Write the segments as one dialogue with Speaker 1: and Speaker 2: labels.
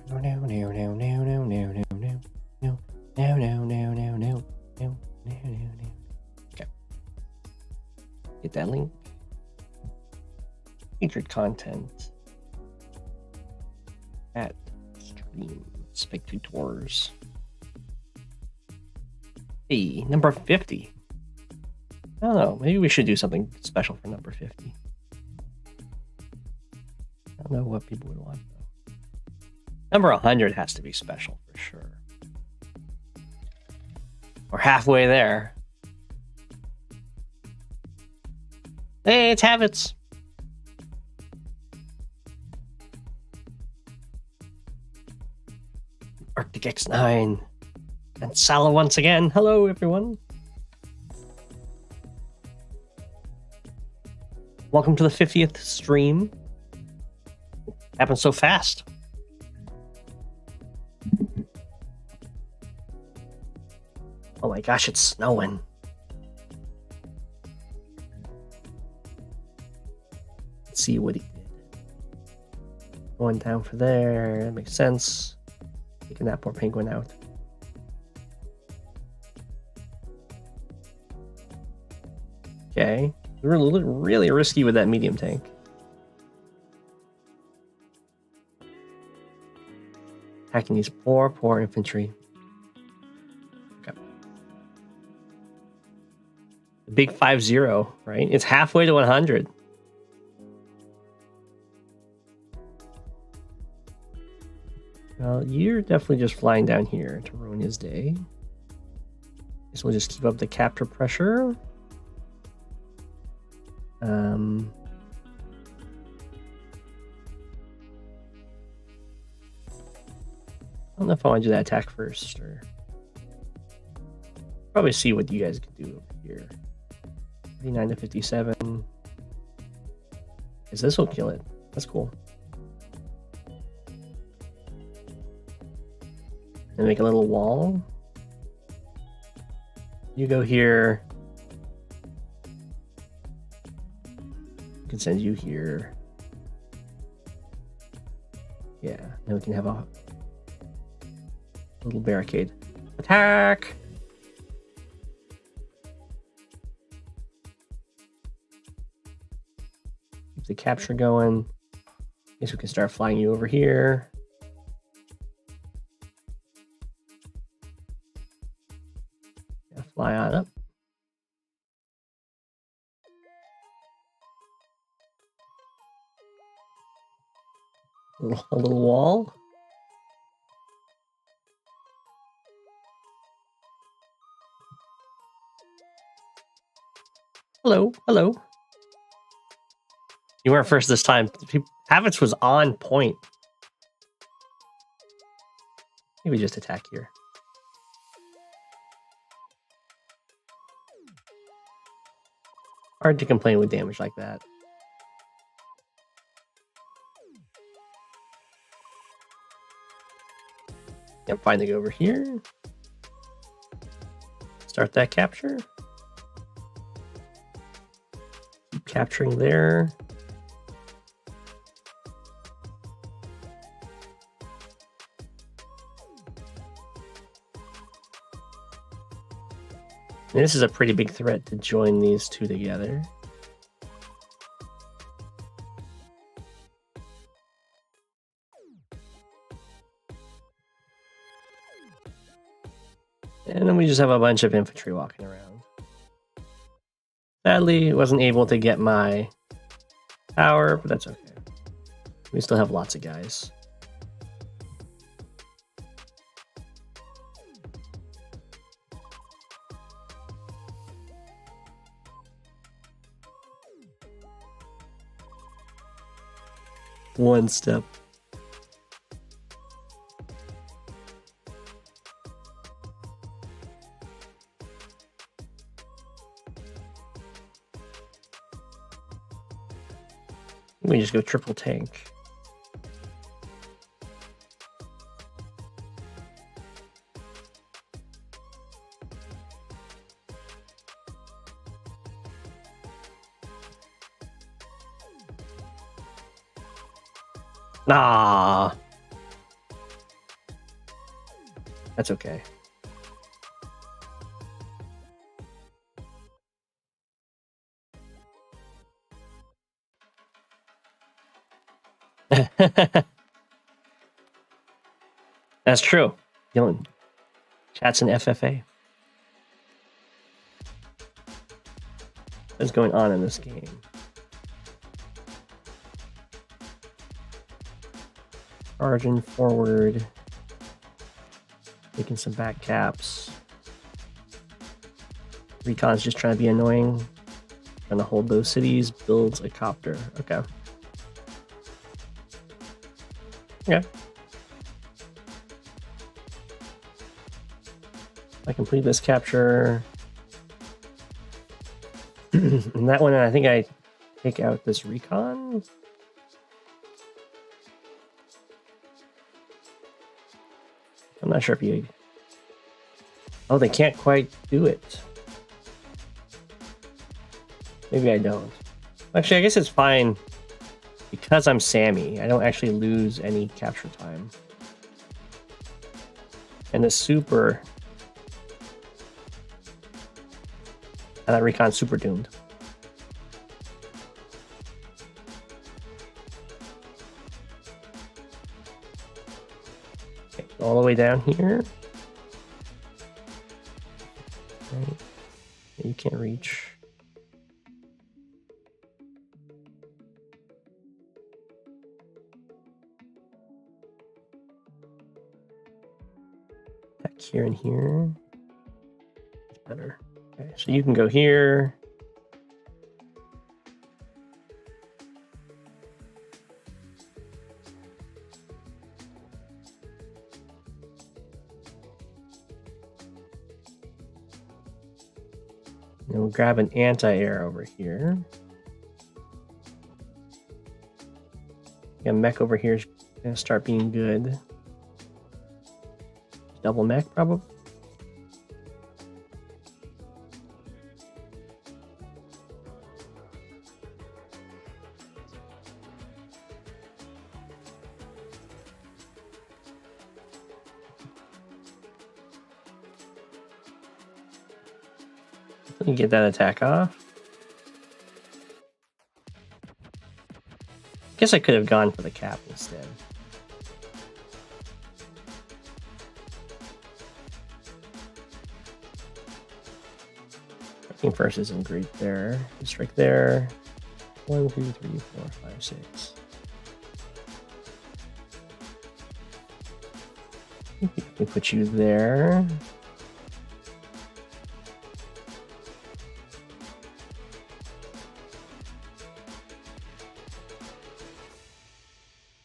Speaker 1: No, no, no, no, no, no, no, no, no, no, no, no, no, no, no, no, no. Okay. Get that link. Featured content at stream spectators. Hey, number 50. I don't know. Maybe we should do something special for number 50. I don't know what people would want, though. Number 100 has to be special for sure. We're halfway there. Hey, it's Habits. Arctic X9. And Sala once again. Hello, everyone. Welcome to the 50th stream. Happened so fast. Oh my gosh, it's snowing. Let's see what he did. Going down for there. That makes sense. Taking that poor penguin out. Okay. We were really risky with that medium tank. Attacking these poor infantry. Okay. The big 5-0, right? It's halfway to 100. Well, you're definitely just flying down here to ruin his day. Guess we'll just keep up the capture pressure. I don't know if I want to do that attack first or probably see what you guys can do over here. 39 to 57. Because this will kill it. That's cool. And make a little wall. You go here. I can send you here. Yeah, then we can have a little barricade. Attack! Keep the capture going. Guess we can start flying you over here. Yeah, fly on up. A little wall. Hello, hello. You weren't first this time. Habits was on point. Maybe just attack here. Hard to complain with damage like that. I'm fine to go over here. Start that capture. Keep capturing there. And this is a pretty big threat to join these two together. And then we just have a bunch of infantry walking around. Sadly, I wasn't able to get my power, but that's okay. We still have lots of guys. One step. We just go triple tank. Nah. That's okay. That's true. Dylan, chat's an FFA. What's going on in this game? Charging forward. Making some back caps. Recon's just trying to be annoying. Trying to hold those cities. Builds a copter. Okay. Okay. I complete this capture. And that one, I think I take out this recon. I'm not sure if you... Oh, they can't quite do it. Maybe I don't. Actually, I guess it's fine. Because I'm Sammy, I don't actually lose any capture time. And the super... And that recon's super doomed. Okay, all the way down here. Right. You can't reach. Back here and here. It's better. Okay, so you can go here. And we'll grab an anti-air over here. Yeah, mech over here is gonna start being good. Double mech, probably. Let me get that attack off. Guess I could have gone for the cap instead. Striking first isn't great there. Strike there. 1, 2, 3, 4, 5, 6. We can put you there.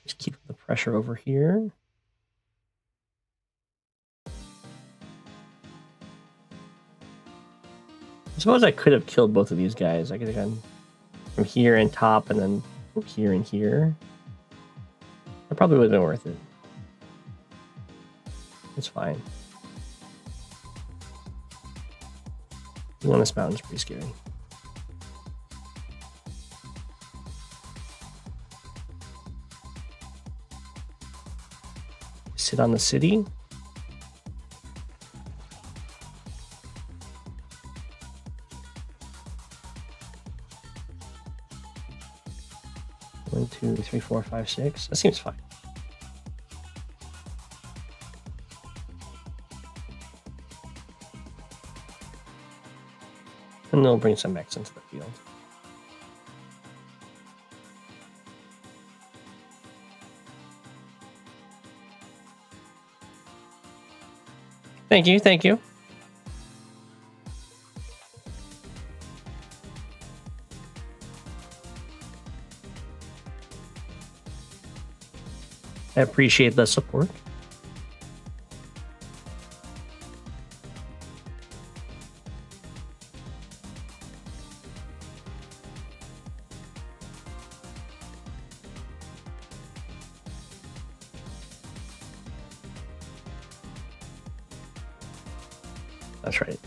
Speaker 1: Just keep the pressure over here. I suppose I could have killed both of these guys. I could have gone from here and top and then from here and here. That probably would have been worth it. It's fine. Being on this mountain's pretty scary. Sit on the city. One, 2, 3, 4, 5, 6. That seems fine. And they'll bring some mechs into the field. Thank you, thank you. I appreciate the support. That's right.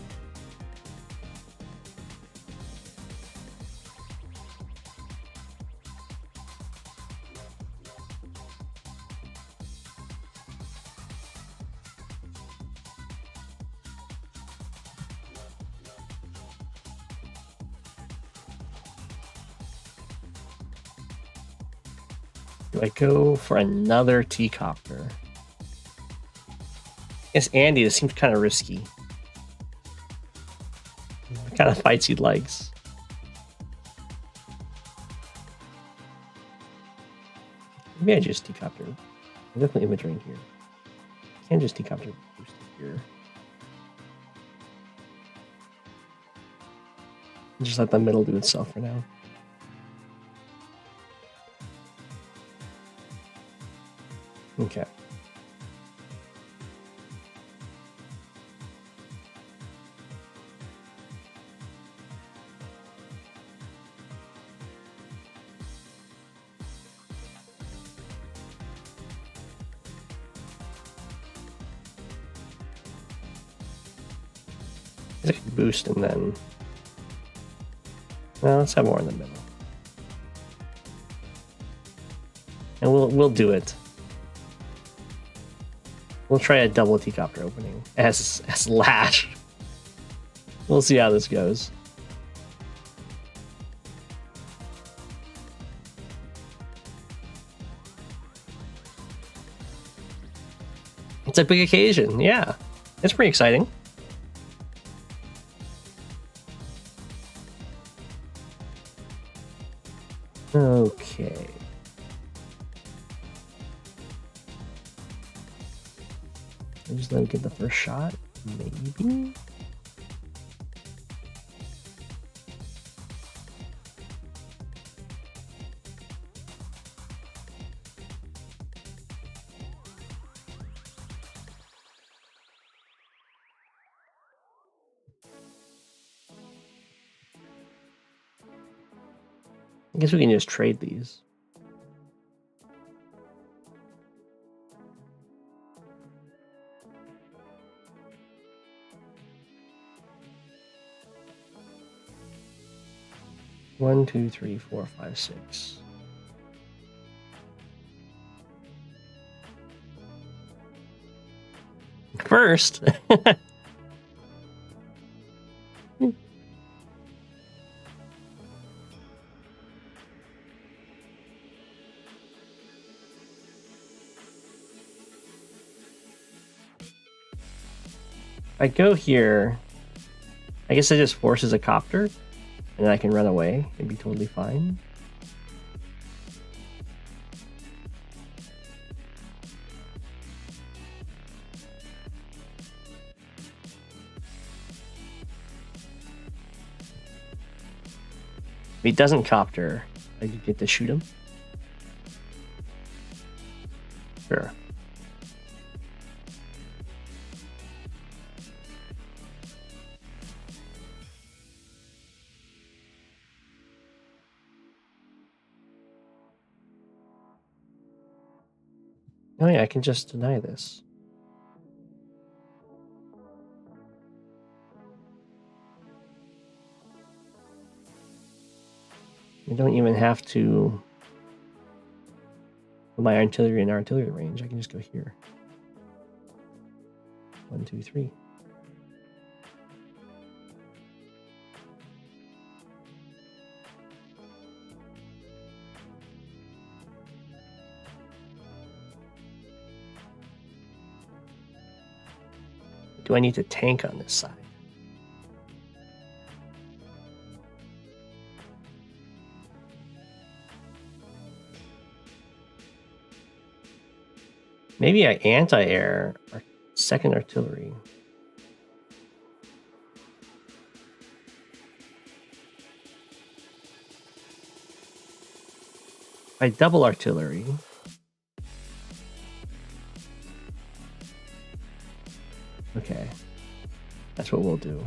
Speaker 1: Do I go for another T-copter? I guess Andy, this seems kind of risky. What kind of fights he likes. Maybe I just T-copter. I'm definitely imaging here. I can't just T-copter boost it here. Just let the middle do itself for now. Okay. Boost and then let's have more in the middle, and we'll do it. We'll try a double T-copter opening as Lash. We'll see how this goes. It's a big occasion, yeah. It's pretty exciting. Okay. I just let him get the first shot, maybe. I guess we can just trade these. One, two, three, four, five, six. First. I go here, I guess it just forces a copter, and I can run away and be totally fine. If he doesn't copter, I get to shoot him. Sure. Oh yeah, I can just deny this. I don't even have to put my artillery in artillery range. I can just go here. 1, 2, 3. Do I need to tank on this side? Maybe I anti-air our second artillery. I double artillery. Okay, that's what we'll do.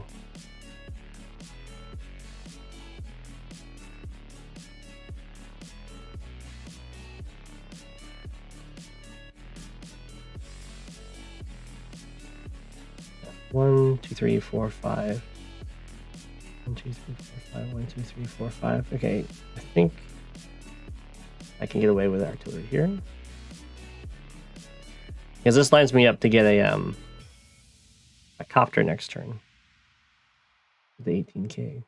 Speaker 1: One, two, three, four, five. 1, 2, 3, 4, 5. 1, 2, 3, 4, 5. Okay, I think I can get away with artillery here, because this lines me up to get a copter next turn. The 18K.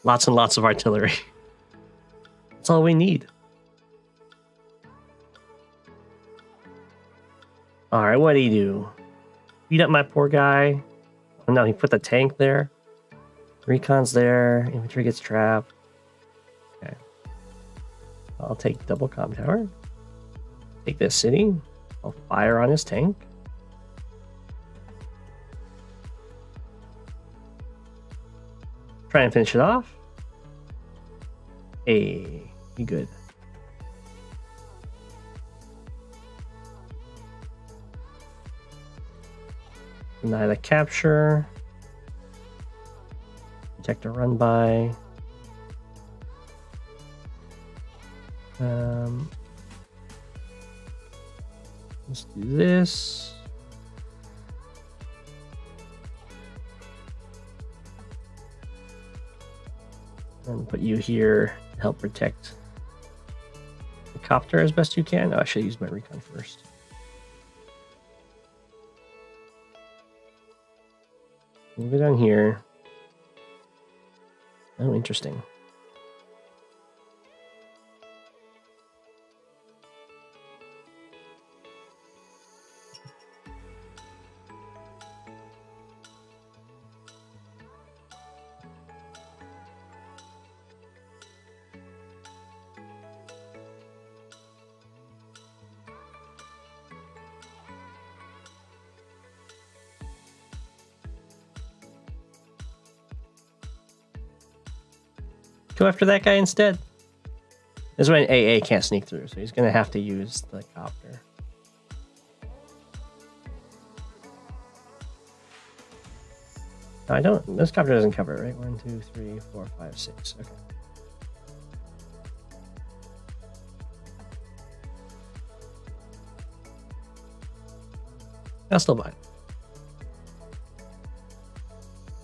Speaker 1: Lots and lots of artillery. That's all we need. Alright, what do you do? Beat up my poor guy. Oh no, he put the tank there. Recon's there. Infantry gets trapped. Okay. I'll take double comm tower. Take this city. I'll fire on his tank. Try and finish it off. Hey, you good. Deny the capture. Protect a run by. Let's do this. And put you here to help protect the copter as best you can. Oh, I should use my recon first. Move it down here. Oh, interesting. Go after that guy instead. This is when AA can't sneak through, so he's gonna have to use the copter. No, I don't. This copter doesn't cover it, right? 1, 2, 3, 4, 5, 6. Okay. I'll still buy it.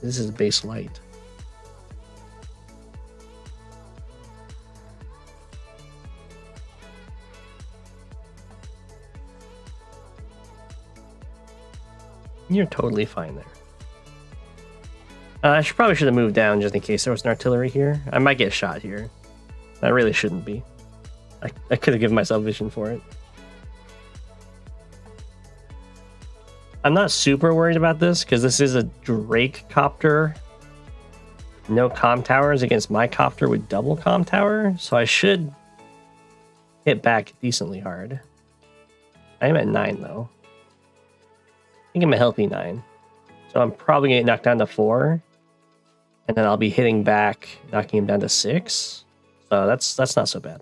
Speaker 1: This is base light. You're totally fine there. I probably should have moved down just in case there was an artillery here. I might get shot here. I really shouldn't be. I could have given myself vision for it. I'm not super worried about this because this is a Drake copter. No comm towers against my copter with double comm tower. So I should hit back decently hard. I am at 9 though. I think I'm a healthy 9. So I'm probably going to get knocked down to 4. And then I'll be hitting back, knocking him down to 6. So that's not so bad.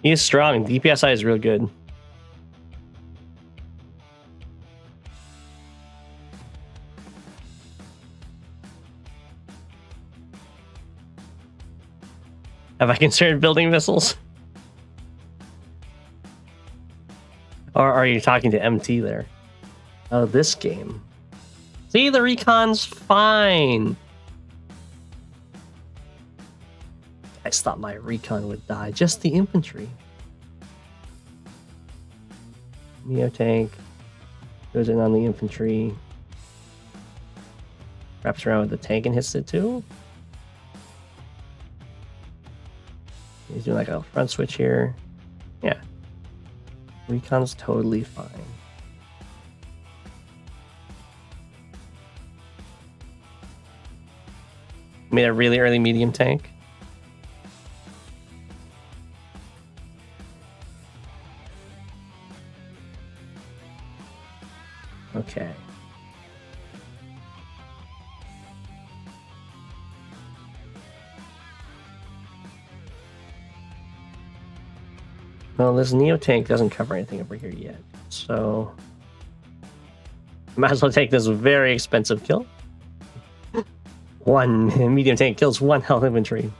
Speaker 1: He is strong. DPSI is real good. Have I considered building missiles? Or are you talking to MT there? Oh, this game. See, the recon's fine. I thought my recon would die. Just the infantry. Neo tank goes in on the infantry. Wraps around with the tank and hits it too. He's doing like a front switch here. Yeah. Recon's totally fine. Made a really early medium tank. Okay. Well, this Neo tank doesn't cover anything over here yet, so might as well take this very expensive kill. One medium tank kills 1 health infantry.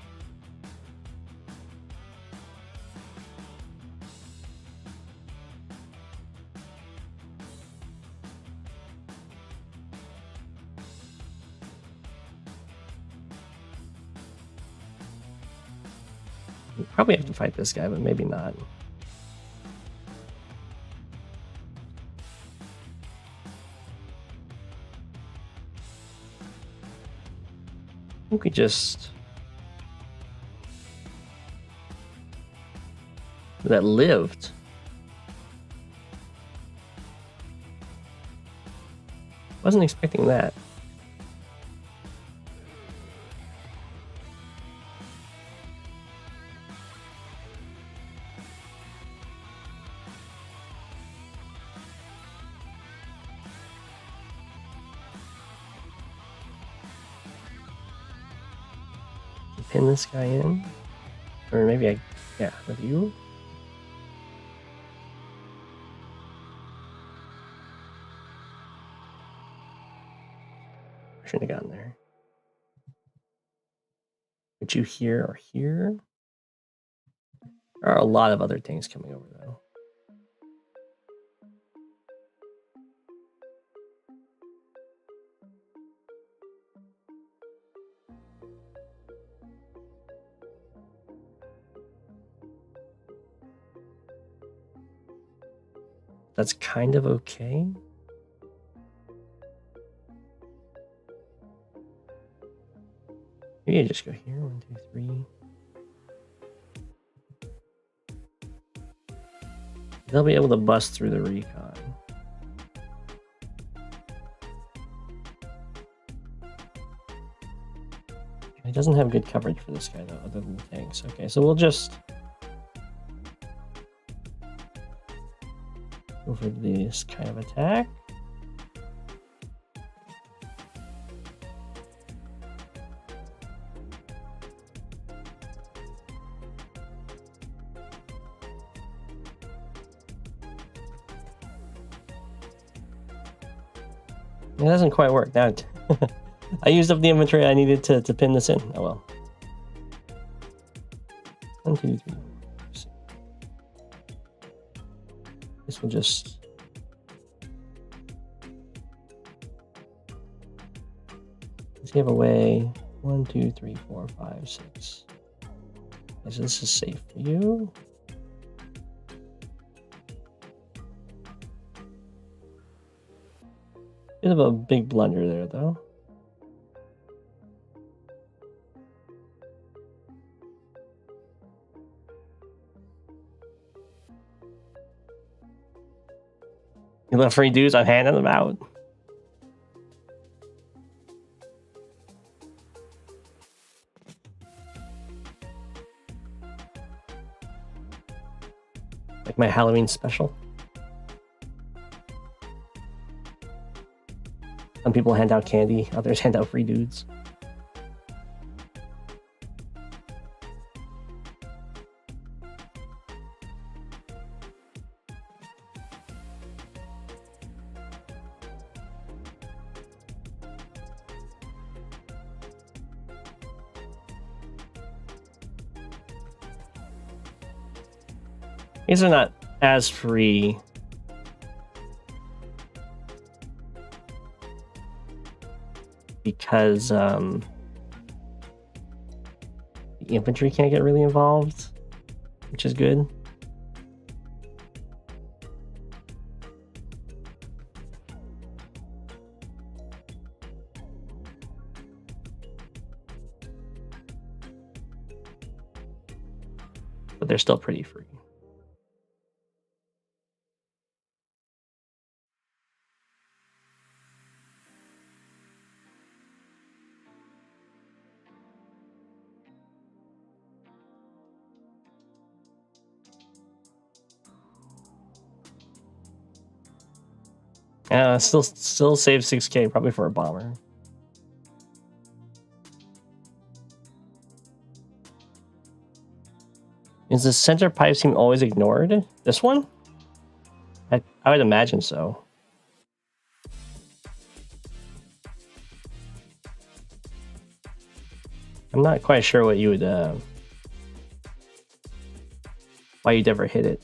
Speaker 1: We probably have to fight this guy, but maybe not. think we just... That lived. Wasn't expecting that. Pin this guy in, or maybe yeah, with you. I shouldn't have gotten there. Put you here or here. There are a lot of other things coming over though. That's kind of okay. Maybe I just go here. 1, 2, 3. They'll be able to bust through the recon. He doesn't have good coverage for this guy though, other than the tanks. Okay, so we'll just go for this kind of attack. It doesn't quite work. Now I used up the inventory I needed to pin this in. Oh well. 1, 2, 3, 4, 6. This will just... Does he have a way? 1, 2, 3, 4, 5, 6. Okay, so this is safe for you. Bit of a big blunder there, though. You left free dudes, I'm handing them out. Like my Halloween special. Some people hand out candy, others hand out free dudes. These are not as free. Because the infantry can't get really involved, which is good. But they're still pretty free. Still save 6K probably for a bomber. Is the center pipe seam always ignored? This one? I would imagine so. I'm not quite sure what you would why you'd ever hit it.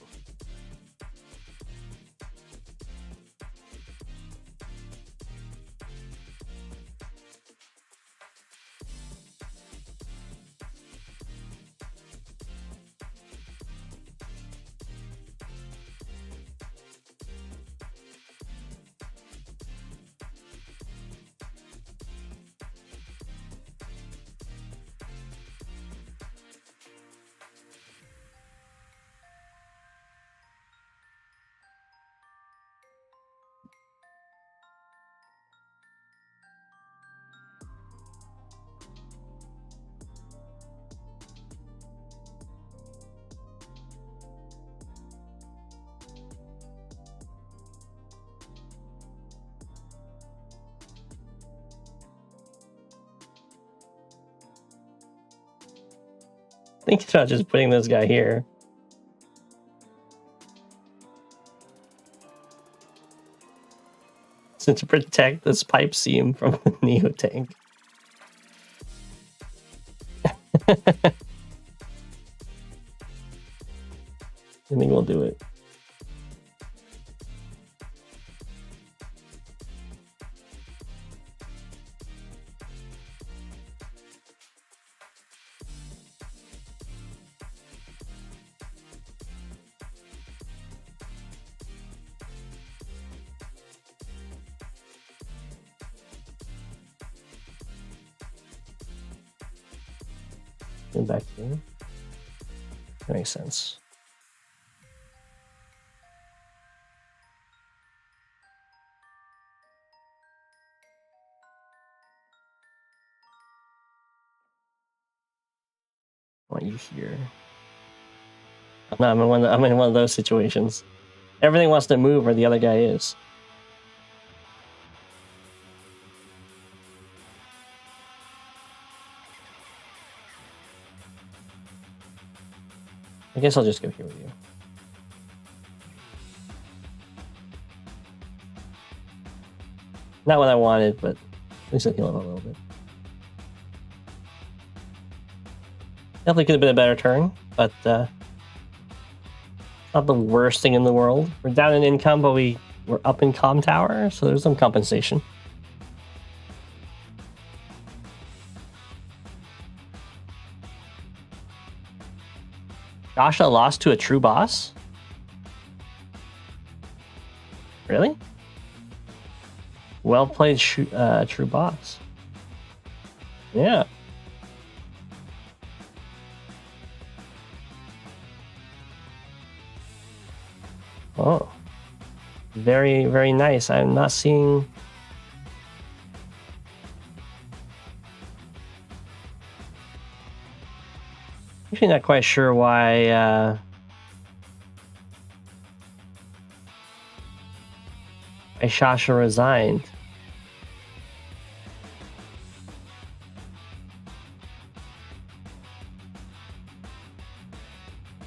Speaker 1: Think about just putting this guy here. So to protect this pipe seam from the Neo tank. I think we'll do it. Go back here. That makes sense. I want you here. I'm in one of those situations. Everything wants to move where the other guy is. I guess I'll just go here with you. Not what I wanted, but at least I heal him a little bit. Definitely could have been a better turn, but not the worst thing in the world. We're down in income, but we're up in comm tower, so there's some compensation. Joshua lost to a true boss? Really? Well played, true boss. Yeah. Oh. Very, very nice. I'm not seeing... Actually not quite sure why Shasha resigned.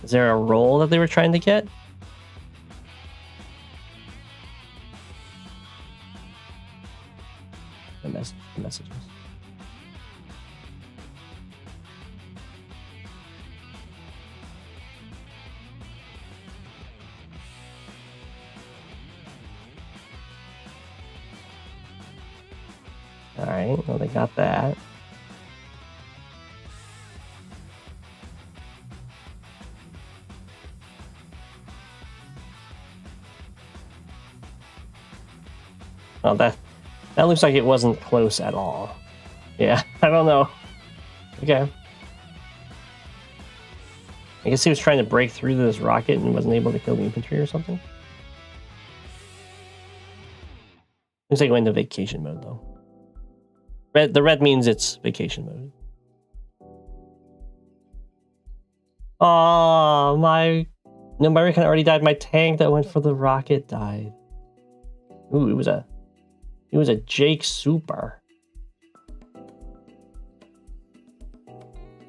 Speaker 1: Is there a role that they were trying to get? The messages. All right, well, they got that. Oh, that looks like it wasn't close at all. Yeah, I don't know. Okay. I guess he was trying to break through this rocket and wasn't able to kill the infantry or something. Looks like it went into vacation mode, though. The red means it's vacation mode. Oh, my Recon already died. My tank that went for the rocket died. Ooh, it was a Jake Super.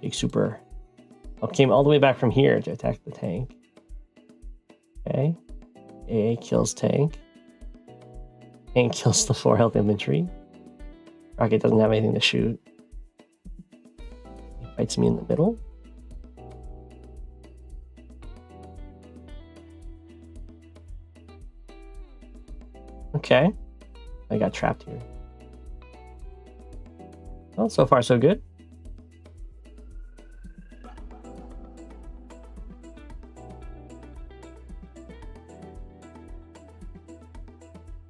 Speaker 1: Jake Super. Oh, came all the way back from here to attack the tank. Okay. AA kills tank. Tank kills the 4 health infantry. Rocket doesn't have anything to shoot. He fights me in the middle. Okay. I got trapped here. Well, so far so good.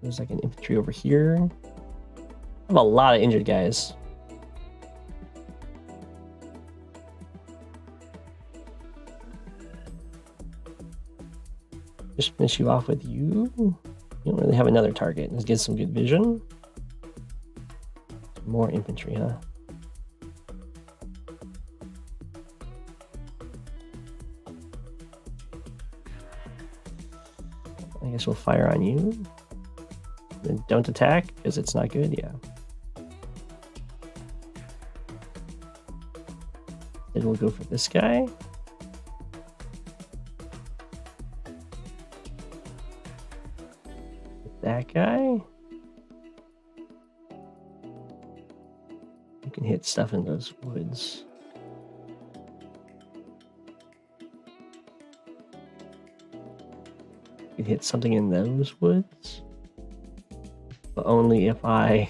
Speaker 1: There's like an infantry over here. I have a lot of injured guys. Just finish you off with you. You don't really have another target. Let's get some good vision. More infantry, huh? I guess we'll fire on you. Then don't attack, because it's not good, yeah. we'll go for this guy. That guy. You can hit stuff in those woods. You can hit something in those woods. But only if I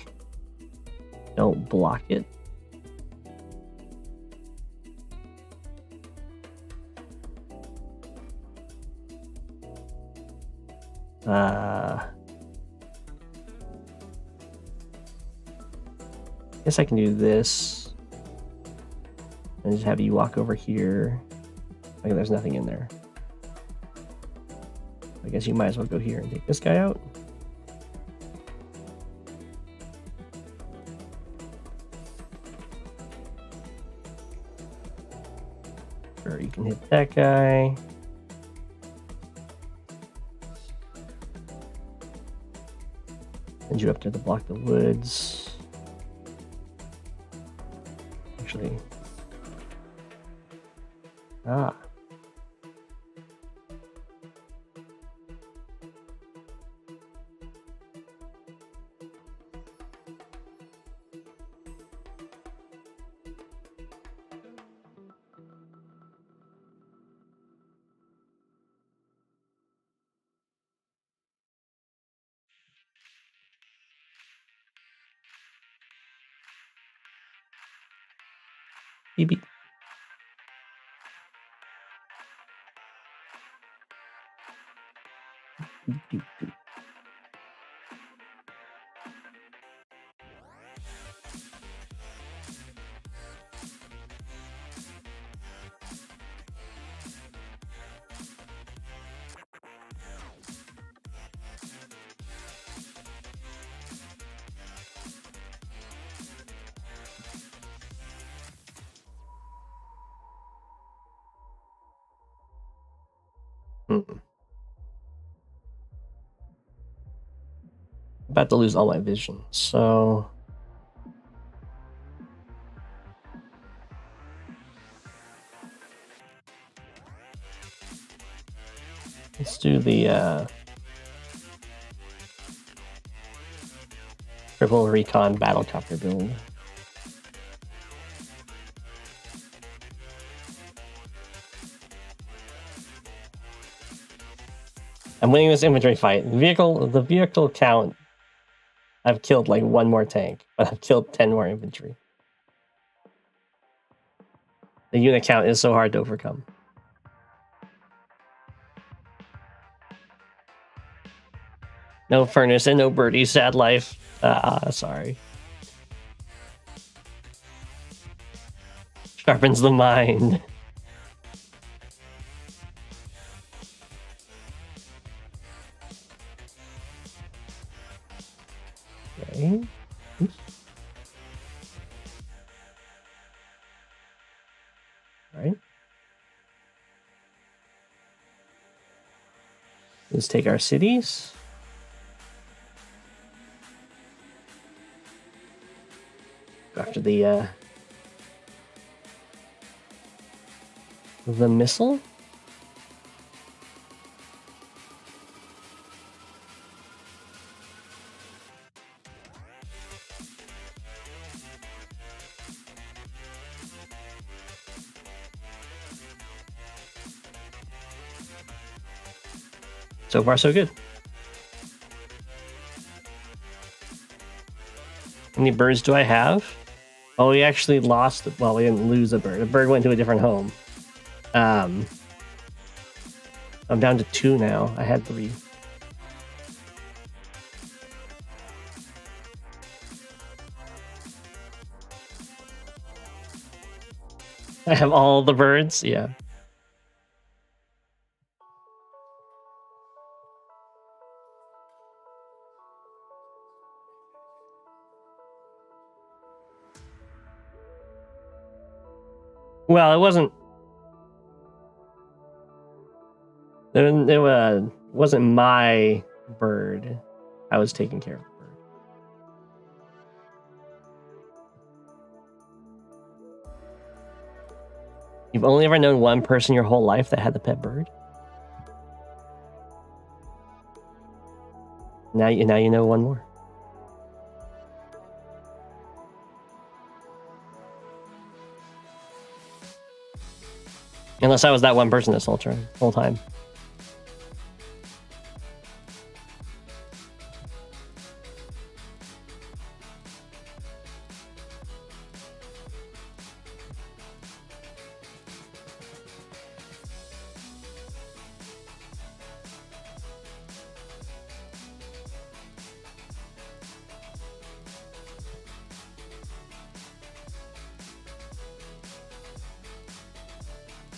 Speaker 1: don't block it. Guess I can do this and just have you walk over here. Like there's nothing in there. I guess you might as well go here and take this guy out. Or you can hit that guy. Send you up there to block the woods. Actually. Ah. Beep. Beep. About to lose all my vision, so let's do the triple recon battlecopter build. I'm winning this infantry fight. The vehicle count. I've killed like one more tank, but I've killed 10 more infantry. The unit count is so hard to overcome. No furnace and no birdie, sad life. Sorry. Sharpens the mind. Okay. Oops. All right. Let's take our cities. Go after the missile. So far, so good. How many birds do I have? Oh, we actually lost. Well, we didn't lose a bird. A bird went to a different home. I'm down to 2 now. I had 3. I have all the birds. Yeah. Well, it wasn't. It wasn't my bird. I was taking care of the bird. You've only ever known one person your whole life that had the pet bird? Now you know one more. Unless I was that one person this whole time.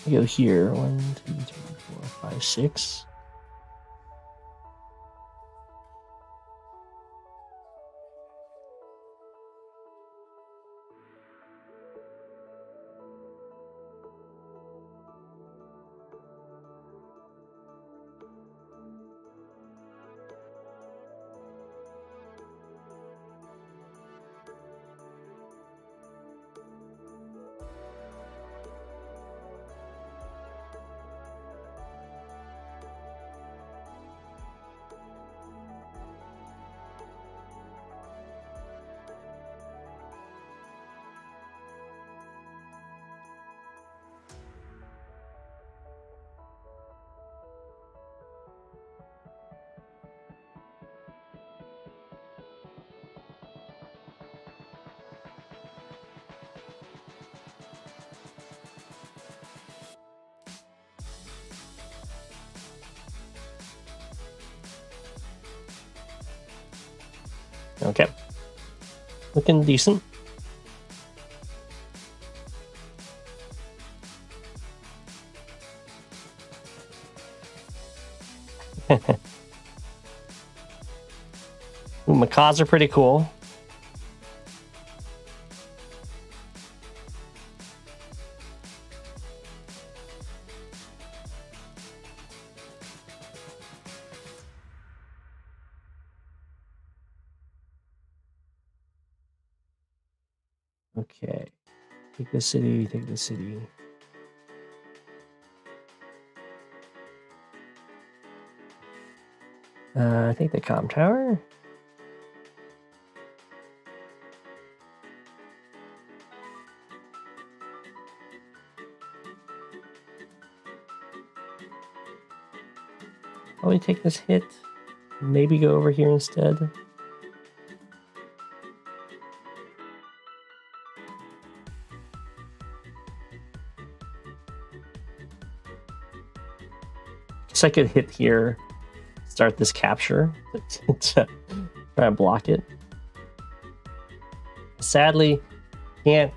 Speaker 1: Go here. 1, 2, 3, 4, 5, 6. Okay. Looking decent. Ooh, macaws are pretty cool. Okay. Take the city, take the city. Take the comm tower. Probably take this hit. Maybe go over here instead. Guess I could hit here. Start this capture to try and block it. Sadly, can't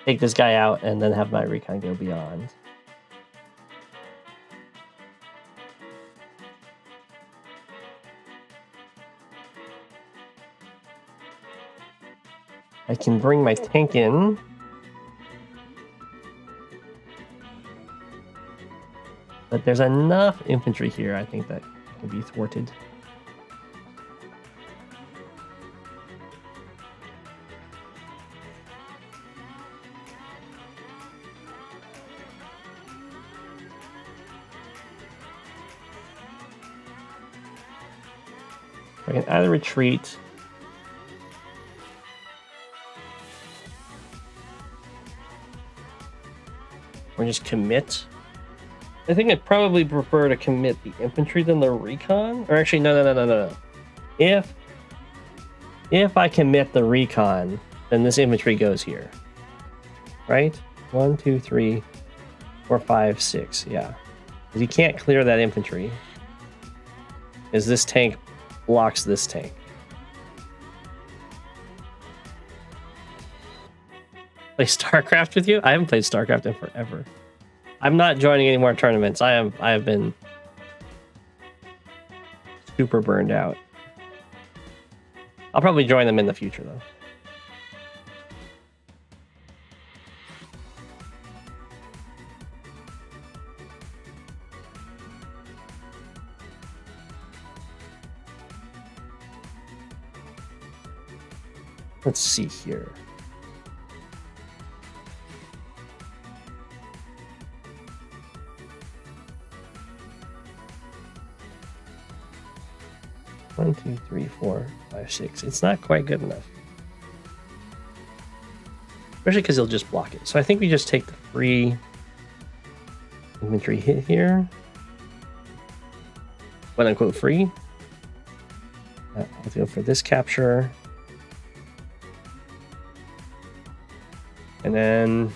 Speaker 1: take this guy out and then have my recon go beyond. I can bring my tank in. But there's enough infantry here, I think, that can be thwarted. I can either retreat or just commit. I think I'd probably prefer to commit the infantry than the recon. Or actually, no. If I commit the recon, then this infantry goes here. Right? 1, 2, 3, 4, 5, 6. Yeah. Because you can't clear that infantry. Because this tank blocks this tank. Play StarCraft with you? I haven't played StarCraft in forever. I'm not joining any more tournaments. I have been super burned out. I'll probably join them in the future though. Let's see here. 1, 2, 3, 4, 5, 6. It's not quite good enough. Especially because he'll just block it. So I think we just take the free infantry hit here. Quote unquote free. Let's go for this capture. And then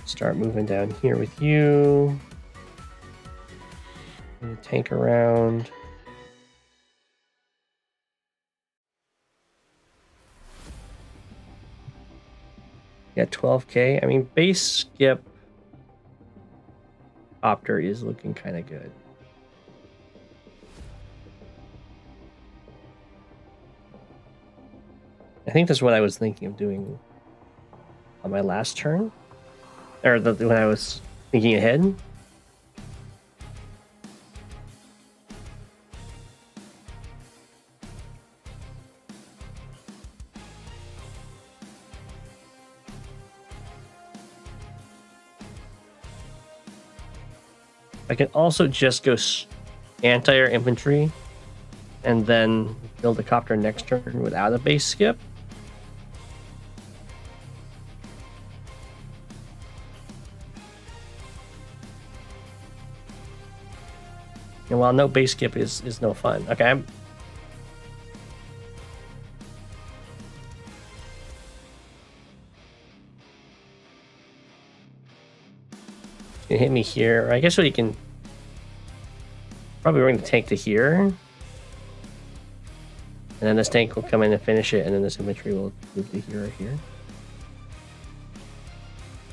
Speaker 1: start moving down here with you. Tank around. Yeah, 12k. I mean, base skip Opter is looking kind of good. I think that's what I was thinking of doing on my last turn. Or when I was thinking ahead. I can also just go anti-air infantry and then build a copter next turn without a base skip. And while no base skip is no fun. Okay, I'm gonna hit me here. I guess what you can probably bring the tank to here. And then this tank will come in and finish it, and then this infantry will move to here or here.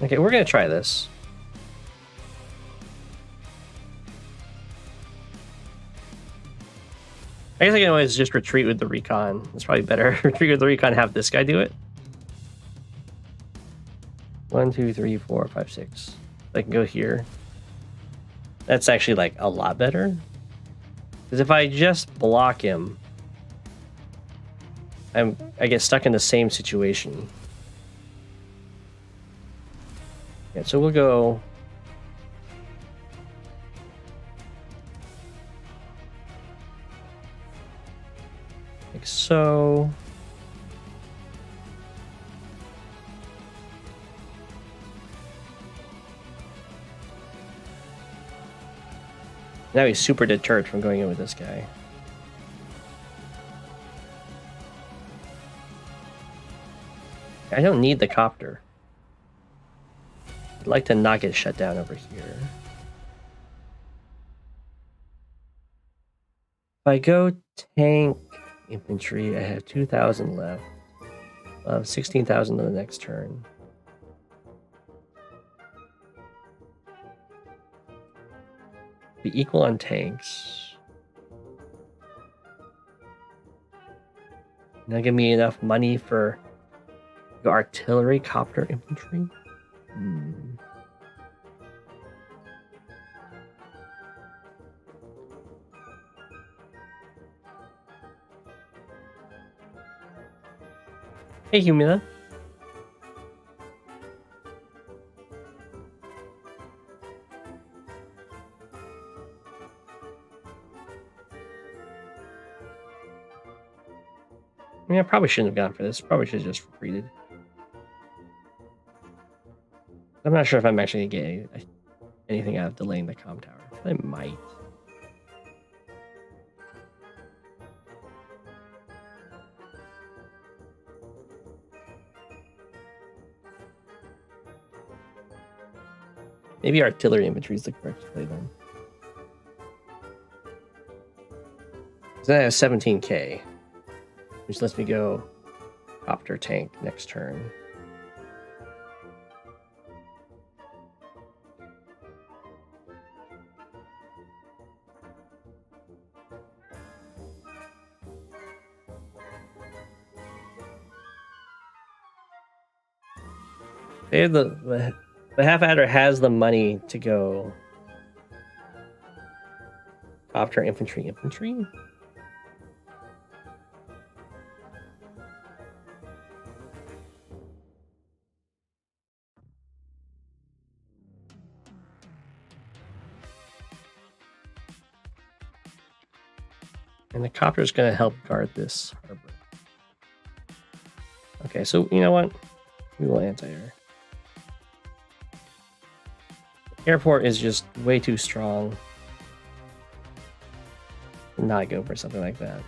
Speaker 1: Okay, we're gonna try this. I guess I can always just retreat with the recon. It's probably better. Retreat with the recon, have this guy do it. 1, 2, 3, 4, 5, 6. I can go here. That's actually like a lot better. Because if I just block him, I get stuck in the same situation. Yeah, so we'll go. Like so. Now he's super deterred from going in with this guy. I don't need the copter. I'd like to not get shut down over here. If I go tank infantry, I have 2,000 left. I'll have 16,000 on the next turn. Be equal on tanks. Now give me enough money for the artillery, copter, infantry. Hey, Humila. I mean, I probably shouldn't have gone for this. Probably should have just retreated. I'm not sure if I'm actually going to get anything out of delaying the comm tower. I might. Maybe artillery infantry is the correct play then. So then I have 17k, which lets me go copter tank next turn. They have the half adder has the money to go copter infantry. And the copter is going to help guard this harbor. Okay, so you know what? We will anti-air. Airport is just way too strong to not go for something like that.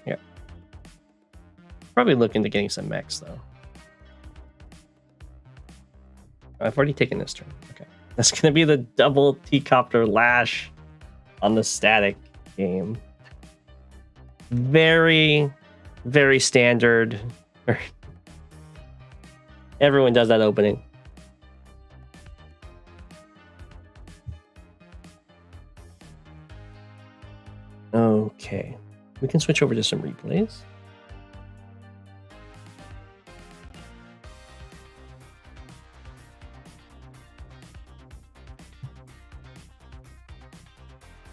Speaker 1: Yeah. Probably look into getting some mechs though. I've already taken this turn. Okay. That's going to be the double T-copter lash on the static game. Very, very standard. Everyone does that opening. Okay. We can switch over to some replays.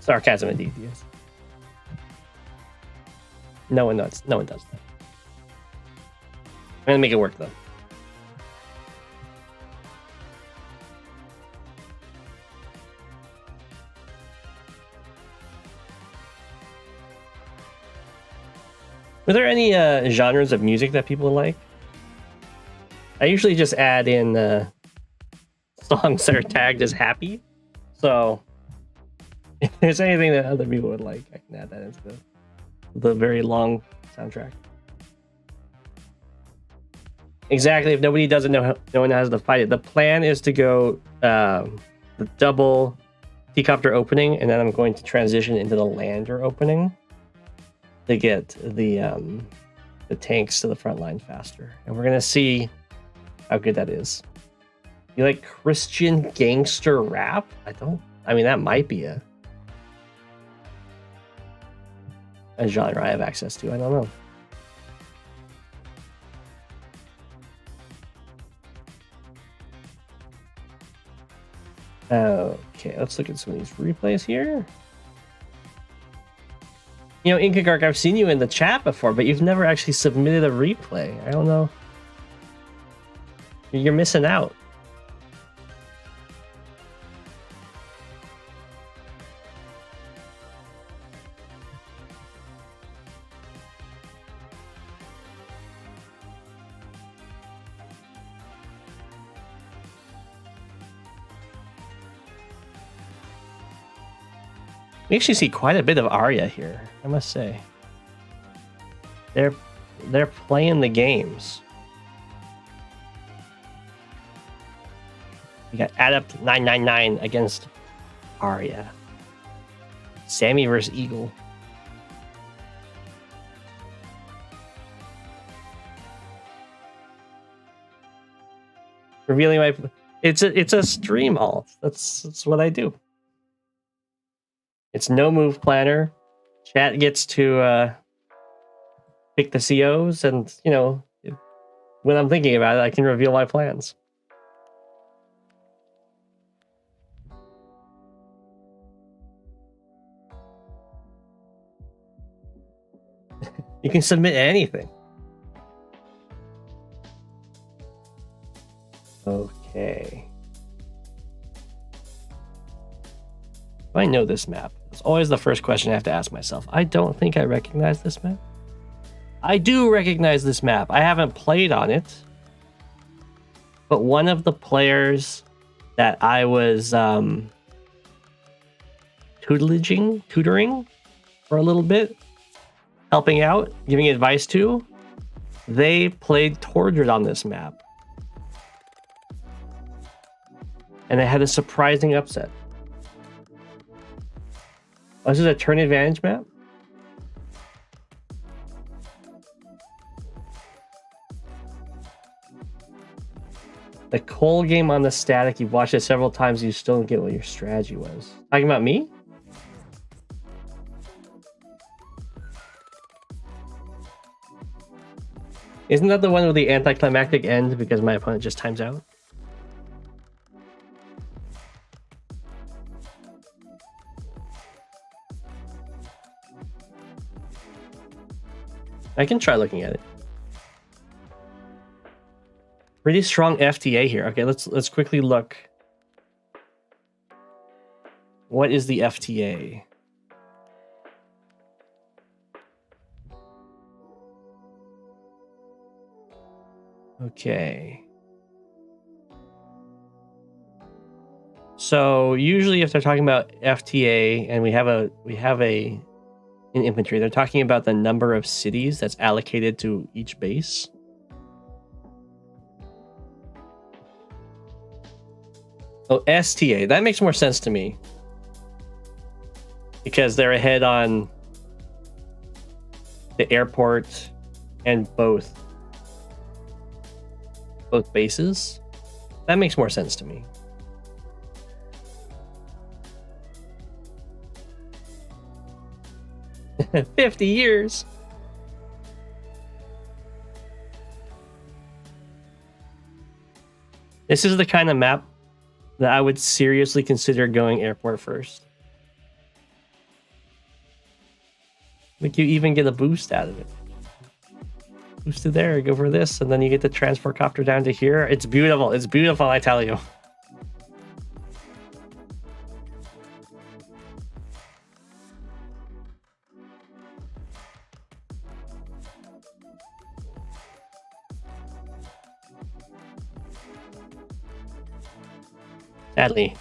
Speaker 1: Sarcasm indeed, yes. No one does. No one does that. I'm gonna make it work though. Were there any genres of music that people like? I usually just add in songs that are tagged as happy. So if there's anything that other people would like, I can add that into the very long soundtrack. Exactly. If nobody doesn't know, no one has to fight it. The plan is to go the double T-copter opening, and then I'm going to transition into the lander opening to get the tanks to the front line faster. And we're gonna see how good that is. You like Christian gangster rap? I mean, that might be a genre I have access to. I don't know. Okay, let's look at some of these replays here. You know, Inca Garc, I've seen you in the chat before, but you've never actually submitted a replay. I don't know. You're missing out. We actually see quite a bit of Arya here, I must say. They're playing the games. We got Adept 999 against Arya. Sammy versus Eagle. Revealing my it's a stream alt. That's what I do. It's no move planner. Chat gets to pick the COs, and you know, when I'm thinking about it, I can reveal my plans. You can submit anything. Okay. Do I know this map? It's always the first question I have to ask myself. I don't think I recognize this map. I do recognize this map. I haven't played on it. But one of the players that I was tutoring for a little bit, helping out, giving advice to, they played Tordred on this map. And they had a surprising upset. Oh, this is a turn advantage map? The Cole game on the static, you've watched it several times, you still don't get what your strategy was. Talking about me? Isn't that the one with the anticlimactic end because my opponent just times out? I can try looking at it. Pretty strong FTA here. Okay, let's quickly look. What is the FTA? Okay. So usually if they're talking about FTA and we have in infantry, they're talking about the number of cities that's allocated to each base. Oh, STA. That makes more sense to me. Because they're ahead on the airport and both bases. That makes more sense to me. $50 years. This is the kind of map that I would seriously consider going airport first. Like, you even get a boost out of it. Boosted there, go for this, and then you get the transport copter down to here. It's beautiful. It's beautiful, I tell you.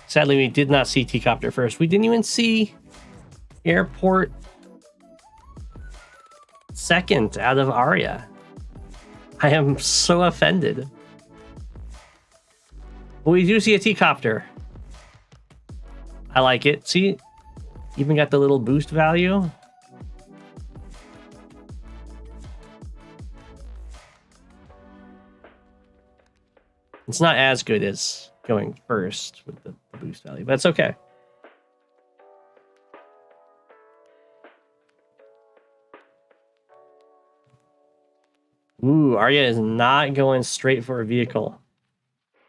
Speaker 1: Sadly, we did not see T-Copter first. We didn't even see airport second out of Arya. I am so offended. But we do see a T-Copter. I like it. See? Even got the little boost value. It's not as good as going first with the boost value, but it's okay. Ooh, Arya is not going straight for a vehicle.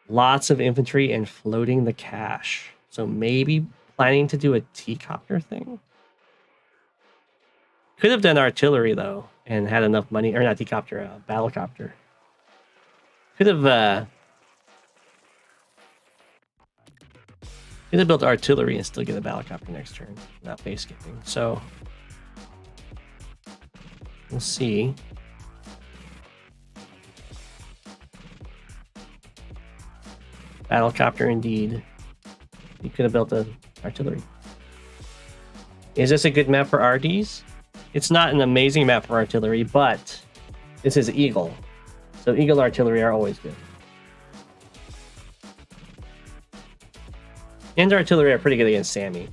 Speaker 1: Lots of infantry and floating the cash. So maybe planning to do a T-Copter thing? Could have done artillery, though, and had enough money. Or not T-Copter, Battlecopter. Could have built artillery and still get a Battlecopter next turn. Not base skipping. So we'll see. Battlecopter indeed. You could have built an artillery. Is this a good map for RDs? It's not an amazing map for artillery, but this is Eagle. So Eagle artillery are always good. And artillery are pretty good against Sammy.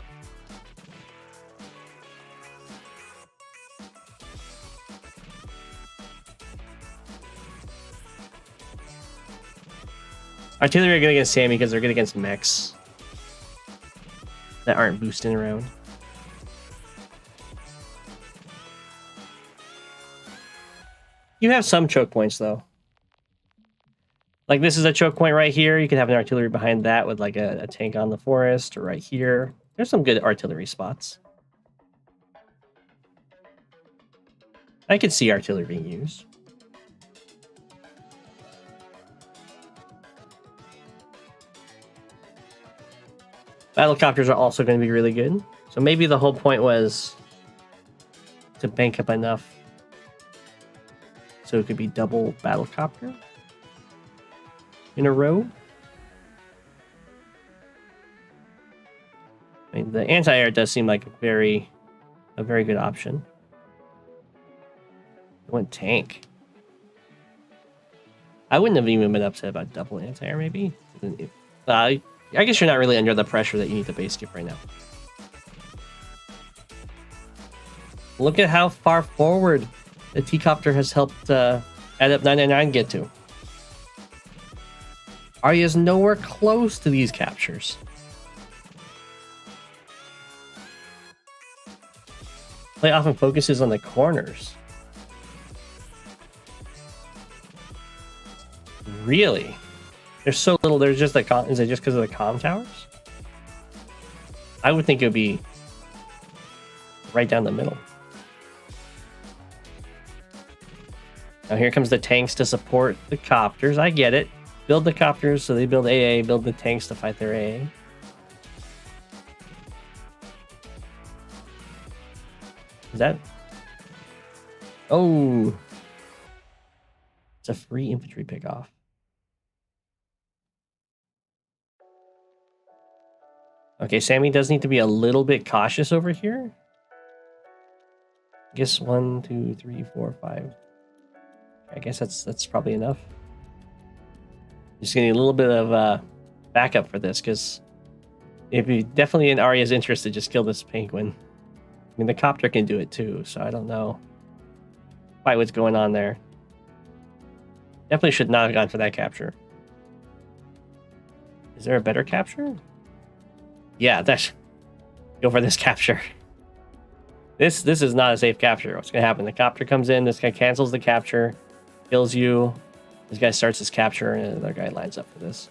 Speaker 1: Artillery are good against Sammy because they're good against mechs that aren't boosting around. You have some choke points, though. Like, this is a choke point right here. You could have an artillery behind that with, like, a tank on the forest, or right here. There's some good artillery spots. I could see artillery being used. Battlecopters are also going to be really good. So maybe the whole point was to bank up enough so it could be double Battlecopter in a row. I mean, the anti-air does seem like a very good option. I went tank. I wouldn't have even been upset about double anti-air, maybe. I guess you're not really under the pressure that you need to base skip right now. Look at how far forward the T-Copter has helped Adept 999 get to. Arya is nowhere close to these captures. Play often focuses on the corners. Really? There's so little. There's just the is it just because of the comm towers? I would think it would be right down the middle. Now here comes the tanks to support the copters. I get it. Build the copters so they build AA, build the tanks to fight their AA. Is that... Oh! It's a free infantry pickoff. Okay, Sammy does need to be a little bit cautious over here. I guess 1, 2, 3, 4, 5. I guess that's probably enough. Just gonna need a little bit of backup for this, because if you definitely in Arya's interest to just kill this penguin. I mean, the copter can do it too, so I don't know quite what's going on there. Definitely should not have gone for that capture. Is there a better capture? Yeah, go for this capture. This is not a safe capture. What's gonna happen? The copter comes in, this guy cancels the capture, kills you. This guy starts his capture, and another guy lines up for this.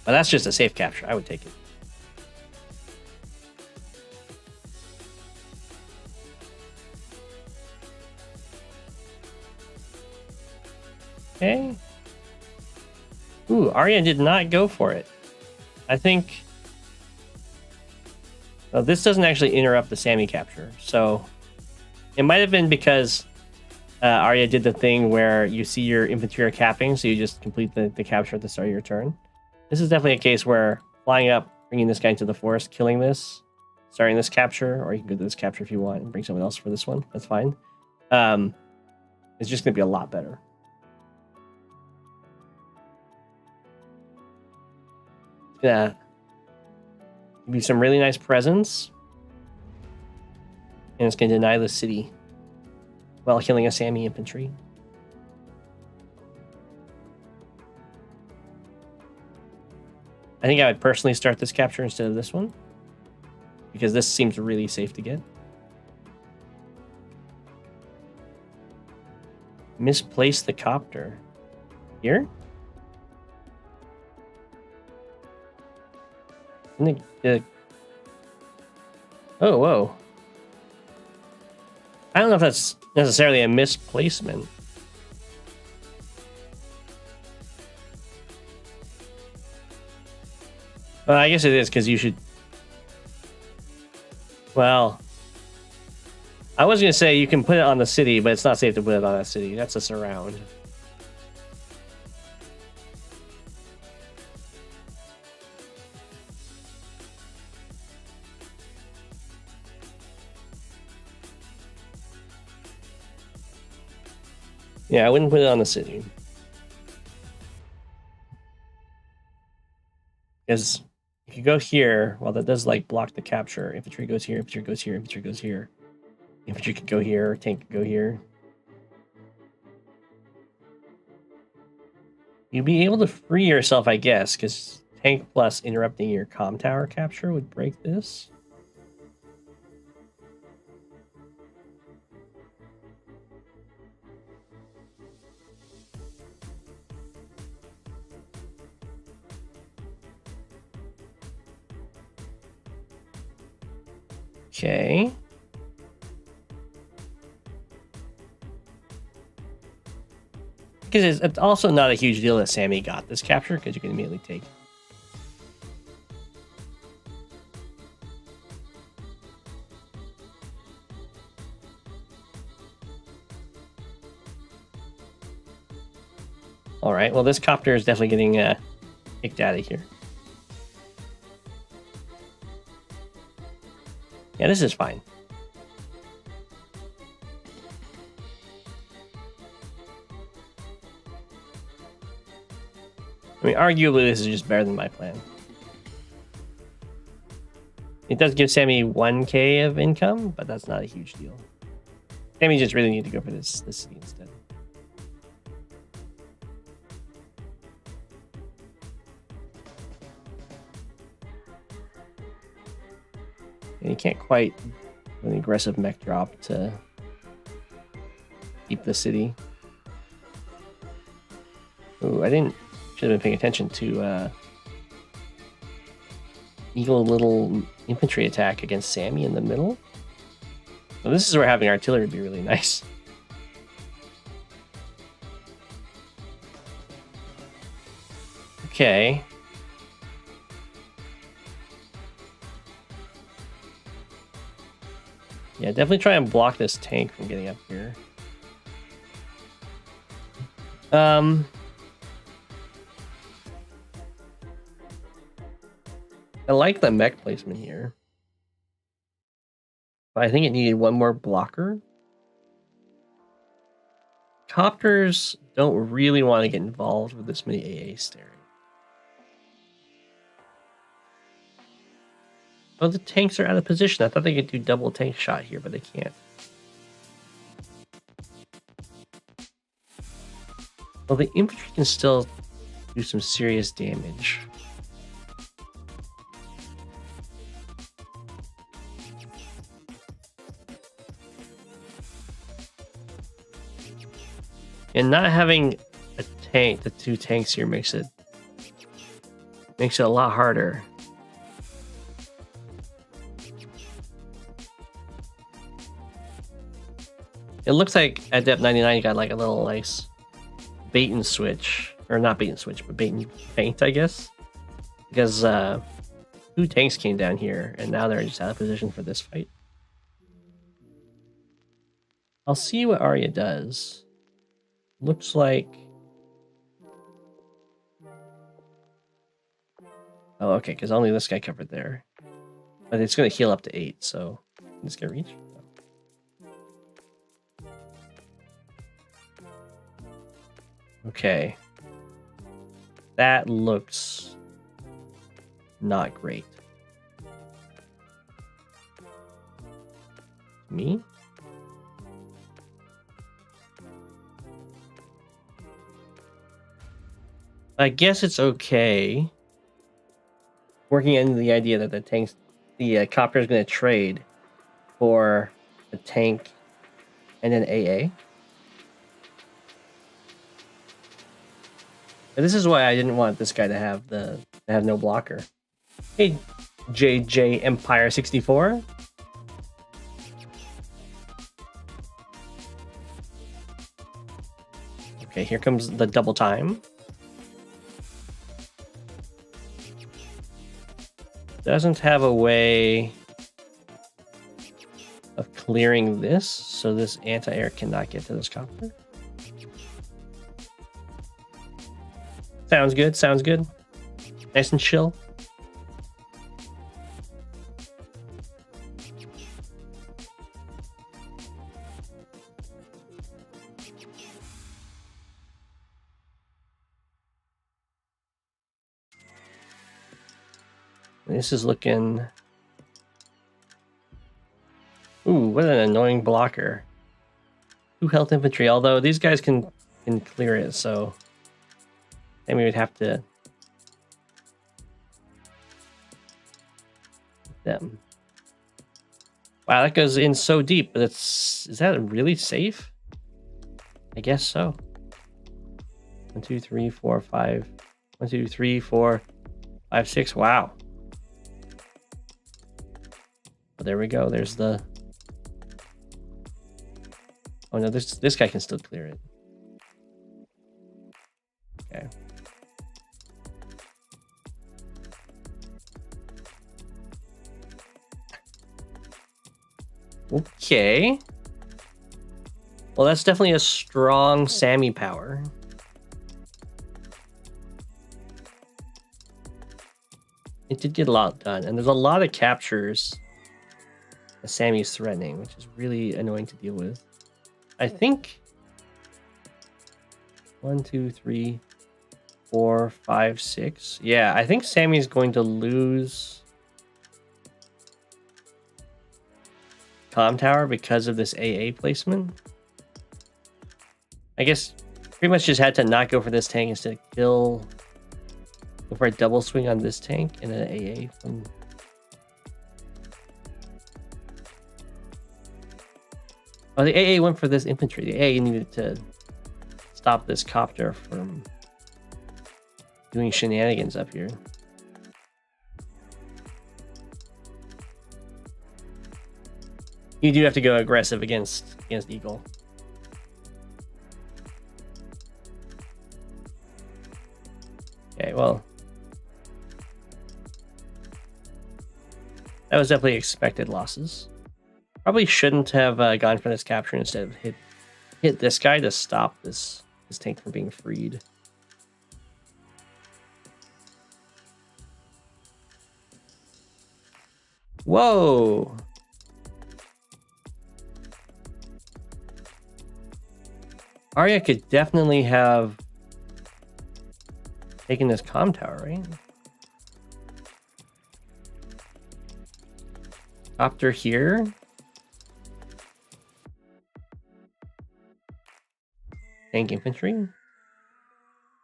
Speaker 1: But that's just a safe capture. I would take it. Okay. Ooh, Arya did not go for it. I think... Well, this doesn't actually interrupt the Sammy capture. So it might have been because Arya did the thing where you see your infantry are capping, so you just complete the capture at the start of your turn. This is definitely a case where flying up, bringing this guy into the forest, killing this, starting this capture, or you can go to this capture if you want and bring someone else for this one. That's fine. It's just going to be a lot better. Yeah. Give you some really nice presents. And it's going to deny the city while killing a Sammy infantry. I think I would personally start this capture instead of this one, because this seems really safe to get. Misplace the copter. Here? Oh, whoa. I don't know if that's necessarily a misplacement. Well, I guess it is, because you should... Well... I was going to say you can put it on the city, but it's not safe to put it on that city. That's a surround. Yeah, I wouldn't put it on the city. Because if you go here, well, that does like block the capture. Infantry goes here, infantry goes here, infantry goes here. Infantry could go here, tank could go here. You'd be able to free yourself, I guess, because tank plus interrupting your comm tower capture would break this. Okay. Because it's also not a huge deal that Sammy got this capture, because you can immediately take. All right. Well, this copter is definitely getting kicked out of here. Yeah, this is fine. I mean, arguably, this is just better than my plan. It does give Sammy 1k of income, but that's not a huge deal. Sammy just really need to go for this city instead. And you can't quite do an aggressive mech drop to keep the city. Ooh, I should have been paying attention to eagle little infantry attack against Sammy in the middle. So this is where having artillery would be really nice. Okay. Yeah, definitely try and block this tank from getting up here. I like the mech placement here. But I think it needed one more blocker. Copters don't really want to get involved with this many AA staring. Oh, the tanks are out of position. I thought they could do double tank shot here, but they can't. Well, the infantry can still do some serious damage. And not having a tank, the two tanks here makes it a lot harder. It looks like at depth 99 got like a little nice bait and switch, or not bait and switch, but bait and feint, I guess, because two tanks came down here and now they're just out of position for this fight. I'll see what Arya does. Looks like, oh, okay, because only this guy covered there, but it's going to heal up to 8, so this guy reach. Okay, that looks not great. Me? I guess it's okay. Working into the idea that the copter is going to trade for a tank and an AA. But this is why I didn't want this guy to have no blocker. Hey, JJ Empire 64. Okay, here comes the double time. Doesn't have a way of clearing this, so this anti-air cannot get to this copter. Sounds good, sounds good. Nice and chill. This is looking... Ooh, what an annoying blocker. 2 health infantry, although these guys can clear it, so... Then we would have to... them. Wow, that goes in so deep, but is that really safe? I guess so. 1, 2, 3, 4, 5. 1, 2, 3, 4, 5, 6. Wow. Well, there we go. There's the... Oh no, this guy can still clear it. Okay. Okay. Well, that's definitely a strong Sammy power. It did get a lot done, and there's a lot of captures that Sammy's threatening, which is really annoying to deal with. I think 1, 2, 3, 4, 5, 6. Yeah, I think Sammy's going to lose comm tower because of this AA placement. I guess pretty much just had to not go for this tank instead of go for a double swing on this tank and then an AA from... Oh, the AA went for this infantry. The AA needed to stop this copter from doing shenanigans up here. You do have to go aggressive against Eagle. Okay, well, that was definitely expected losses. Probably shouldn't have gone for this capture instead of hit this guy to stop this tank from being freed. Whoa! Arya could definitely have taken this comm tower, right? Copter here. Tank infantry.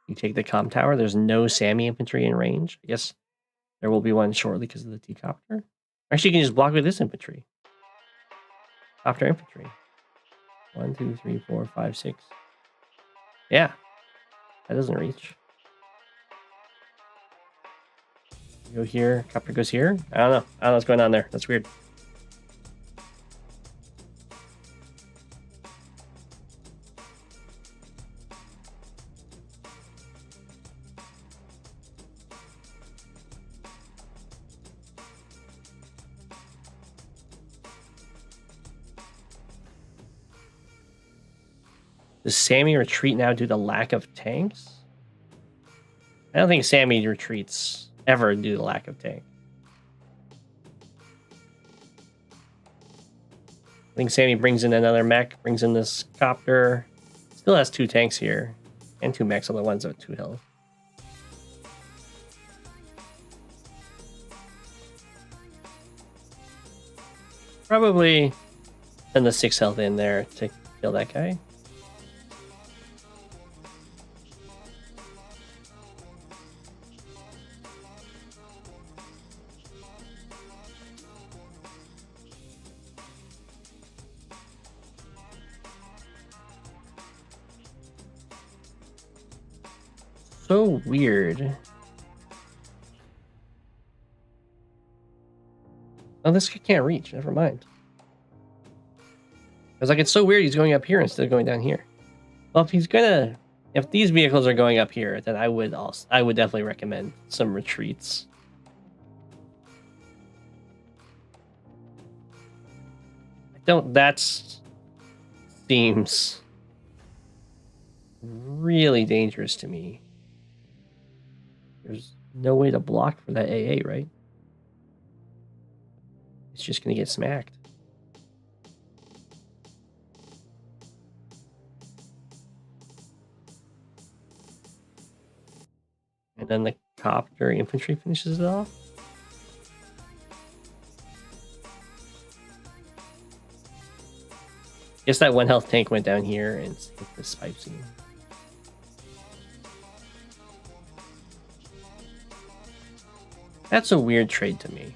Speaker 1: You take the comm tower. There's no Sammy infantry in range. I guess there will be one shortly because of the T-copter. Actually, you can just block with this infantry. Copter infantry. 1, 2, 3, 4, 5, 6. Yeah. That doesn't reach. You go here. Copter goes here. I don't know. I don't know what's going on there. That's weird. Does Sammy retreat now due to lack of tanks? I don't think Sammy retreats ever due to lack of tank. I think Sammy brings in another mech, brings in this copter. Still has 2 tanks here. And 2 mechs, other ones at 2 health. Probably send the 6 health in there to kill that guy. So weird. Oh, this guy can't reach. Never mind. I was like, it's so weird he's going up here instead of going down here. Well, if these vehicles are going up here, then I would definitely recommend some retreats. That seems really dangerous to me. There's no way to block for that AA, right? It's just going to get smacked. And then the copter infantry finishes it off. Guess that 1 health tank went down here and hit this pipe seam. That's a weird trade to me.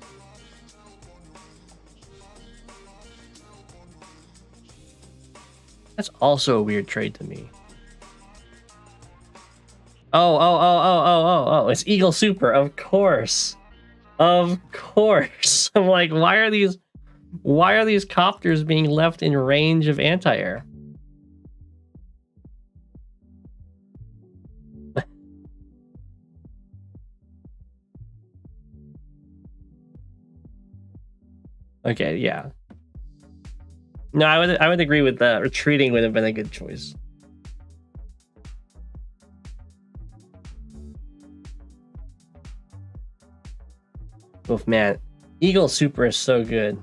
Speaker 1: That's also a weird trade to me. Oh, it's Eagle Super, of course. Of course. I'm like, why are these copters being left in range of anti-air? Okay, yeah. No, I would agree with that. Retreating would have been a good choice. Oh man, Eagle Super is so good.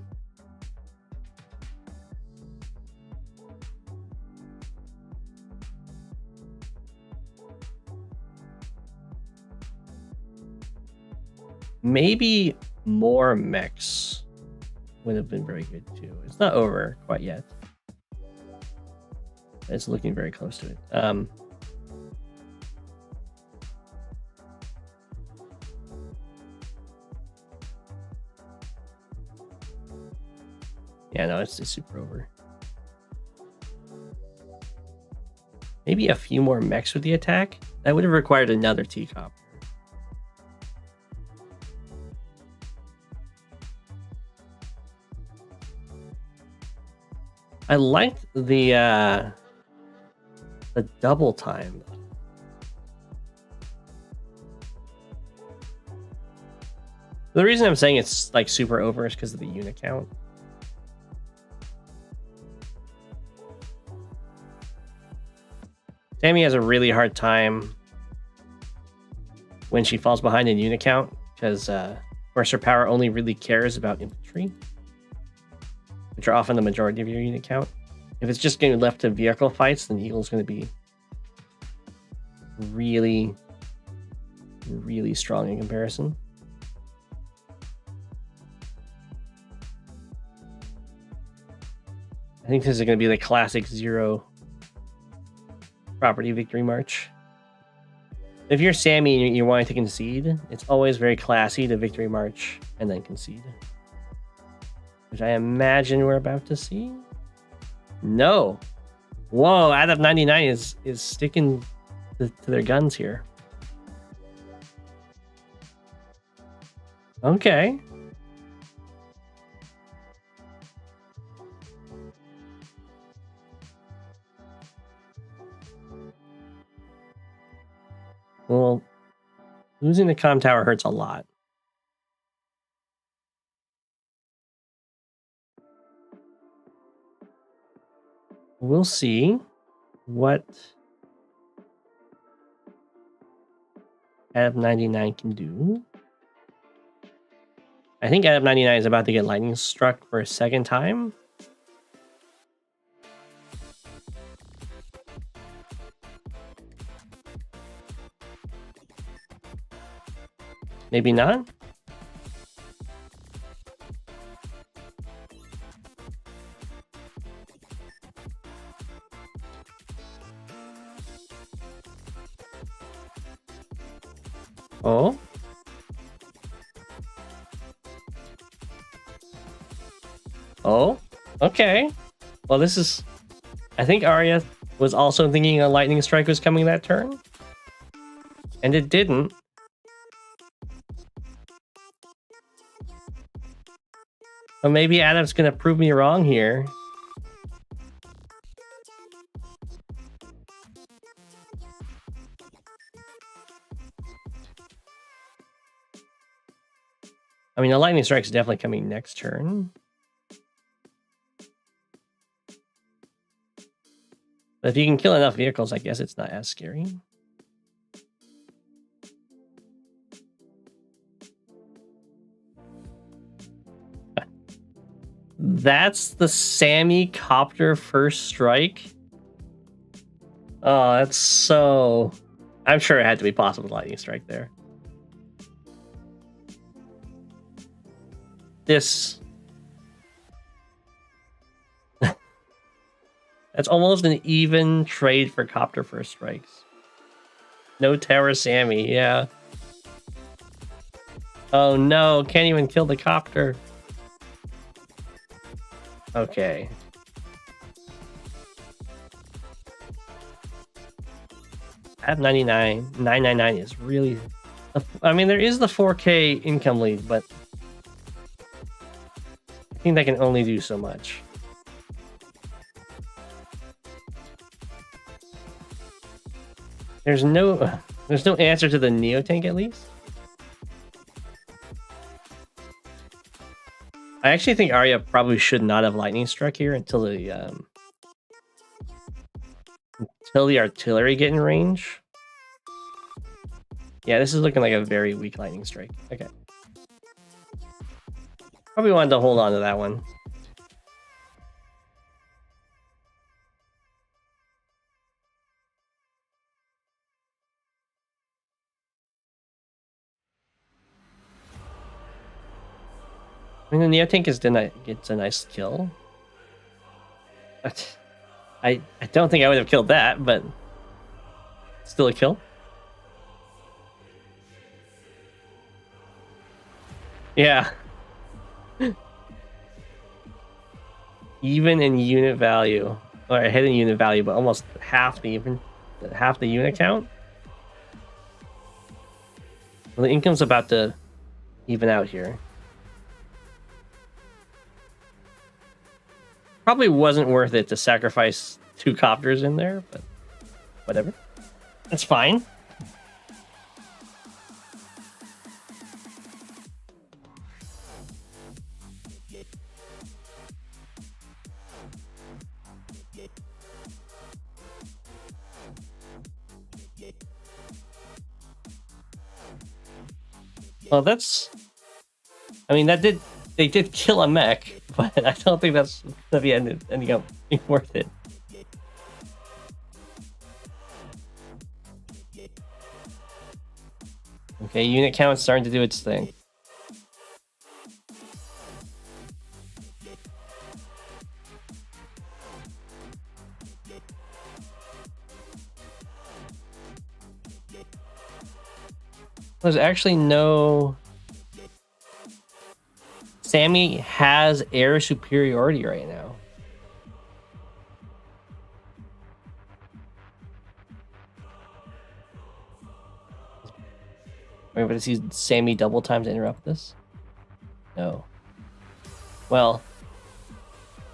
Speaker 1: Maybe more mechs would have been very good too. It's not over quite yet. It's looking very close to it. Yeah, no, it's super over. Maybe a few more mechs with the attack. That would have required another T-cop. I liked the double time. The reason I'm saying it's like super over is because of the unit count. Sammy has a really hard time when she falls behind in unit count because, of course, her power only really cares about infantry, which are often the majority of your unit count. If it's just getting left to vehicle fights, then Eagle's going to be really, really strong in comparison. I think this is going to be the classic 0 property victory march. If you're Sammy and you're wanting to concede, it's always very classy to victory march and then concede. Which I imagine we're about to see. No. Whoa, out of 99 is sticking to their guns here. Okay. Well, losing the comm tower hurts a lot. We'll see what out of 99 can do. I think out of 99 is about to get lightning struck for a second time. Maybe not. Oh. Oh. Okay. Well, this is... I think Arya was also thinking a lightning strike was coming that turn. And it didn't. But maybe Adam's gonna prove me wrong here. I mean, the lightning strike's definitely coming next turn. But if you can kill enough vehicles, I guess it's not as scary. That's the Sammy copter first strike. Oh, that's so... I'm sure it had to be possible lightning strike there. This... That's almost an even trade for copter first strikes. No tower Sammy, yeah. Oh no, can't even kill the copter. Okay. At 99, 999 is really... I mean, there is the 4K income lead, but I think that can only do so much. There's no answer to the Neo tank at least. I actually think Arya probably should not have lightning struck here until the artillery get in range. Yeah, this is looking like a very weak lightning strike. Okay. Probably wanted to hold on to that one. I mean, the Neo tank gets a nice kill. But I don't think I would have killed that, but still a kill. Yeah. Even in unit value, or hidden unit value, but almost half the unit count. Well, the income's about to even out here. Probably wasn't worth it to sacrifice 2 copters in there, but whatever. That's fine. Well, that's... I mean, they did kill a mech, but I don't think that's gonna be ending up being worth it. Okay, unit count's starting to do its thing. There's actually no... Sammy has air superiority right now. Wait, but is he Sammy double time to interrupt this? No. Well,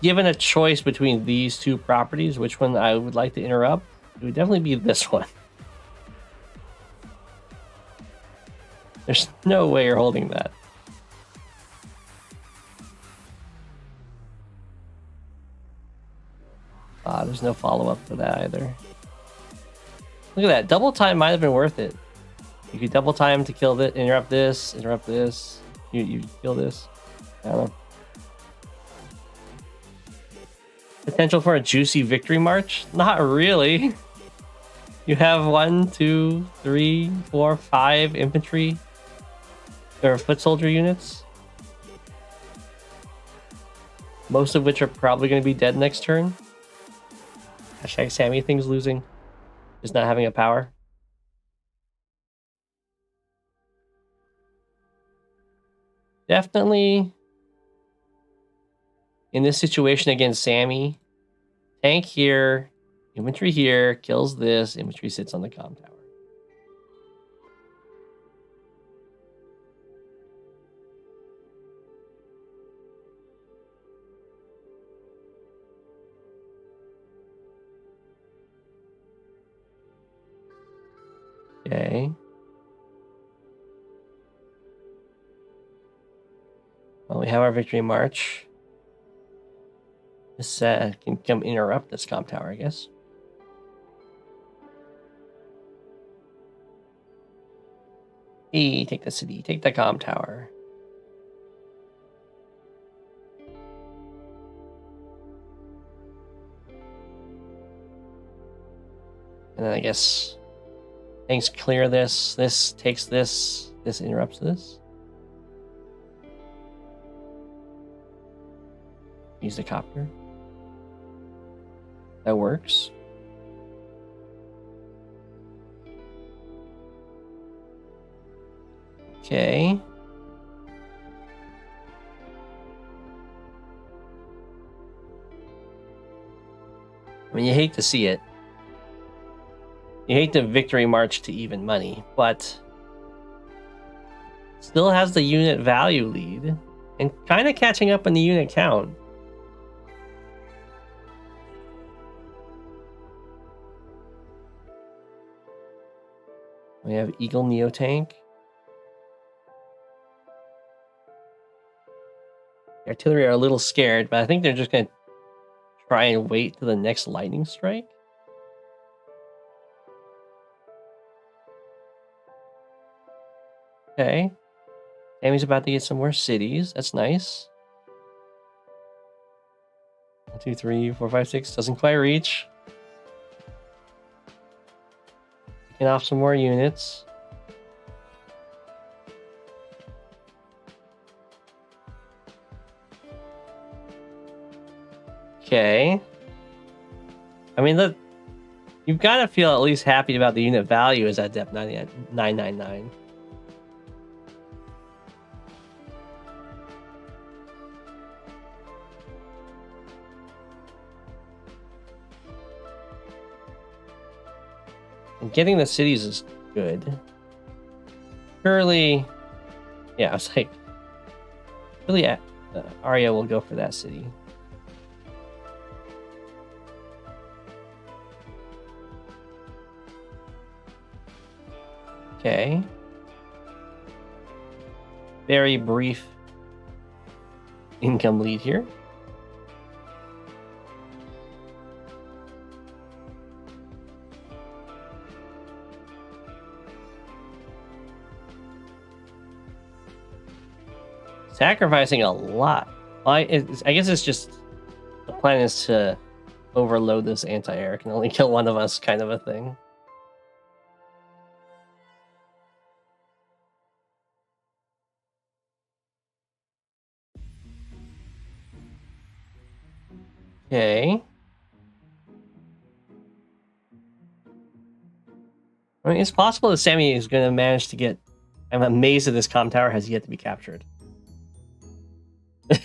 Speaker 1: given a choice between these 2 properties, which one I would like to interrupt, it would definitely be this one. There's no way you're holding that. There's no follow-up to that either. Look at that. Double time might have been worth it. You could double time to kill this, interrupt this, you kill this. I don't know. Potential for a juicy victory march? Not really. You have 1, 2, 3, 4, 5 infantry or foot soldier units. Most of which are probably going to be dead next turn. Hashtag Sammy things losing. Just not having a power. Definitely in this situation against Sammy, tank here, infantry here, kills this, infantry sits on the comm tower. Okay. Well, we have our victory march. This can come interrupt this comm tower, I guess. Take the city, take the comm tower. And then I guess things clear this. This takes this. This interrupts this. Use the copter. That works. Okay. I mean, you hate to see it. You hate the victory march to even money, but still has the unit value lead and kind of catching up on the unit count. We have Eagle Neo Tank. The artillery are a little scared, but I think they're just going to try and wait to the next lightning strike. Okay. Sammy's about to get some more cities. That's nice. 1, 2, 3, 4, 5, 6. Doesn't quite reach. Picking off some more units. Okay. I mean, look, you've got to feel at least happy about the unit value is at depth 999. And getting the cities is good. Surely, yeah, I was like, really, Arya will go for that city. Okay. Very brief income lead here. Sacrificing a lot. I guess it's just the plan is to overload this anti-air. Can only kill one of us, kind of a thing. Okay. I mean, it's possible that Sammy is going to manage to get. I'm amazed that this comm tower has yet to be captured.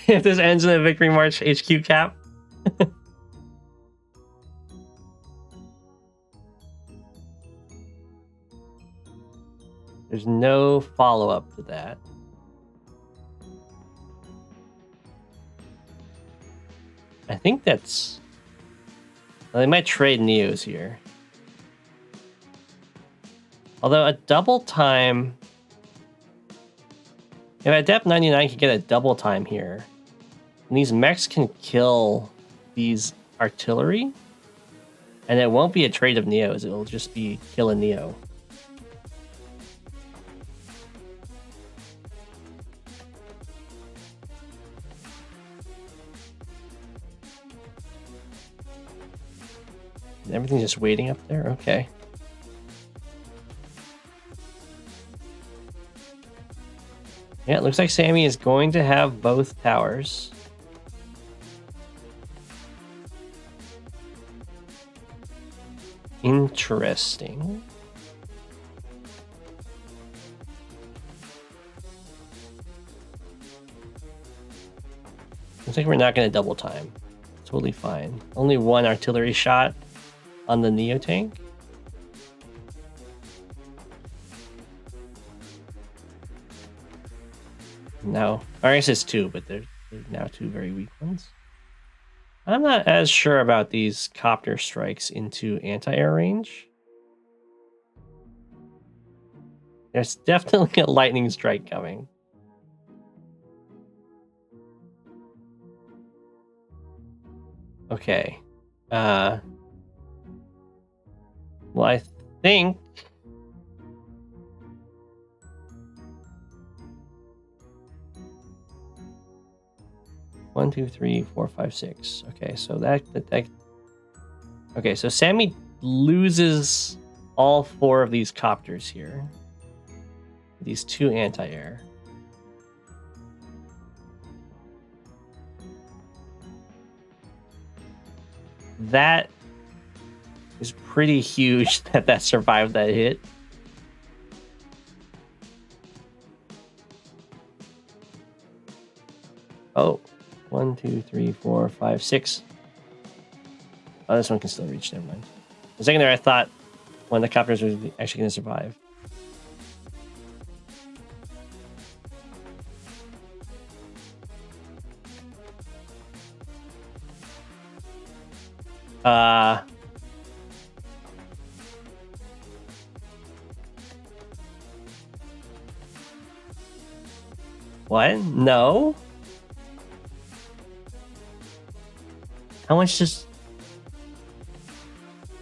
Speaker 1: If this ends in a Victory March HQ cap. There's no follow-up to that. I think that's... Well, they might trade Neos here. Although a double time... If Adept 99 can get a double time here, and these mechs can kill these artillery, and it won't be a trade of Neos, it'll just be kill a Neo. Everything's just waiting up there? Okay. Yeah, it looks like Sammy is going to have both towers. Interesting. Looks like we're not going to double time. Totally fine. Only one artillery shot on the Neo tank. No, or I guess it's two, but they're now two very weak ones. I'm not as sure about these copter strikes into anti-air range. There's definitely a lightning strike coming. Okay. Well, I think... One, two, three, four, five, six. Okay, so that. Okay, so Sammy loses all four of these copters here. These two anti-air. That is pretty huge that survived that hit. Oh. 1, 2, 3, 4, 5, 6. Oh, this one can still reach. Never mind. For a second there, I thought one of the copters was actually going to survive. What? No. How much does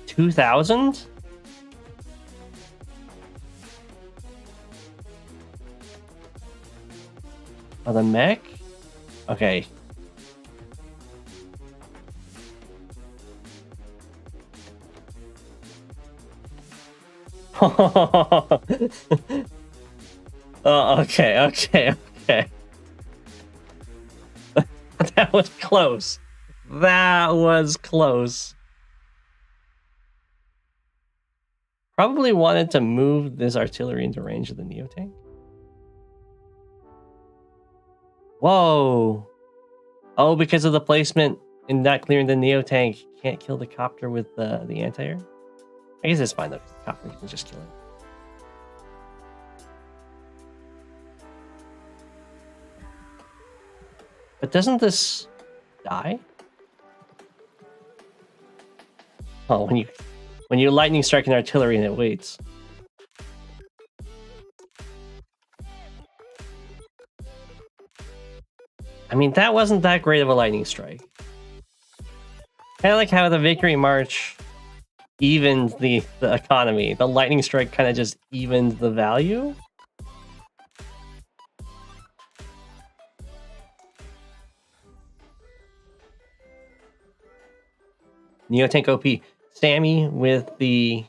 Speaker 1: 2,000? Oh, the mech? Okay. Oh, okay. That was close. That was close. Probably wanted to move this artillery into range of the Neo tank. Whoa. Oh, because of the placement in not clearing the Neo tank, can't kill the copter with the anti-air. I guess it's fine though. The copter can just kill it. But doesn't this die? Oh, when you lightning strike an artillery and it waits. I mean, that wasn't that great of a lightning strike. Kind of like how the victory march evened the economy. The lightning strike kind of just evened the value. Neotank OP. Sammy with the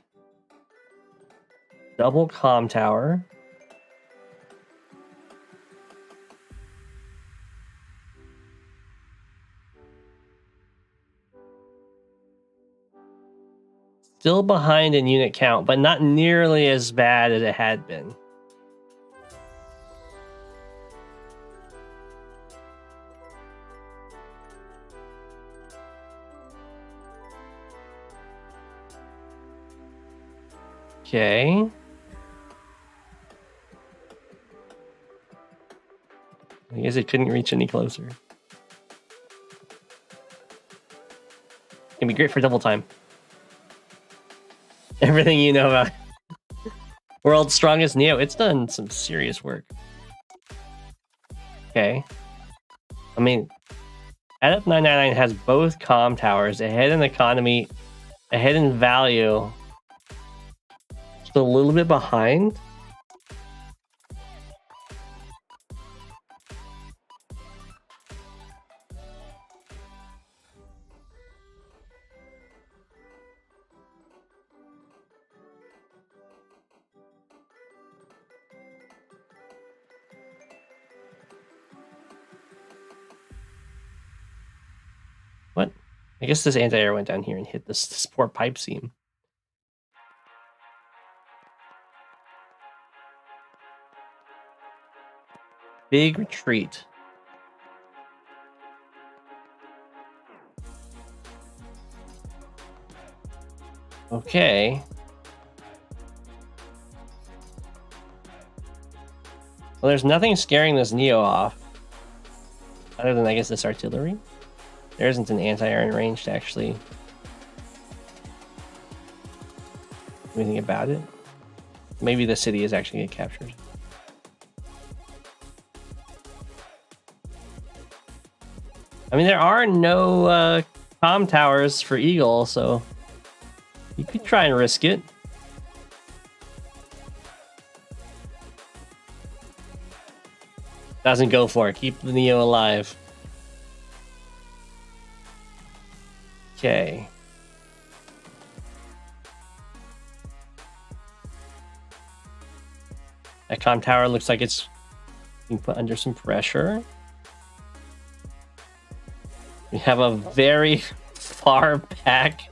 Speaker 1: double comm tower. Still behind in unit count, but not nearly as bad as it had been. Okay. I guess it couldn't reach any closer. Can be great for double time. Everything you know about World's Strongest Neo, it's done some serious work. Okay. I mean, ADF 999 has both comm towers, ahead in economy, ahead in value, just a little bit behind. What? I guess this anti-air went down here and hit this poor pipe seam. Big retreat. Okay. Well, there's nothing scaring this Neo off. Other than, I guess, this artillery. There isn't an anti-air in range to actually do anything about it. Maybe the city is actually get captured. I mean, there are no comm towers for Eagle, so you could try and risk it. Doesn't go for it. Keep the Neo alive. Okay. That comm tower looks like it's being put under some pressure. We have a very far back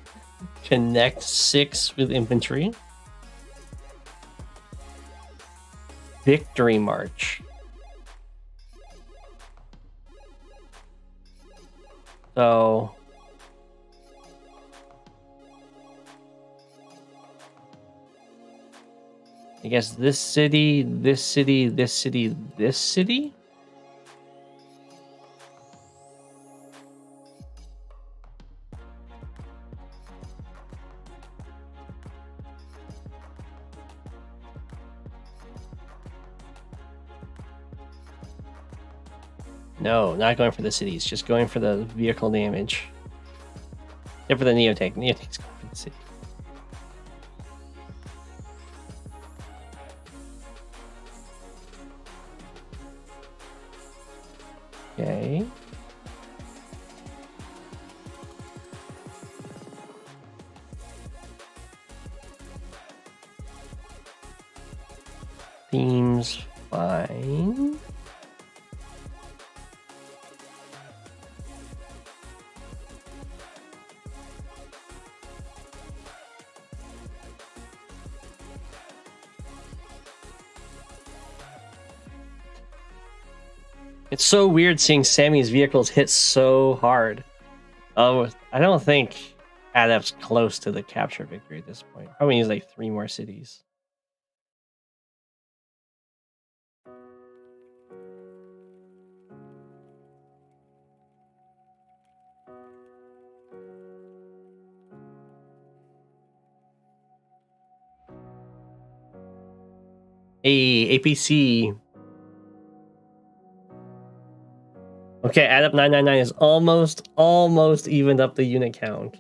Speaker 1: Connect 6 with infantry. Victory March. So I guess this city, this city, this city, this city? No, not going for the cities, just going for the vehicle damage. Except for the Neotank. Neotank's going for the city. Okay. Seems fine. It's so weird seeing Sammy's vehicles hit so hard. Oh, I don't think ADF's close to the capture victory at this point. Probably needs like 3 more cities. Hey, APC. Okay, add up 999 is almost evened up the unit count.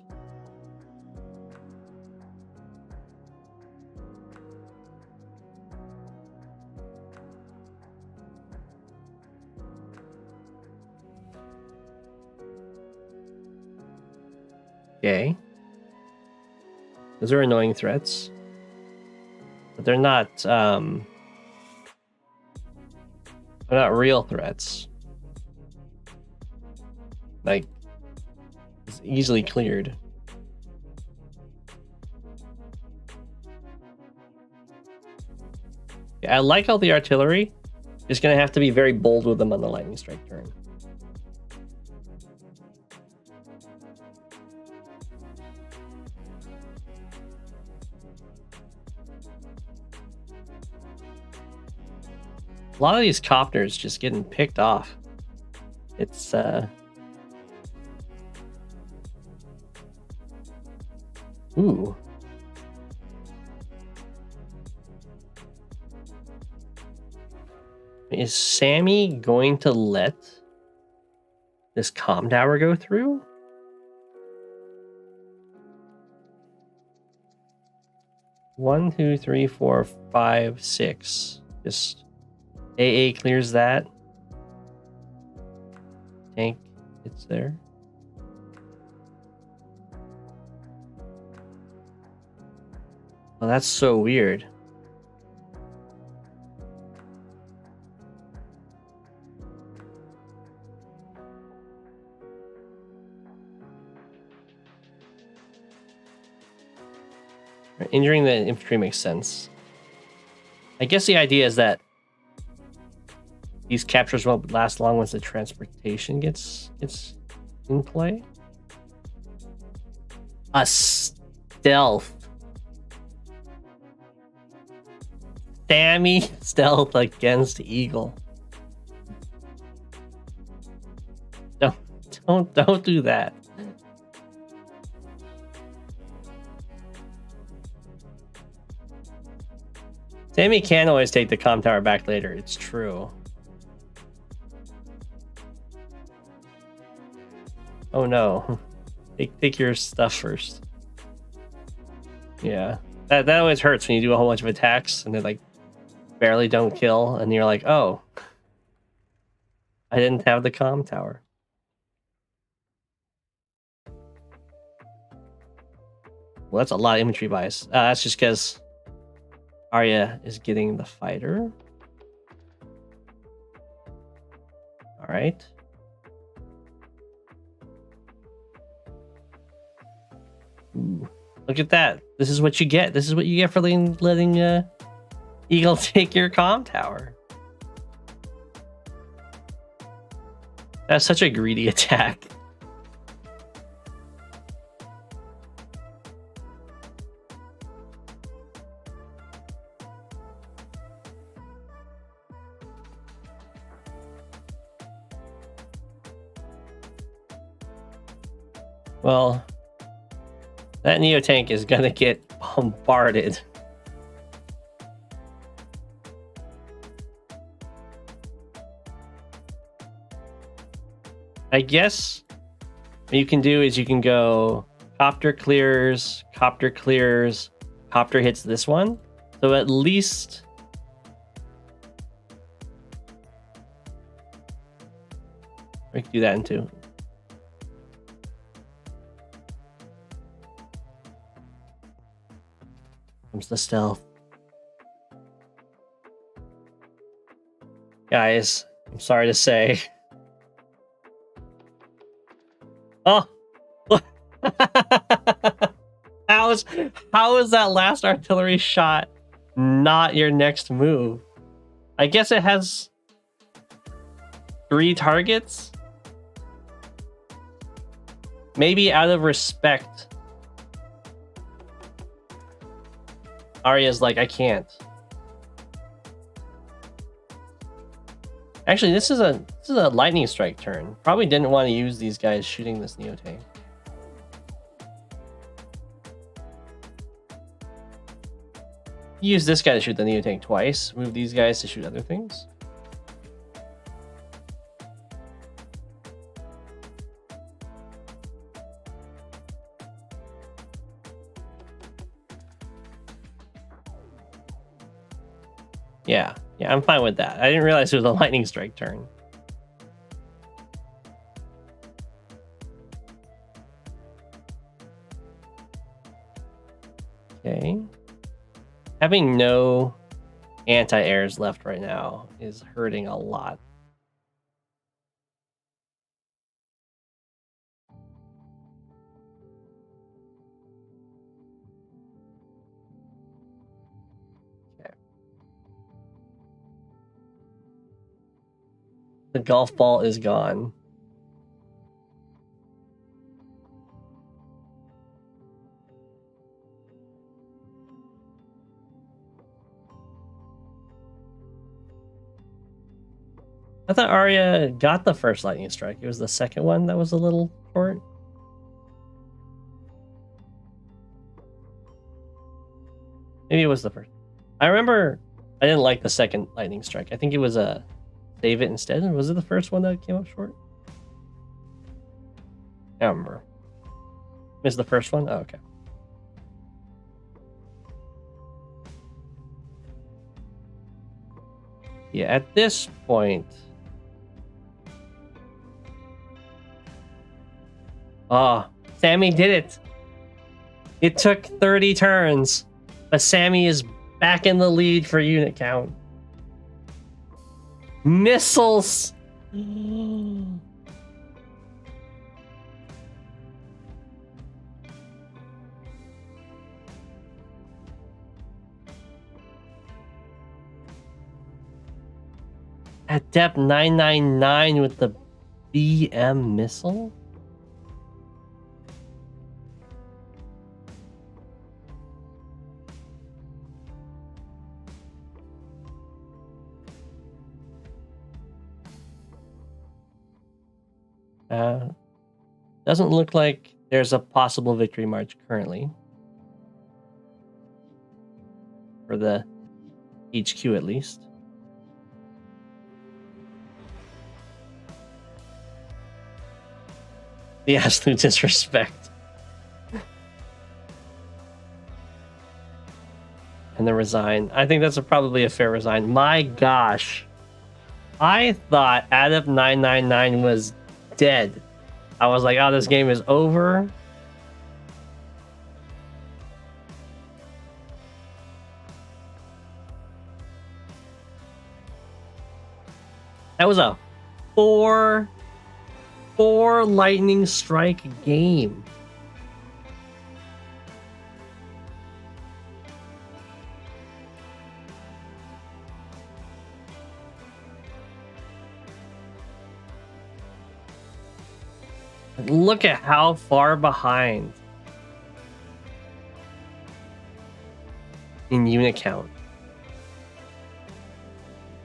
Speaker 1: Okay. Those are annoying threats. But they're not real threats. Like, it's easily cleared. Yeah, I like how the artillery is going to have to be very bold with them on the lightning strike turn. A lot of these copters just getting picked off. It's ooh. Is Sammy going to let this comm tower go through? One, two, three, four, five, six. Just AA clears that. Tank gets there. Oh, that's so weird. Injuring the infantry makes sense. I guess the idea is that these captures won't last long once the transportation gets in play. A stealth. Sammy stealth against Eagle. Don't do that. Sammy can always take the comm tower back later. It's true. Oh no. Take your stuff first. Yeah. That always hurts when you do a whole bunch of attacks and they like barely don't kill and you're like, oh, I didn't have the comm tower. Well, that's a lot of infantry bias. That's just because Arya is getting the fighter. All right. Ooh, look at that. This is what you get. This is what you get for letting Eagle take your comm tower. That's such a greedy attack. Well, that Neo tank is gonna get bombarded. I guess what you can do is you can go copter clears, copter hits this one. So at least we can do that in two. Comes the stealth. Guys, I'm sorry to say. Oh! How is that last artillery shot not your next move? I guess it has 3 targets? Maybe out of respect. Arya's like, I can't. Actually, this is a lightning strike turn. Probably didn't want to use these guys shooting this Neo tank. Use this guy to shoot the Neo tank twice. Move these guys to shoot other things. Yeah, I'm fine with that. I didn't realize it was a lightning strike turn. Okay. Having no anti-airs left right now is hurting a lot. Okay. The golf ball is gone. I thought Arya got the first lightning strike. It was the second one that was a little short. Maybe it was the first. I remember I didn't like the second lightning strike. I think it was a save it instead. Was it the first one that came up short? I don't remember. Missed the first one? Oh, okay. Yeah, at this point... Oh, Sammy did it. It took 30 turns, but Sammy is back in the lead for unit count. Missiles! At depth 999 with the BM missile? Doesn't look like there's a possible victory march currently. For the HQ at least. The absolute disrespect. And the resign. I think that's probably a fair resign. My gosh. I thought Adept 999 was dead. I was like, oh, this game is over. That was a four lightning strike game. Look at how far behind in unit count.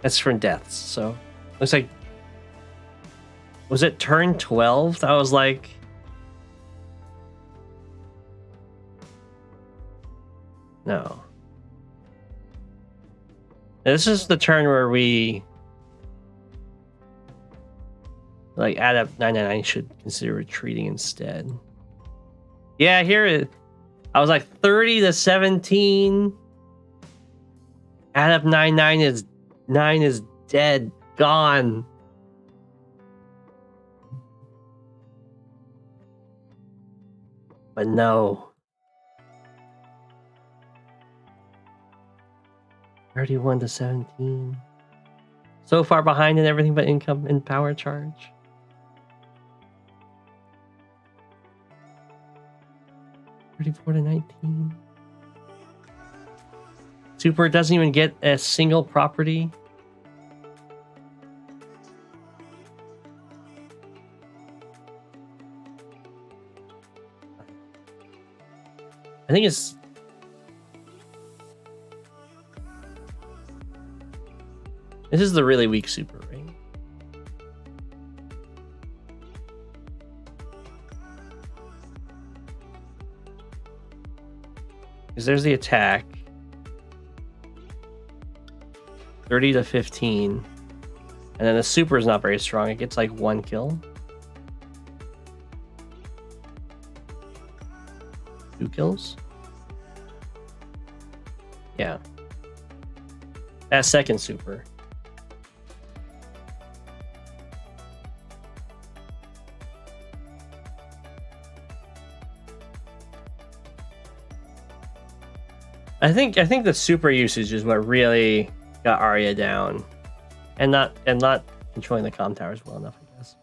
Speaker 1: That's for deaths, so looks like, was it turn 12? I was like, no. This is the turn where we like Adept 999 should consider retreating instead. Yeah, here it. I was like 30 to 17. Adept 9 is dead, gone. But no. 31 to 17. So far behind in everything but income and power charge. $34 to 19. Super doesn't even get a single property. I think it's... This is the really weak super, right? Because there's the attack. 30 to 15. And then the super is not very strong. It gets like 1 kill. 2 kills. Yeah. That second super. I think the super usage is what really got Arya down, and not controlling the comm towers well enough, I guess.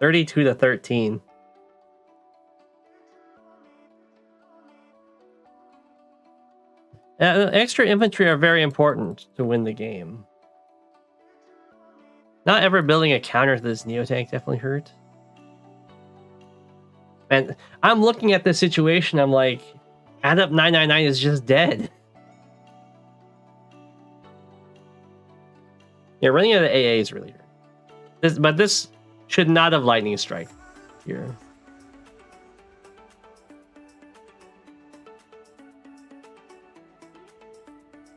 Speaker 1: 32 to 13. Extra infantry are very important to win the game. Not ever building a counter to this Neotank definitely hurt. And I'm looking at this situation, I'm like, add up 999 is just dead. Yeah, running out of AA is really hurt. But this should not have lightning strike here.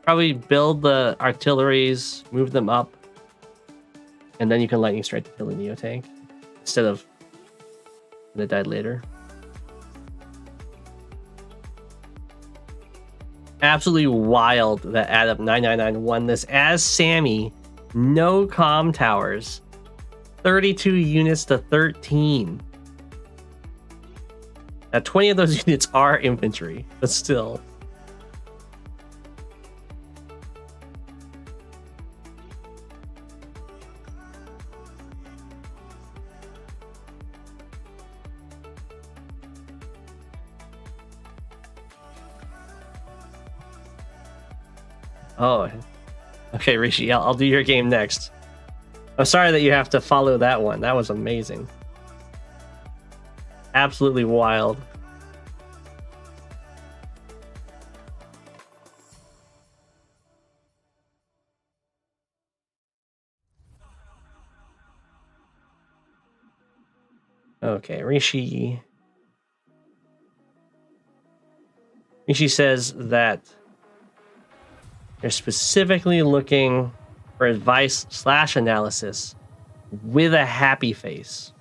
Speaker 1: Probably build the artilleries, move them up, and then you can lightning strike to kill the Neotank instead of that died later. Absolutely wild that add up 999 won this as Sammy. No comm towers. 32 units to 13. Now 20 of those units are infantry, but still. Oh, okay, Rishi, I'll do your game next. I'm sorry that you have to follow that one. That was amazing. Absolutely wild. Okay, Rishi. Rishi says that they're specifically looking for advice/analysis with a happy face.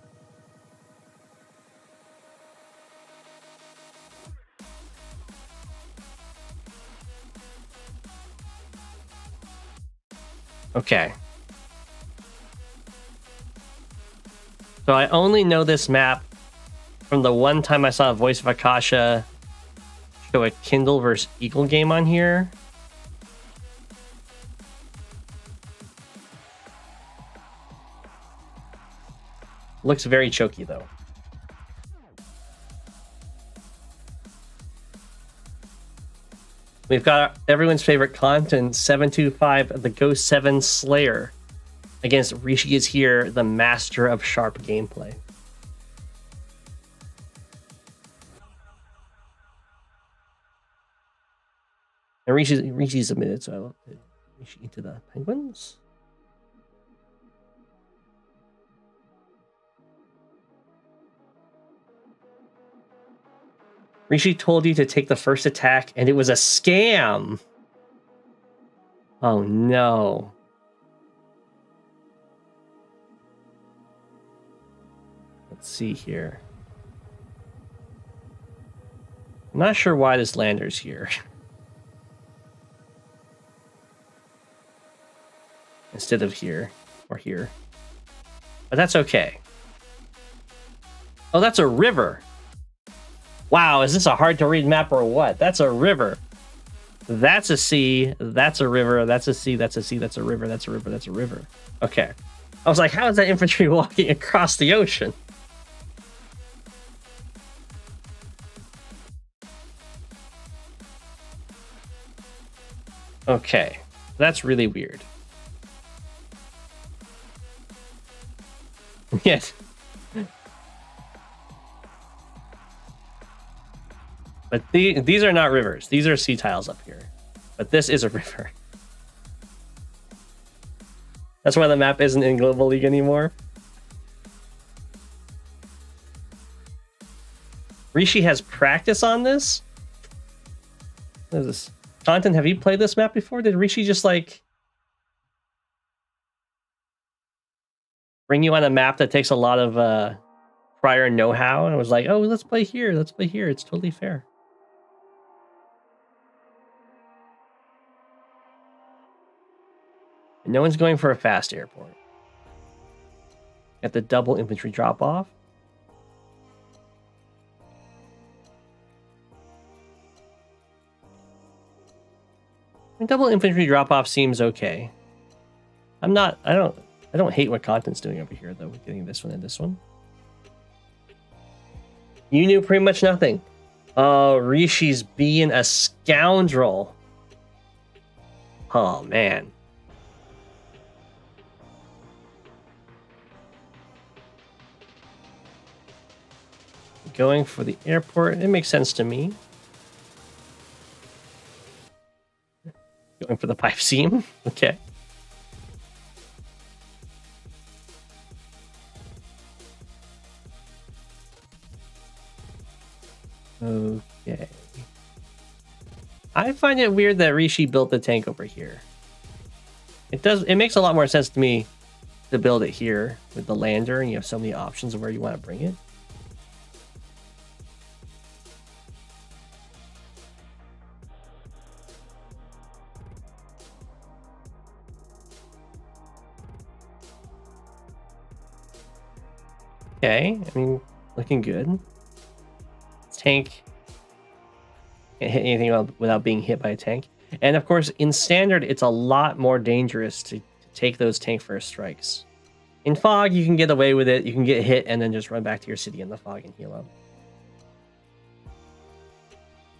Speaker 1: Okay. So I only know this map from the one time I saw a Voice of Akasha show a Kindle versus Eagle game on here. Looks very choky though. We've got everyone's favorite content, 725, the Go7 Slayer, against Rishiki is here, the master of sharp gameplay. And Rishi's submitted, so I will put Rishi into the Penguins. Rishi told you to take the first attack, and it was a scam. Oh no. Let's see here. I'm not sure why this lander's here. Instead of here or here. But that's okay. Oh, that's a river. Wow, is this a hard to read map or what? That's a river. That's a sea. That's a river. That's a sea. That's a sea. That's a river. That's a river. That's a river. Okay. I was like, how is that infantry walking across the ocean? Okay. That's really weird. Yes. But these are not rivers. These are sea tiles up here. But this is a river. That's why the map isn't in Global League anymore. Rishi has practice on this? What is this? Content, have you played this map before? Did Rishi just like bring you on a map that takes a lot of prior know-how and was like, oh, let's play here. Let's play here. It's totally fair. And no one's going for a fast airport. Got the double infantry drop off. Double infantry drop off seems okay. I don't hate what content's doing over here though, with getting this one and this one. You knew pretty much nothing. Oh, Rishi's being a scoundrel. Oh man. Going for the airport, it makes sense to me. Going for the pipe seam, okay. Okay. I find it weird that Rishi built the tank over here. It makes a lot more sense to me to build it here with the lander, and you have so many options of where you want to bring it. Okay, I mean, looking good. Tank can't hit anything without being hit by a tank. And of course, in standard, it's a lot more dangerous to take those tank first strikes. In fog, you can get away with it. You can get hit and then just run back to your city in the fog and heal up.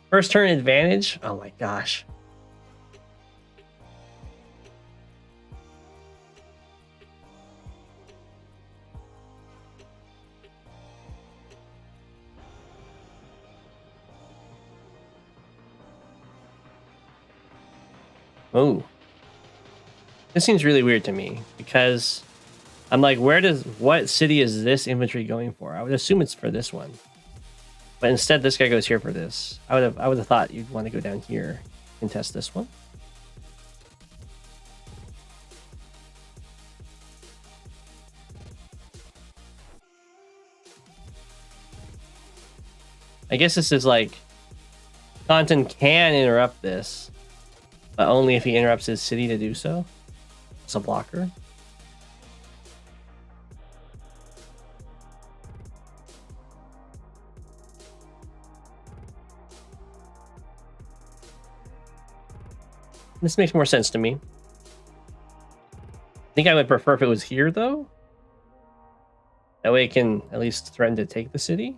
Speaker 1: First turn advantage. Oh my gosh. Oh, this seems really weird to me because I'm like, what city is this infantry going for? I would assume it's for this one, but instead this guy goes here for this. I would have thought you'd want to go down here and test this one. I guess this is like, Taunton can interrupt this, but only if he interrupts his city to do so. It's a blocker. This makes more sense to me. I think I would prefer if it was here, though. That way it can at least threaten to take the city.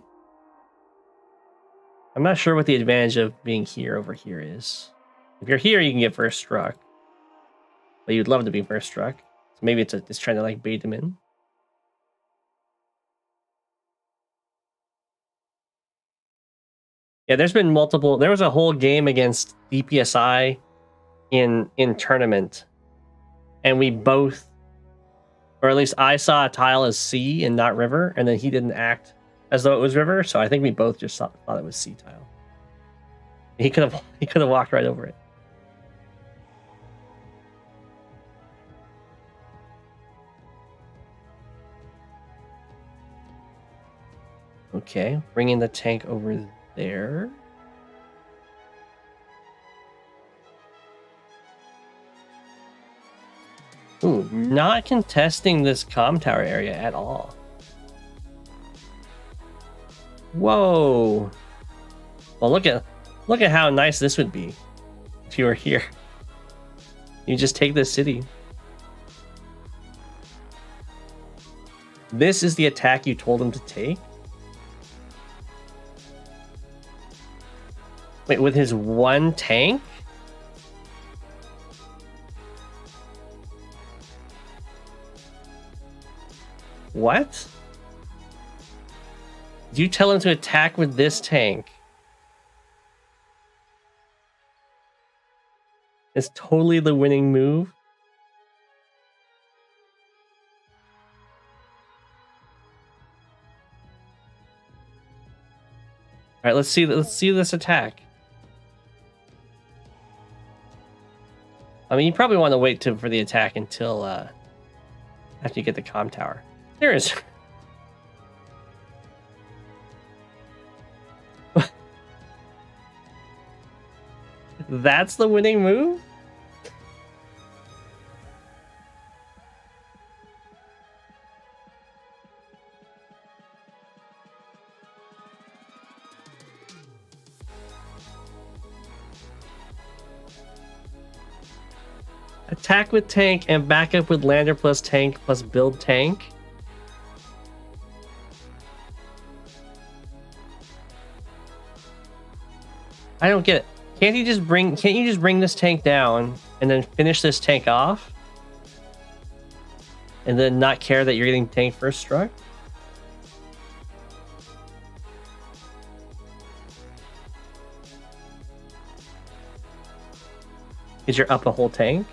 Speaker 1: I'm not sure what the advantage of being here over here is. If you're here, you can get first struck. But you'd love to be first struck. So maybe it's trying to like bait them in. Yeah, there's been multiple. There was a whole game against DPSI in tournament. And we both, or at least I saw a tile as C and not river, and then he didn't act as though it was river. So I think we both just thought it was C tile. He could have walked right over it. Okay, bringing the tank over there. Ooh, not contesting this comm tower area at all. Whoa. Well, look at how nice this would be if you were here. You just take this city. This is the attack you told him to take? Wait, with his one tank? What? Did you tell him to attack with this tank? It's totally the winning move. All right, let's see this attack. I mean, you probably want to wait for the attack until after you get the comm tower. There is. That's the winning move? Attack with tank and back up with lander plus tank plus build tank. I don't get it. Can't you just bring this tank down and then finish this tank off? And then not care that you're getting tank first struck? Because you're up a whole tank?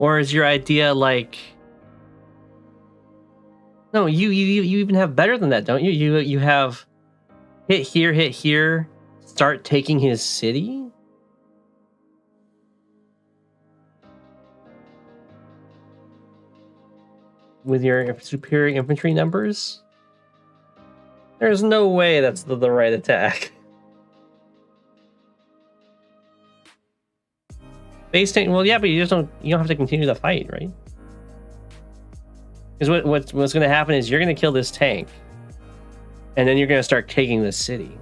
Speaker 1: Or is your idea like... No, you even have better than that, don't you? You have hit here, start taking his city? With your superior infantry numbers? There's no way that's the right attack. Base tank, well, yeah, but you don't have to continue the fight, right? Because what's going to happen is you're going to kill this tank, and then you're going to start taking this city.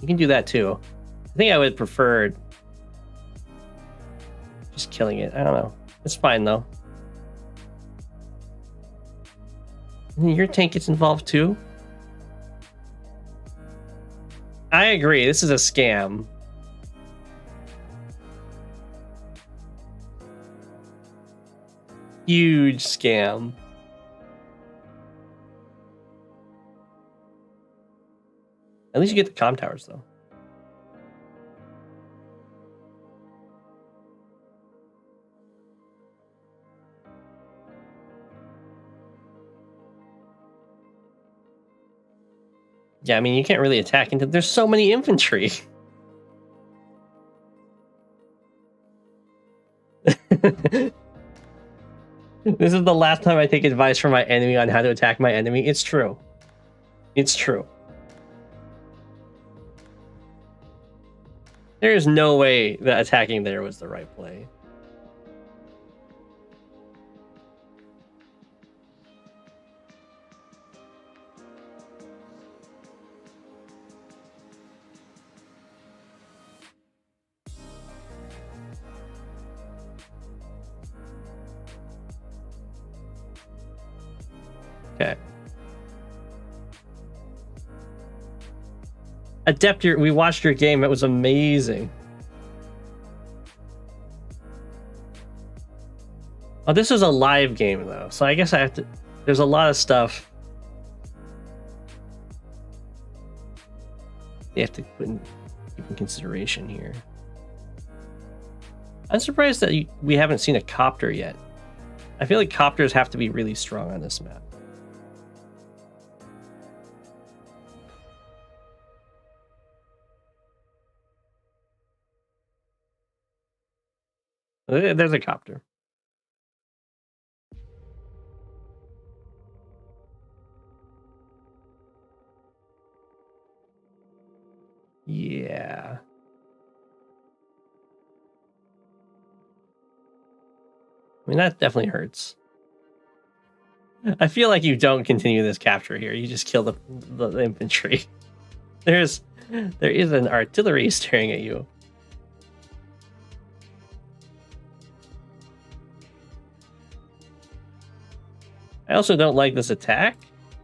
Speaker 1: You can do that too. I think I would prefer just killing it. I don't know. It's fine though. And your tank gets involved too. I agree. This is a scam. Huge scam. At least you get the comm towers though. Yeah, I mean, you can't really attack into... There's so many infantry. This is the last time I take advice from my enemy on how to attack my enemy. It's true. It's true. There is no way that attacking there was the right play. Okay. Adept, we watched your game. It was amazing. Oh, this is a live game though, so I guess I have to... There's a lot of stuff you have to keep in consideration here. I'm surprised that we haven't seen a copter yet. I feel like copters have to be really strong on this map. There's a copter. Yeah. I mean, that definitely hurts. I feel like you don't continue this capture here. You just kill the infantry. There is an artillery staring at you. I also don't like this attack.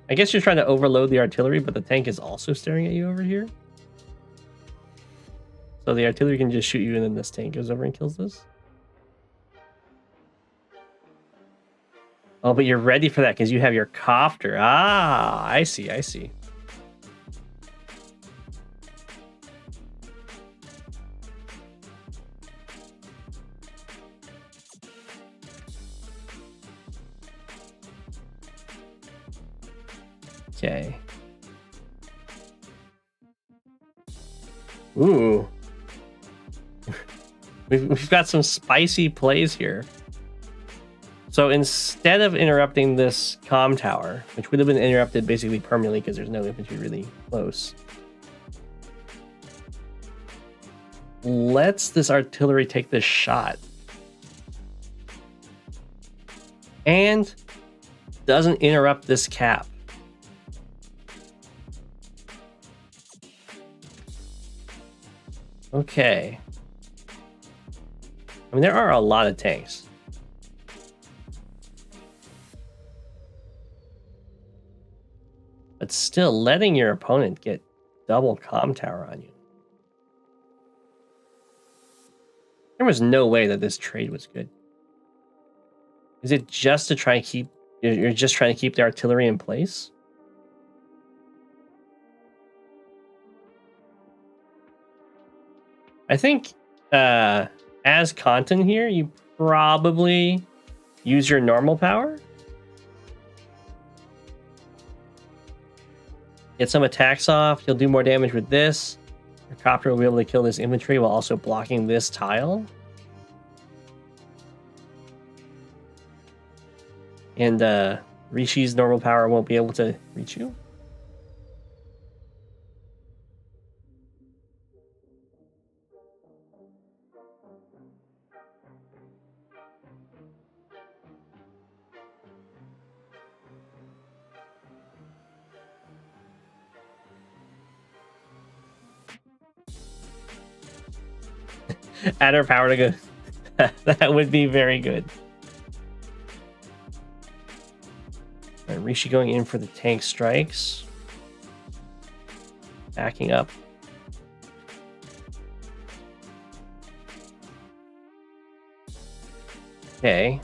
Speaker 1: I guess you're trying to overload the artillery, but the tank is also staring at you over here. So the artillery can just shoot you, and then this tank goes over and kills this. Oh, but you're ready for that because you have your copter. Ah, I see, I see. Okay. Ooh. We've got some spicy plays here. So instead of interrupting this comm tower, which would have been interrupted basically permanently because there's no infantry really close, lets this artillery take this shot. And doesn't interrupt this cap. Okay. I mean, there are a lot of tanks. But still, letting your opponent get double comm tower on you. There was no way that this trade was good. Is it just to try and keep... You're just trying to keep the artillery in place? I think as content here, you probably use your normal power. Get some attacks off. You'll do more damage with this. Your copter will be able to kill this infantry while also blocking this tile. And Rishi's normal power won't be able to reach you. Add her power to go. That would be very good. All right, Rishi going in for the tank strikes. Backing up. Okay.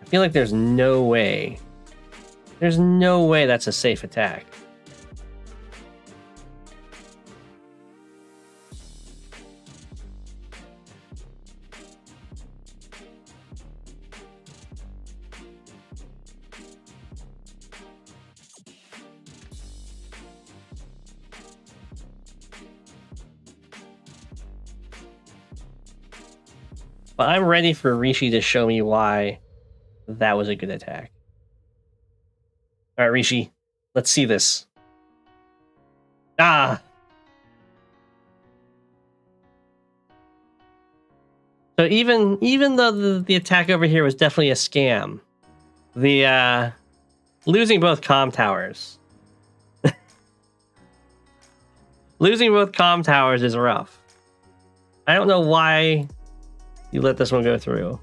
Speaker 1: I feel like there's no way. There's no way that's a safe attack. But I'm ready for Rishi to show me why that was a good attack. All right, Rishi, let's see this. Ah! So even though the attack over here was definitely a scam, the losing both comm towers. Losing both comm towers is rough. I don't know why you let this one go through.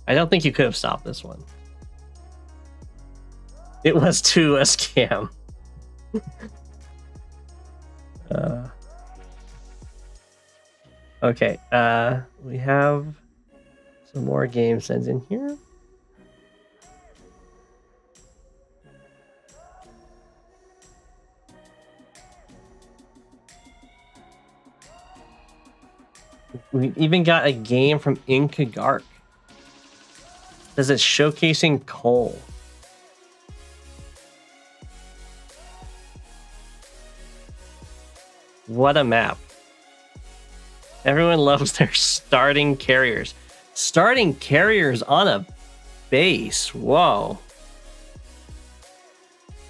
Speaker 1: I don't think you could have stopped this one. It was too a scam. Okay, we have some more game sends in here. We even got a game from Inca Garc. Says it's showcasing coal. What a map. Everyone loves their starting carriers. Starting carriers on a base. Whoa.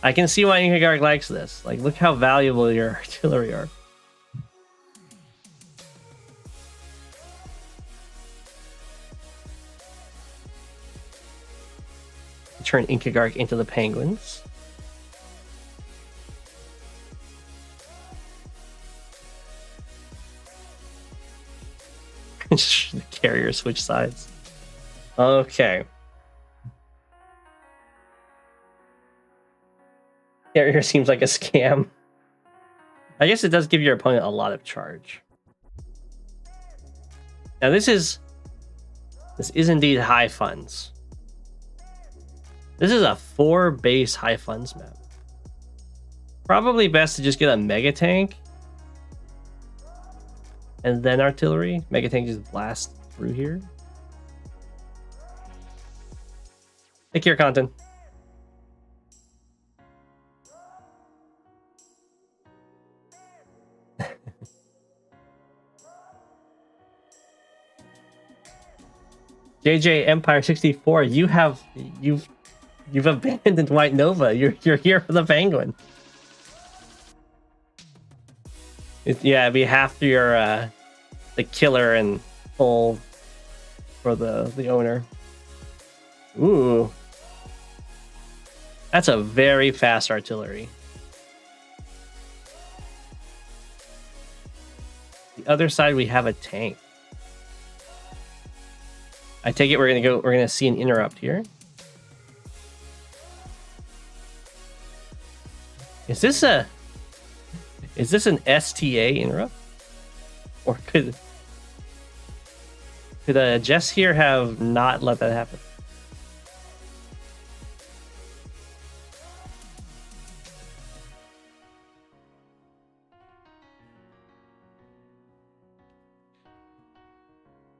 Speaker 1: I can see why Inca Garc likes this. Like, look how valuable your artillery are. Turn Inca Garc into the penguins. The carrier switch sides. Okay. Carrier seems like a scam. I guess it does give your opponent a lot of charge. Now this is indeed high funds. This is a 4 base high funds map. Probably best to just get a mega tank and then artillery. Mega tank just blast through here. Take care, content. JJ Empire 64, you've abandoned White Nova. You're here for the Penguin. Yeah, it'd be half your the killer and full for the owner. Ooh. That's a very fast artillery. The other side we have a tank. I take it we're gonna see an interrupt here. Is this an STA interrupt? Or could Jess here have not let that happen?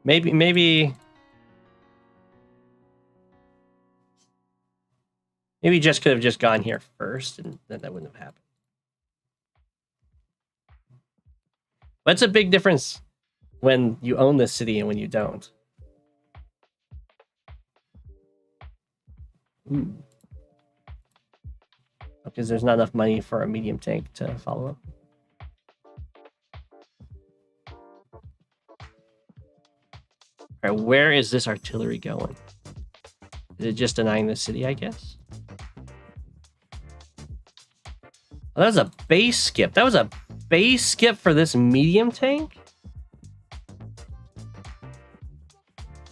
Speaker 1: Maybe Jess could have just gone here first, and then that wouldn't have happened. But it's a big difference when you own this city and when you don't. Ooh. Because there's not enough money for a medium tank to follow up. All right, where is this artillery going? Is it just denying the city, I guess? Oh, that was a base skip. That was a base skip for this medium tank?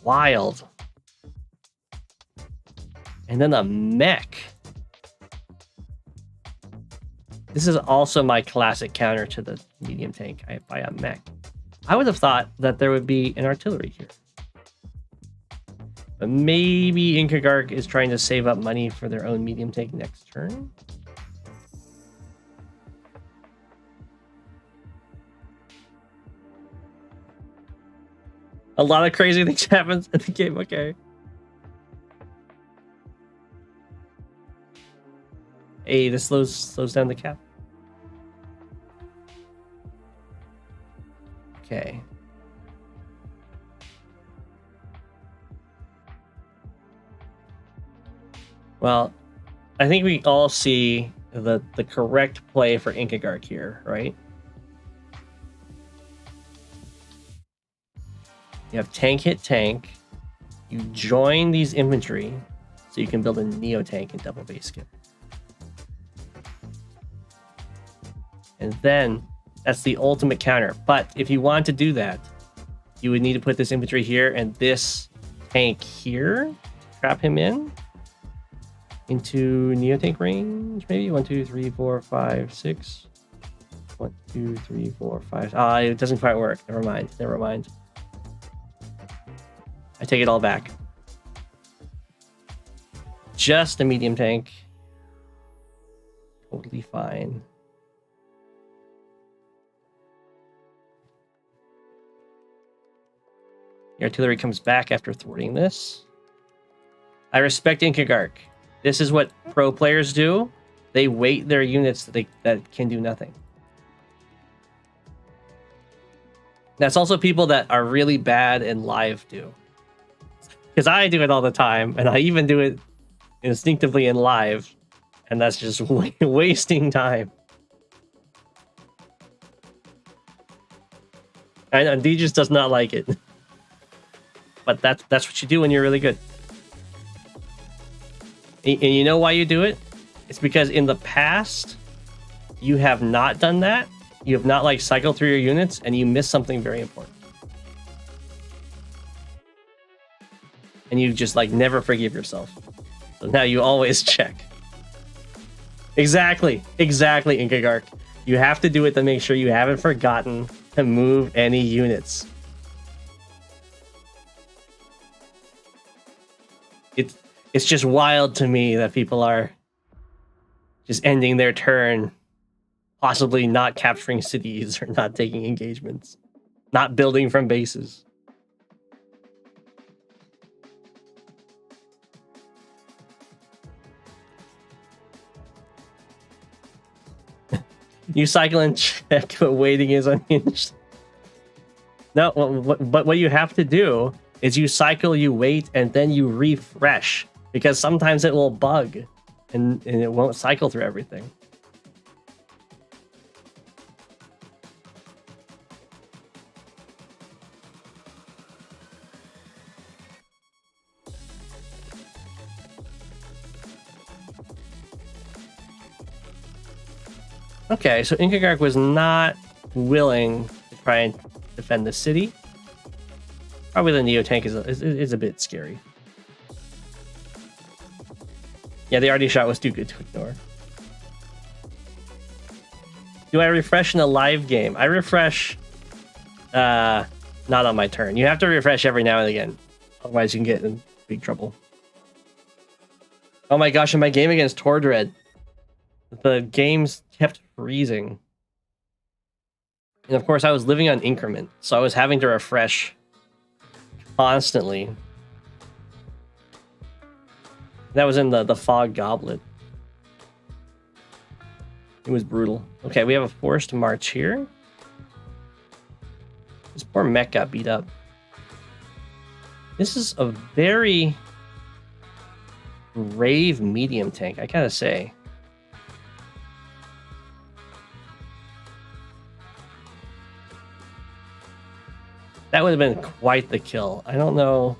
Speaker 1: Wild. And then a mech. This is also my classic counter to the medium tank. I buy a mech. I would have thought that there would be an artillery here. But maybe Inca Garc is trying to save up money for their own medium tank next turn. A lot of crazy things happen in the game, okay. Hey, this slows down the cap. Okay. Well, I think we all see the correct play for Inca Garc here, right? You have tank hit tank. You join these infantry so you can build a neo tank and double base skip. And then that's the ultimate counter. But if you want to do that, you would need to put this infantry here and this tank here. Trap him into neo tank range, maybe 1, 2, 3, 4, 5, 6. 1, 2, 3, 4, 5. Ah, it doesn't quite work. Never mind. I take it all back. Just a medium tank. Totally fine. The artillery comes back after thwarting this. I respect Inca Garc. This is what pro players do. They wait their units that can do nothing. That's also people that are really bad in live do. Because I do it all the time, and I even do it instinctively in live, and that's just wasting time. I know, D just does not like it. But that's what you do when you're really good. And you know why you do it? It's because in the past, you have not done that. You have not like cycled through your units, and you miss something very important. And you just like never forgive yourself. So now you always check. Exactly, Inca Garc. You have to do it to make sure you haven't forgotten to move any units. It's just wild to me that people are just ending their turn, possibly not capturing cities or not taking engagements, not building from bases. You cycle and check, but waiting is unhinged. No, but what you have to do is you cycle, you wait, and then you refresh. Because sometimes it will bug and it won't cycle through everything. Okay, so Inca Garc was not willing to try and defend the city. Probably the Neo tank is a bit scary. Yeah, the RD shot was too good to ignore. Do I refresh in a live game? I refresh not on my turn. You have to refresh every now and again. Otherwise you can get in big trouble. Oh my gosh, in my game against Tordred, the games kept freezing. And of course I was living on increment, so I was having to refresh constantly. That was in the fog goblet. It was brutal. Okay, we have a forced march here. This poor mech got beat up. This is a very brave medium tank, I gotta say. That would have been quite the kill. I don't know.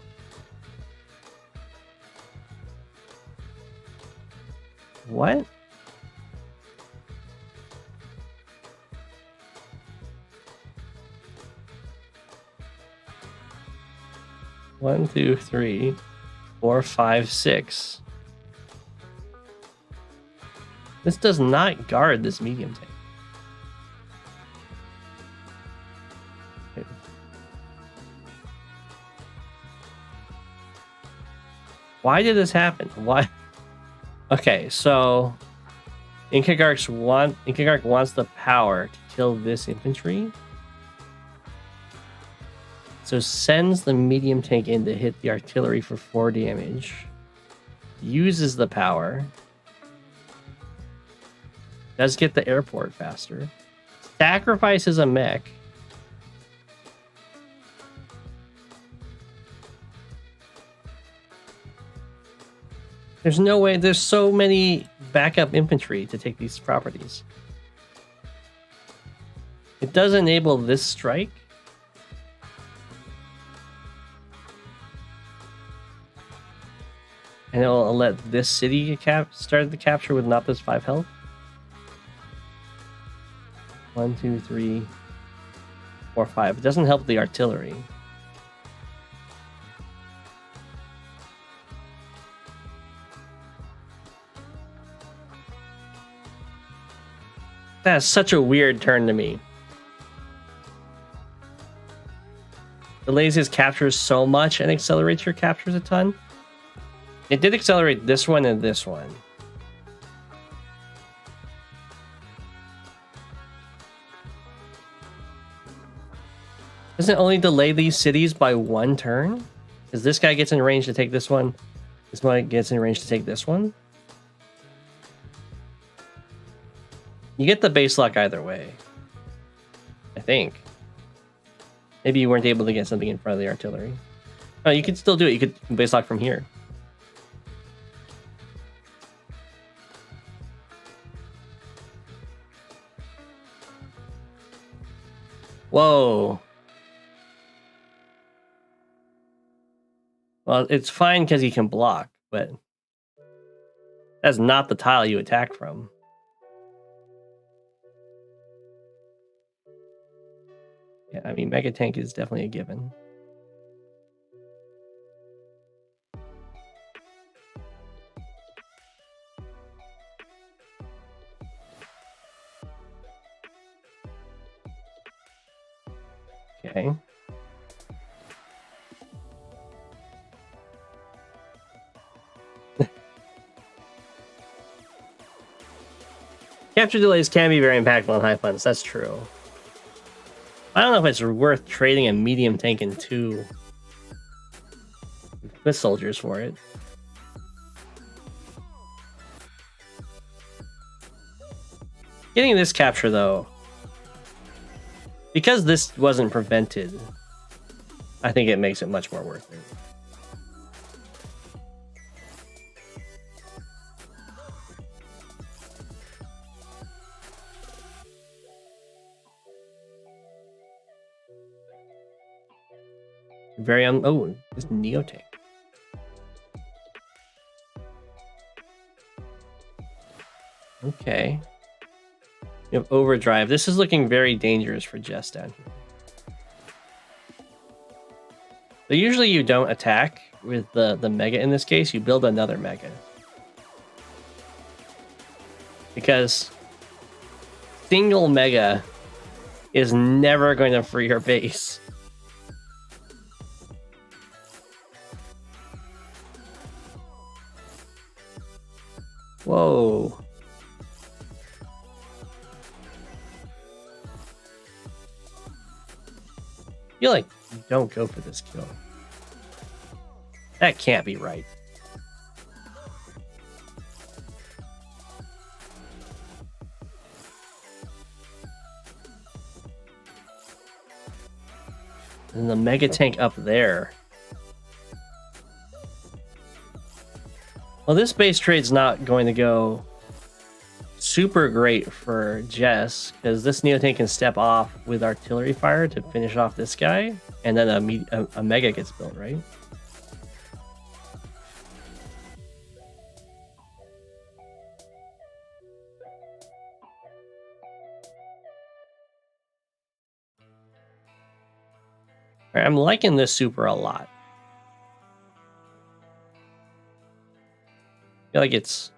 Speaker 1: What? One, two, three, 4, 5, 6. This does not guard this medium tank. Why did this happen? Why? Okay, so Inca Garc wants the power to kill this infantry. So sends the medium tank in to hit the artillery for 4 damage. Uses the power. Does get the airport faster. Sacrifices a mech. There's no way. There's so many backup infantry to take these properties. It does enable this strike. And it'll let this city start the capture with not this 5 health. 1, 2, 3, 4, 5. It doesn't help the artillery. That's such a weird turn to me. Delays his captures so much and accelerates your captures a ton. It did accelerate this one and this one. Doesn't it only delay these cities by 1 turn? Because this guy gets in range to take this one. This one gets in range to take this one. You get the base lock either way, I think. Maybe you weren't able to get something in front of the artillery. Oh, you could still do it. You could base lock from here. Whoa. Well, it's fine because he can block, but that's not the tile you attack from. Yeah, I mean, Mega Tank is definitely a given. Okay. Capture delays can be very impactful on high funds. That's true. I don't know if it's worth trading a medium tank in 2 with soldiers for it. Getting this capture though, because this wasn't prevented, I think it makes it much more worth it. Very oh, this Neotech. Okay. You have overdrive. This is looking very dangerous for Jess down here. So usually you don't attack with the mega in this case. You build another mega. Because single mega is never going to free your base. Whoa. I feel like you don't go for this kill. That can't be right. And the mega tank up there. Well, this base trade's not going to go super great for Jess, because this Neotank can step off with artillery fire to finish off this guy, and then a mega gets built, right? All right, I'm liking this super a lot. I feel like it's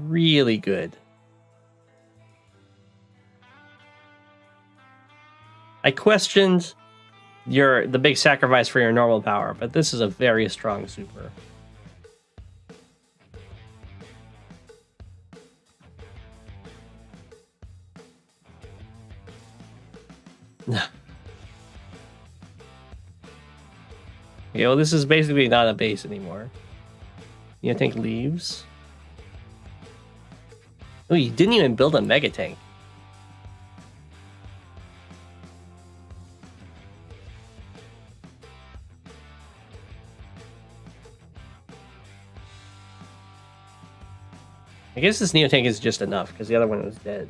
Speaker 1: really good. I questioned the big sacrifice for your normal power, but this is a very strong super. Okay, well, this is basically not a base anymore. You think leaves? Oh, you didn't even build a mega tank. I guess this Neotank is just enough because the other one was dead.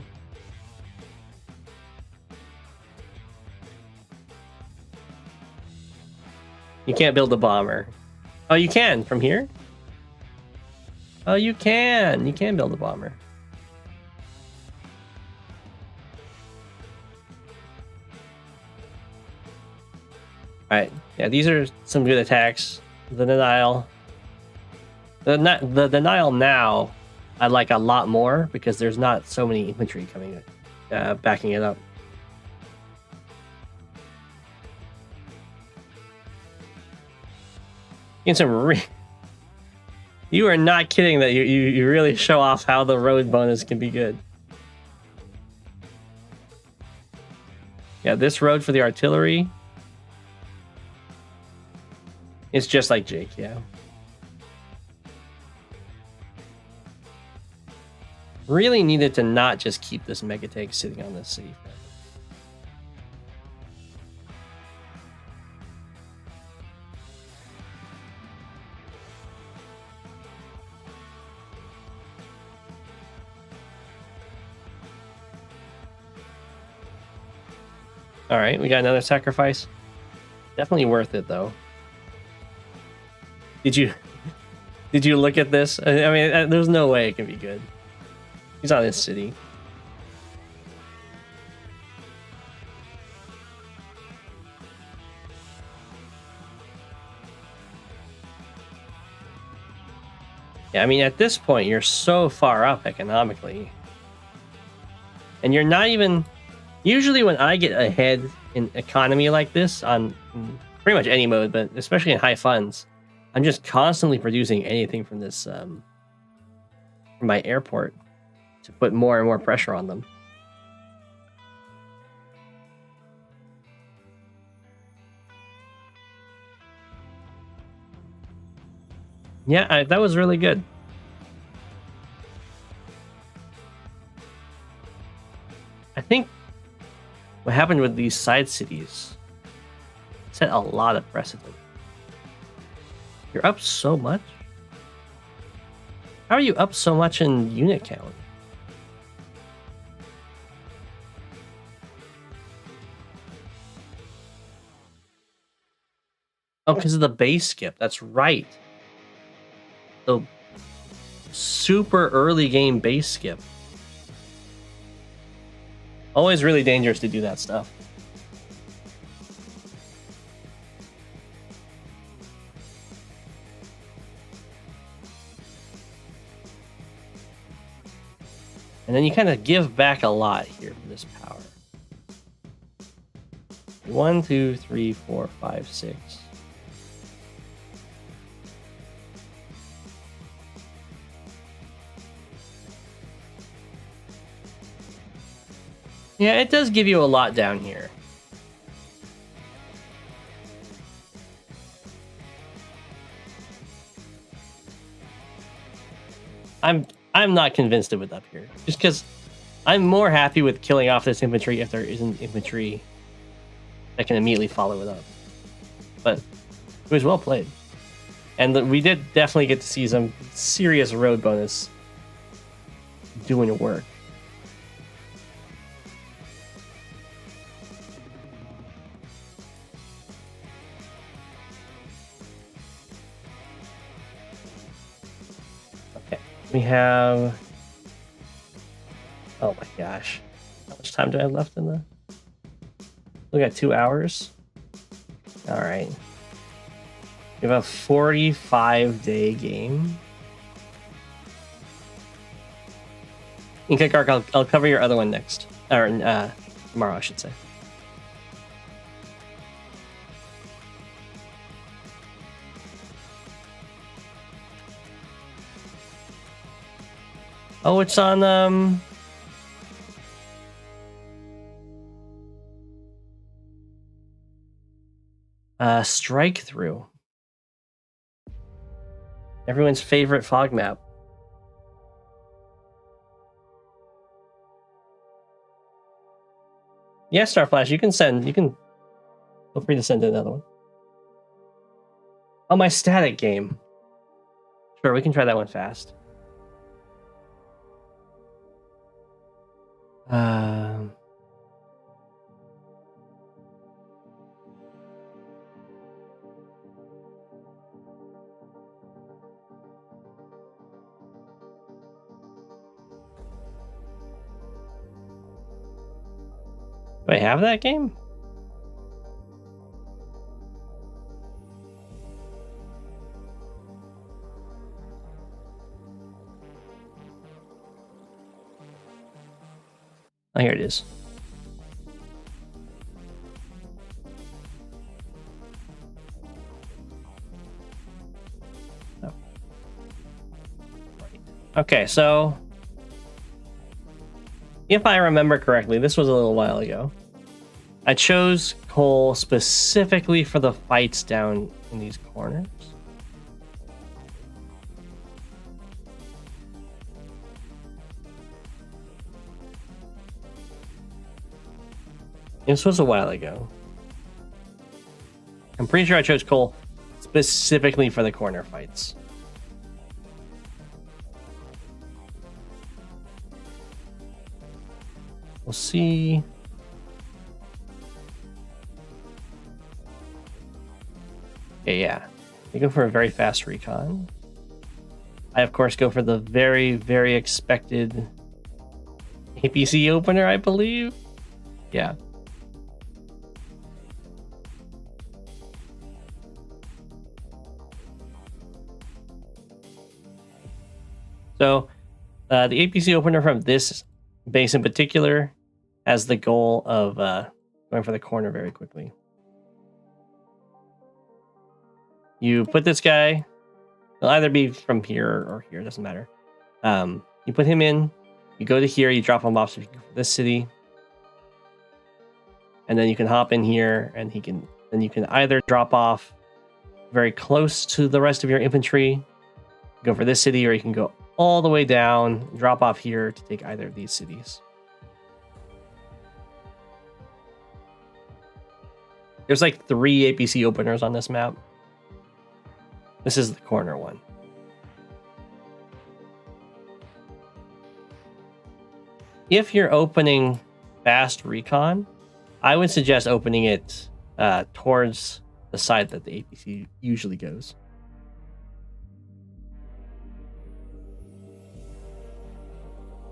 Speaker 1: You can't build a bomber. Oh, you can from here? Oh, you can. You can build a bomber. Alright, yeah, these are some good attacks. The denial. The denial now, I like a lot more because there's not so many infantry coming backing it up. Getting some You are not kidding that you really show off how the road bonus can be good. Yeah, this road for the artillery. It's just like Jake, yeah. Really needed to not just keep this mega tank sitting on this city. All right, we got another sacrifice. Definitely worth it, though. Did you look at this? I mean, there's no way it can be good. He's on his city. Yeah, I mean, at this point, you're so far up economically. And you're not even... Usually when I get ahead in economy like this, on pretty much any mode, but especially in high funds, I'm just constantly producing anything from this, from my airport to put more and more pressure on them. Yeah, that was really good. I think what happened with these side cities Set a lot of precedent. You're up so much? How are you up so much in unit count? Oh, because of the base skip. That's right. So, super early game base skip. Always really dangerous to do that stuff. And then you kind of give back a lot here for this power. 1, 2, 3, 4, 5, 6. Yeah, it does give you a lot down here. I'm not convinced of it up here, just because I'm more happy with killing off this infantry if there isn't infantry that can immediately follow it up. But it was well played, and we did definitely get to see some serious road bonus doing the work. We have... Oh my gosh. How much time do I have left in the... We got 2 hours. Alright. We have a 45-day game. Inca Garc, I'll cover your other one next. Or, tomorrow, I should say. Oh, it's on, Strike Through. Everyone's favorite fog map. Yeah, Starflash, you can feel free to send another one. Oh, my static game. Sure, we can try that one fast. Do I have that game? Oh, here it is. Oh. Right. Okay, so if I remember correctly, this was a little while ago. I chose coal specifically for the fights down in these corners. This was a while ago. I'm pretty sure I chose coal specifically for the corner fights. We'll see. Okay, yeah. You go for a very fast recon. I, of course, go for the very, very expected APC opener, I believe. Yeah. So, the APC opener from this base in particular has the goal of going for the corner very quickly. You put this guy, it'll either be from here or here, doesn't matter. You put him in, you go to here, you drop him off to this city, and then you can hop in here, and then you can either drop off very close to the rest of your infantry, go for this city, or you can go all the way down, drop off here to take either of these cities. There's like 3 APC openers on this map. This is the corner one. If you're opening fast recon, I would suggest opening it towards the side that the APC usually goes.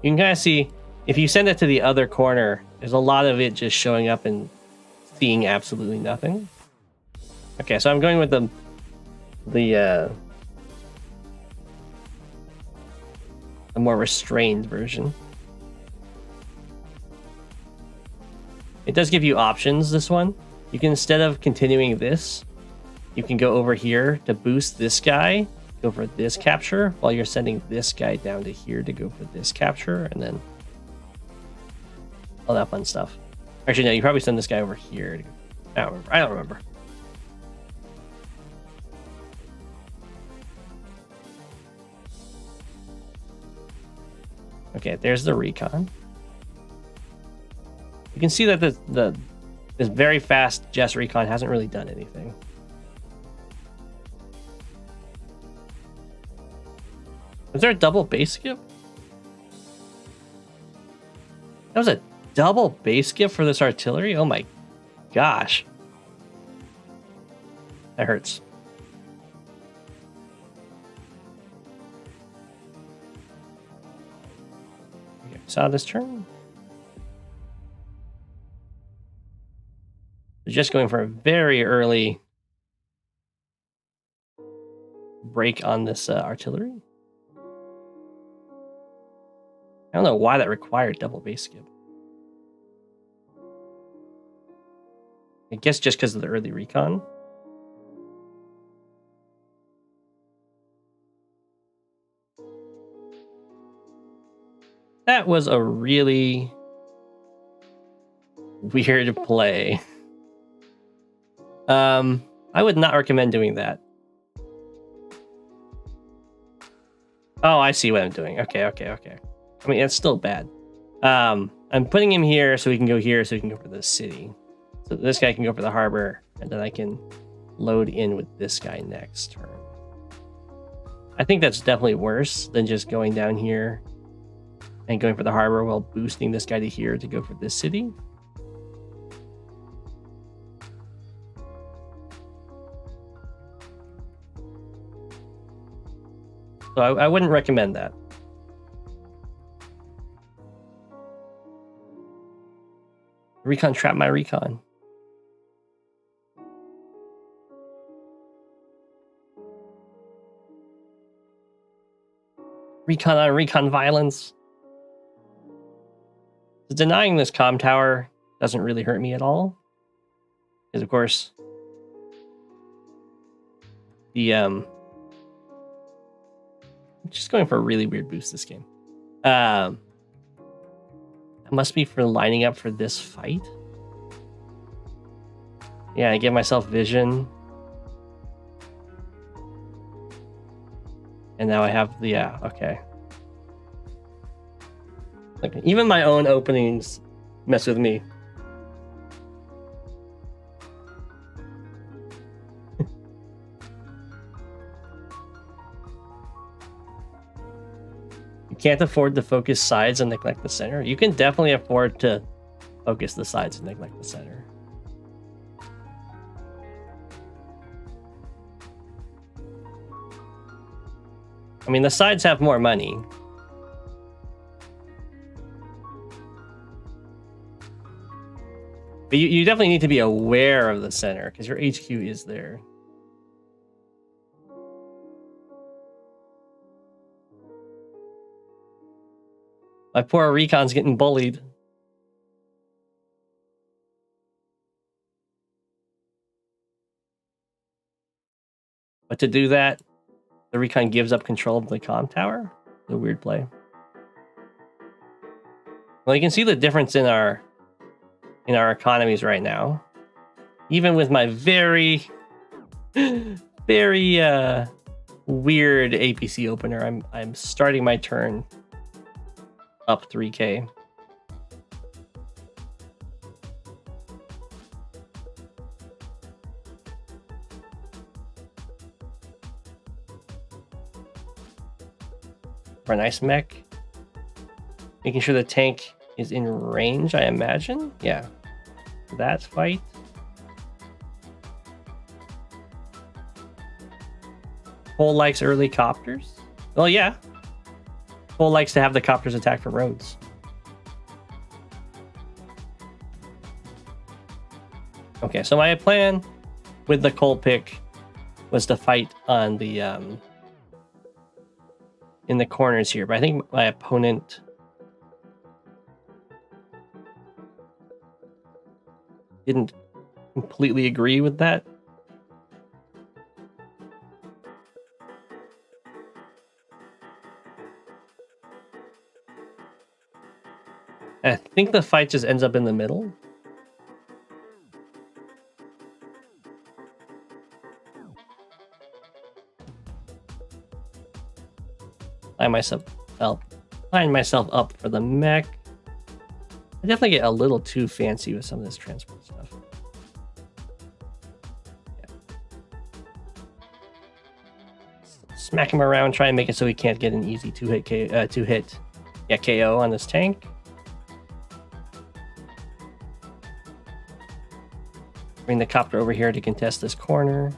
Speaker 1: You can kind of see, if you send it to the other corner, there's a lot of it just showing up and seeing absolutely nothing. Okay, so I'm going with the more restrained version. It does give you options, this one. You can, instead of continuing this, you can go over here to boost this guy, go for this capture, while you're sending this guy down to here to go for this capture, and then all that fun stuff. Actually, no, you probably send this guy over here. To go. I don't remember. Okay, there's the recon. You can see that this very fast Jess recon hasn't really done anything. Was there a double base skip? That was a double base skip for this artillery? Oh my gosh. That hurts. Okay, saw this turn. They're just going for a very early break on this artillery. I don't know why that required double base skip. I guess just because of the early recon. That was a really weird play. I would not recommend doing that. Oh, I see what I'm doing. Okay. I mean, it's still bad. I'm putting him here so he can go here so he can go for the city. So this guy can go for the harbor, and then I can load in with this guy next turn. I think that's definitely worse than just going down here and going for the harbor while boosting this guy to here to go for this city. So I wouldn't recommend that. Recon trap my recon. Recon on recon violence. Denying this comm tower doesn't really hurt me at all. Because of course the just going for a really weird boost this game. That must be for lining up for this fight. Yeah, I give myself vision. And now I have the, yeah, okay. Like, even my own openings mess with me. You can't afford to focus sides and neglect the center. You can definitely afford to focus the sides and neglect the center. I mean, the sides have more money. But you definitely need to be aware of the center, because your HQ is there. My poor recon's getting bullied. But to do that, the recon gives up control of the comm tower. It's a weird play. Well, you can see the difference in our economies right now. Even with my very, very weird APC opener, I'm starting my turn up 3K. for a nice mech. Making sure the tank is in range, I imagine. Yeah. That fight. Cole likes early copters. Well, yeah. Cole likes to have the copters attack from roads. Okay, so my plan with the Cole pick was to fight on the in the corners here, but I think my opponent didn't completely agree with that. I think the fight just ends up in the middle. Line myself up for the mech. I definitely get a little too fancy with some of this transport stuff. Yeah. Smack him around, try and make it so he can't get an easy two-hit KO on this tank. Bring the copter over here to contest this corner.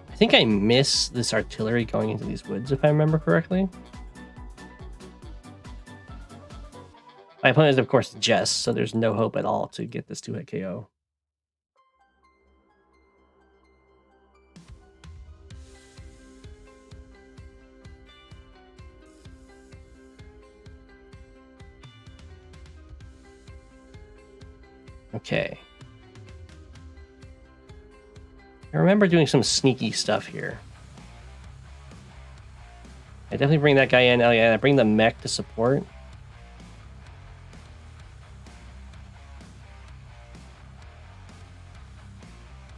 Speaker 1: I think I miss this artillery going into these woods, if I remember correctly. My opponent is, of course, Jess, so there's no hope at all to get this two-hit KO. Okay. I remember doing some sneaky stuff here. I definitely bring that guy in. Oh yeah, I bring the mech to support.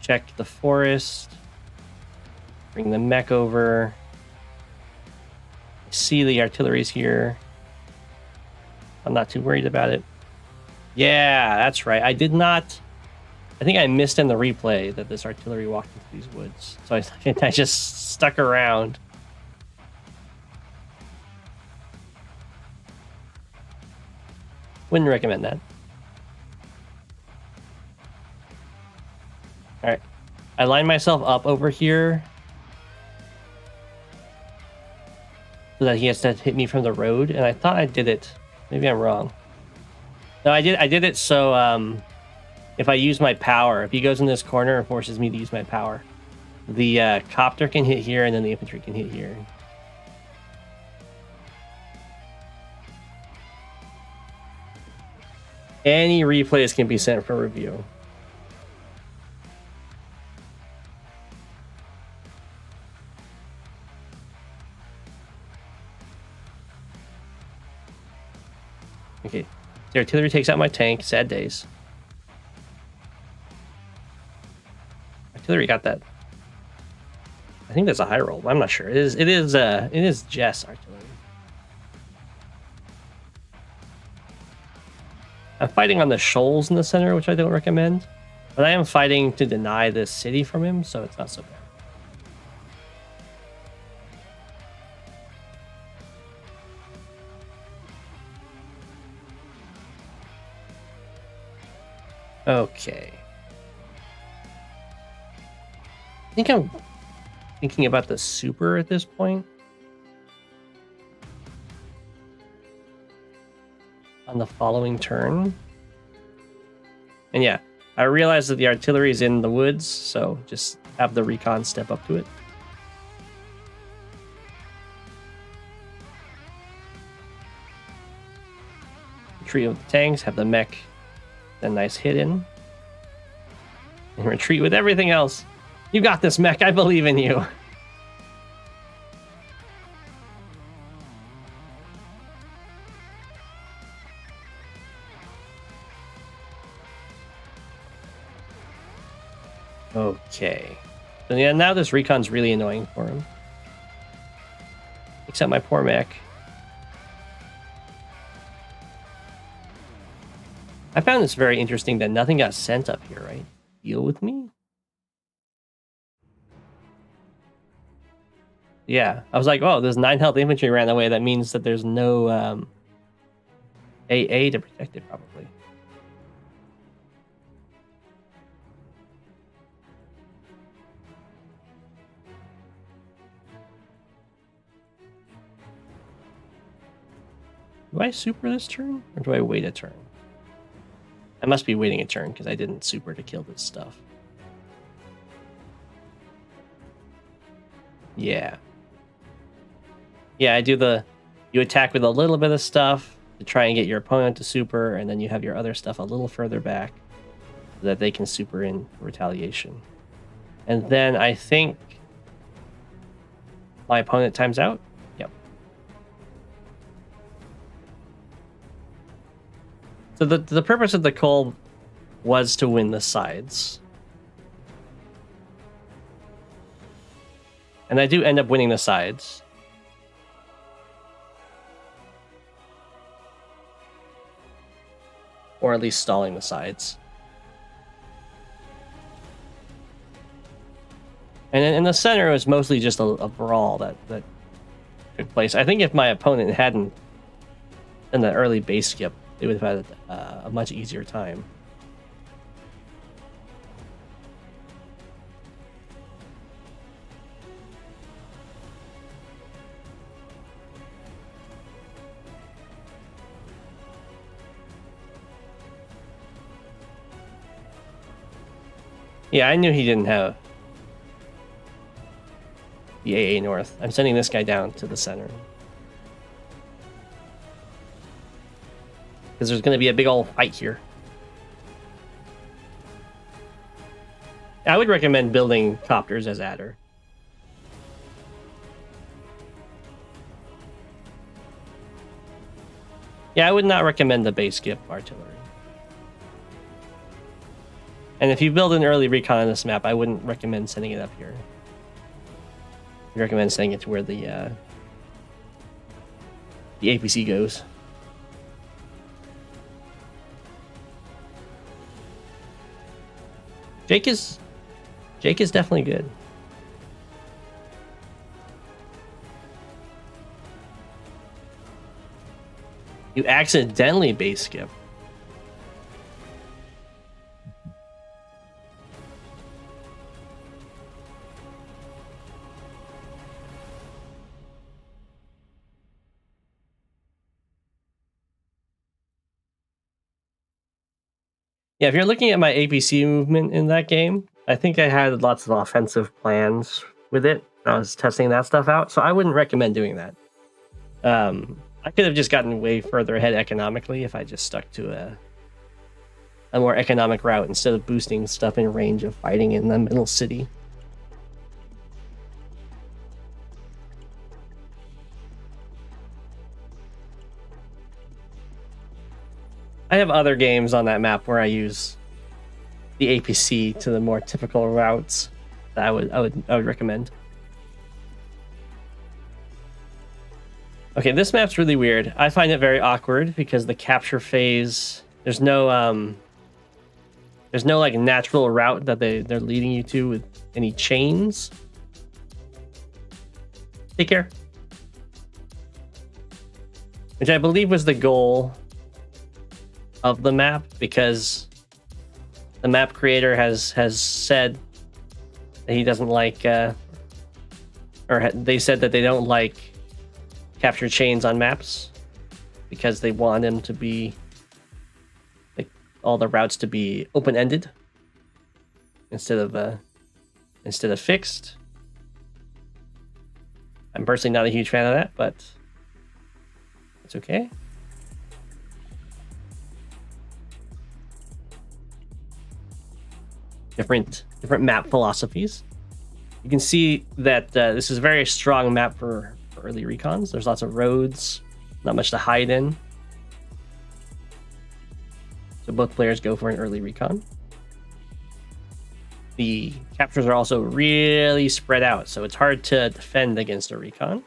Speaker 1: Check the forest. Bring the mech over. See the artillery's here. I'm not too worried about it. Yeah, that's right. I did not... I think I missed in the replay that this artillery walked into these woods. So I just stuck around. Wouldn't recommend that. Alright. I line myself up over here so that he has to hit me from the road, and I thought I did it. Maybe I'm wrong. No, I did it so if I use my power, if he goes in this corner and forces me to use my power, the copter can hit here and then the infantry can hit here. Any replays can be sent for review. Okay, the artillery takes out my tank. Sad days. Artillery got that. I think that's a high roll, but I'm not sure. It is Jess artillery. I'm fighting on the shoals in the center, which I don't recommend, but I am fighting to deny this city from him, so it's not so bad. Okay. I think I'm thinking about the super at this point. On the following turn. And yeah, I realize that the artillery is in the woods, so just have the recon step up to it. Retreat with the tanks, have the mech, a nice hit in. And retreat with everything else. You got this, mech. I believe in you. Okay. So yeah, now this recon's really annoying for him. Except my poor mech. I found this very interesting that nothing got sent up here, right? Deal with me? Yeah, I was like, oh, there's 9 health infantry ran away. That means that there's no AA to protect it, probably. Do I super this turn, or do I wait a turn? I must be waiting a turn because I didn't super to kill this stuff. Yeah. Yeah, I do you attack with a little bit of stuff to try and get your opponent to super, and then you have your other stuff a little further back so that they can super in for retaliation. And then I think my opponent times out. Yep. So the purpose of the call was to win the sides. And I do end up winning the sides. Or at least stalling the sides. And then in the center, it was mostly just a brawl that took place. I think if my opponent hadn't done the early base skip, they would have had a much easier time. Yeah, I knew he didn't have the AA North. I'm sending this guy down to the center. Because there's going to be a big old fight here. I would recommend building copters as adder. Yeah, I would not recommend the base skip artillery. And if you build an early recon on this map, I wouldn't recommend sending it up here. I recommend sending it to where the APC goes. Jake is definitely good. You accidentally base skip. Yeah, if you're looking at my APC movement in that game, I think I had lots of offensive plans with it. I was testing that stuff out, so I wouldn't recommend doing that. I could have just gotten way further ahead economically if I just stuck to a more economic route instead of boosting stuff in range of fighting in the middle city. I have other games on that map where I use the APC to the more typical routes that I would recommend. Okay, this map's really weird. I find it very awkward because the capture phase, there's no like natural route that they're leading you to with any chains. Take care. Which I believe was the goal of the map, because the map creator has said that he doesn't like, they said that they don't like capture chains on maps because they want them to be, like, all the routes to be open-ended instead of fixed. I'm personally not a huge fan of that, but it's okay. Different map philosophies. You can see that this is a very strong map for early recons. There's lots of roads, not much to hide in. So both players go for an early recon. The captures are also really spread out, so it's hard to defend against a recon.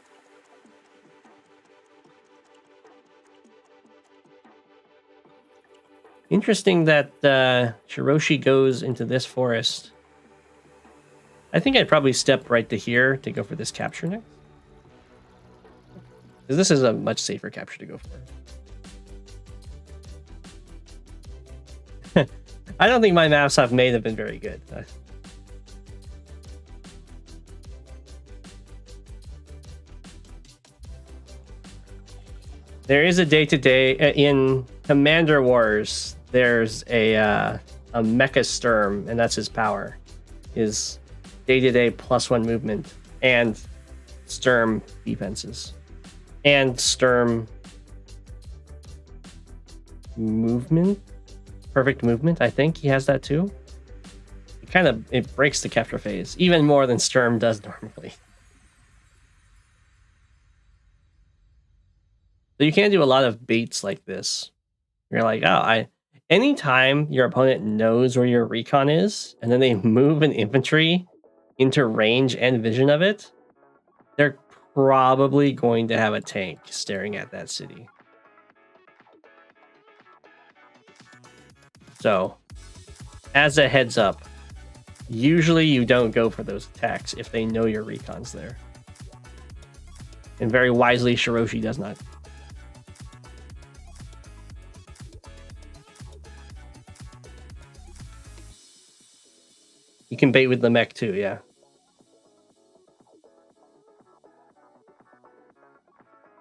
Speaker 1: Interesting that Shiroshi goes into this forest. I think I'd probably step right to here to go for this capture next. Because this is a much safer capture to go for. I don't think my maps I've made have been very good. There is a day-to-day in Commander Wars. There's a Mecha Sturm, and that's his power. His day-to-day +1 movement and Sturm defenses. And Sturm movement? Perfect movement, I think he has that too. It breaks the capture phase, even more than Sturm does normally. So you can do a lot of baits like this. You're like, anytime your opponent knows where your recon is, and then they move an infantry into range and vision of it, they're probably going to have a tank staring at that city. So, as a heads up, usually you don't go for those attacks if they know your recon's there. And very wisely, Shiroshi does not. You can bait with the mech too, yeah.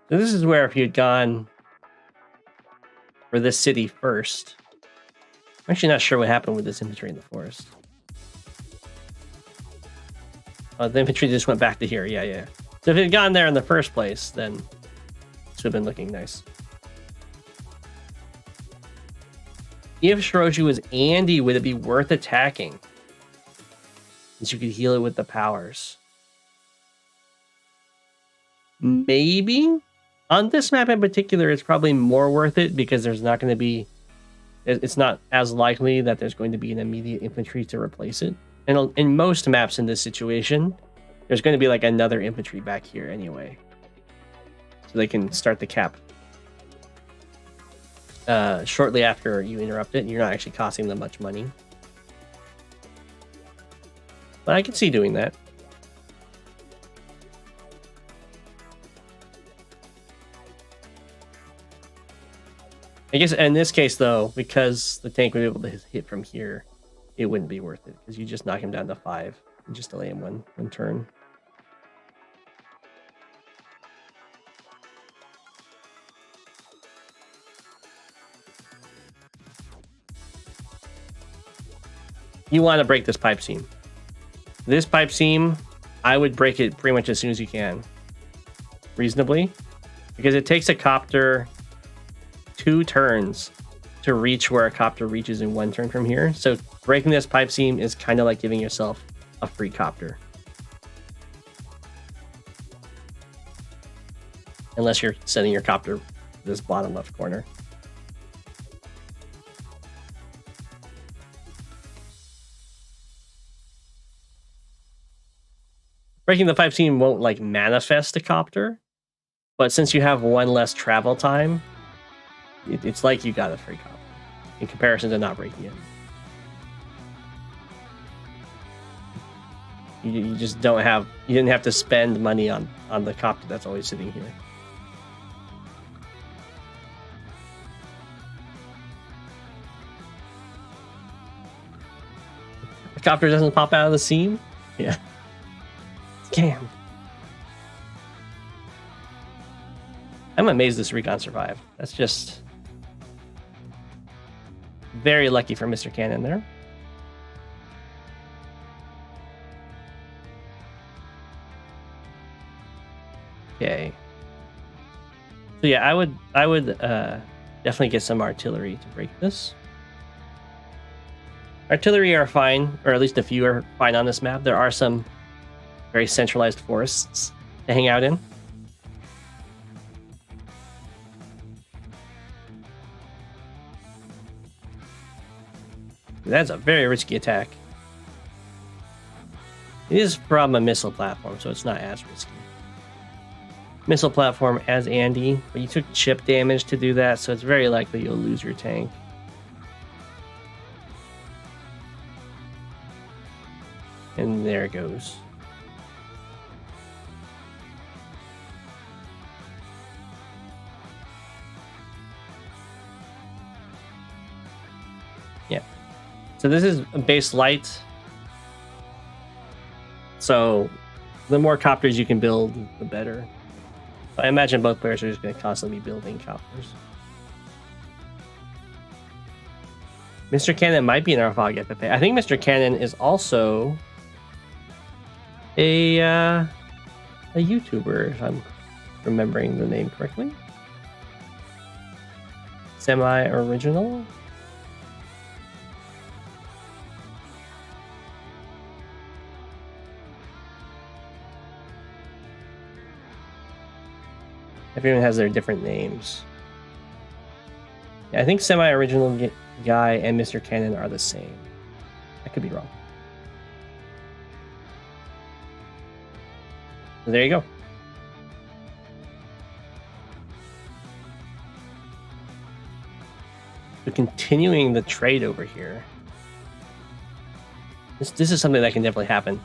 Speaker 1: So this is where if you'd gone for this city first. I'm actually not sure what happened with this infantry in the forest. Oh, the infantry just went back to here, yeah. So if it had gone there in the first place, then this would have been looking nice. If Shiroshi was Andy, would it be worth attacking? Since you could heal it with the powers. Maybe? On this map in particular, it's probably more worth it because there's not going to be... It's not as likely that there's going to be an immediate infantry to replace it. And in most maps in this situation, there's going to be like another infantry back here anyway. So they can start the cap shortly after you interrupt it. You're not actually costing them much money. But I can see doing that. I guess in this case, though, because the tank would be able to hit from here, it wouldn't be worth it. Because you just knock him down to 5 and just delay him one turn. You want to break this pipe seam. This pipe seam, I would break it pretty much as soon as you can. Reasonably. Because it takes a copter 2 turns to reach where a copter reaches in 1 turn from here. So breaking this pipe seam is kind of like giving yourself a free copter. Unless you're sending your copter this bottom left corner. Breaking the pipe seam won't like manifest a copter, but since you have 1 less travel time, it's like you got a free copter in comparison to not breaking it. You just don't have, you didn't have to spend money on the copter that's always sitting here. The copter doesn't pop out of the seam? Yeah. Damn. I'm amazed this recon survived. That's just very lucky for Mr. Cannon there. Okay. So yeah, I would definitely get some artillery to break this. Artillery are fine, or at least a few are fine on this map. There are some very centralized forests to hang out in. That's a very risky attack. It is from a missile platform, so it's not as risky. Missile platform as Andy, but you took chip damage to do that, so it's very likely you'll lose your tank. And there it goes. Yeah. So this is base light. So the more copters you can build, the better. I imagine both players are just going to constantly be building copters. Mr. Cannon might be an Arfog FFA. I think Mr. Cannon is also a YouTuber, if I'm remembering the name correctly. Semi-original. Everyone has their different names. Yeah, I think Semi-original guy and Mr. Cannon are the same. I could be wrong. So there you go. So continuing the trade over here. This is something that can definitely happen.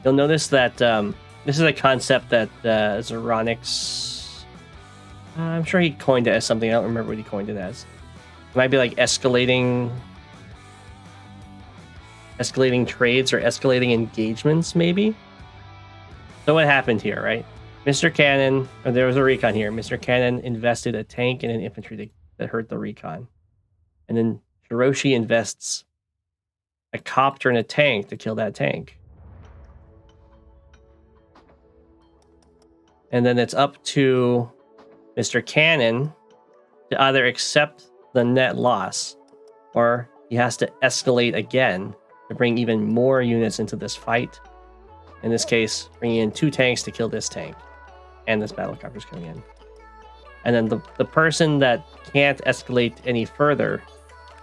Speaker 1: You'll notice that this is a concept that Zeronix... I'm sure he coined it as something. I don't remember what he coined it as. It might be like escalating trades or escalating engagements, maybe. So what happened here, right? Mr. Cannon, there was a recon here. Mr. Cannon invested a tank and an infantry that hurt the recon. And then Hiroshi invests a copter and a tank to kill that tank. And then it's up to Mr. Cannon to either accept the net loss, or he has to escalate again to bring even more units into this fight. In this case, bringing in 2 tanks to kill this tank, and this battlecopter's coming in. And then the person that can't escalate any further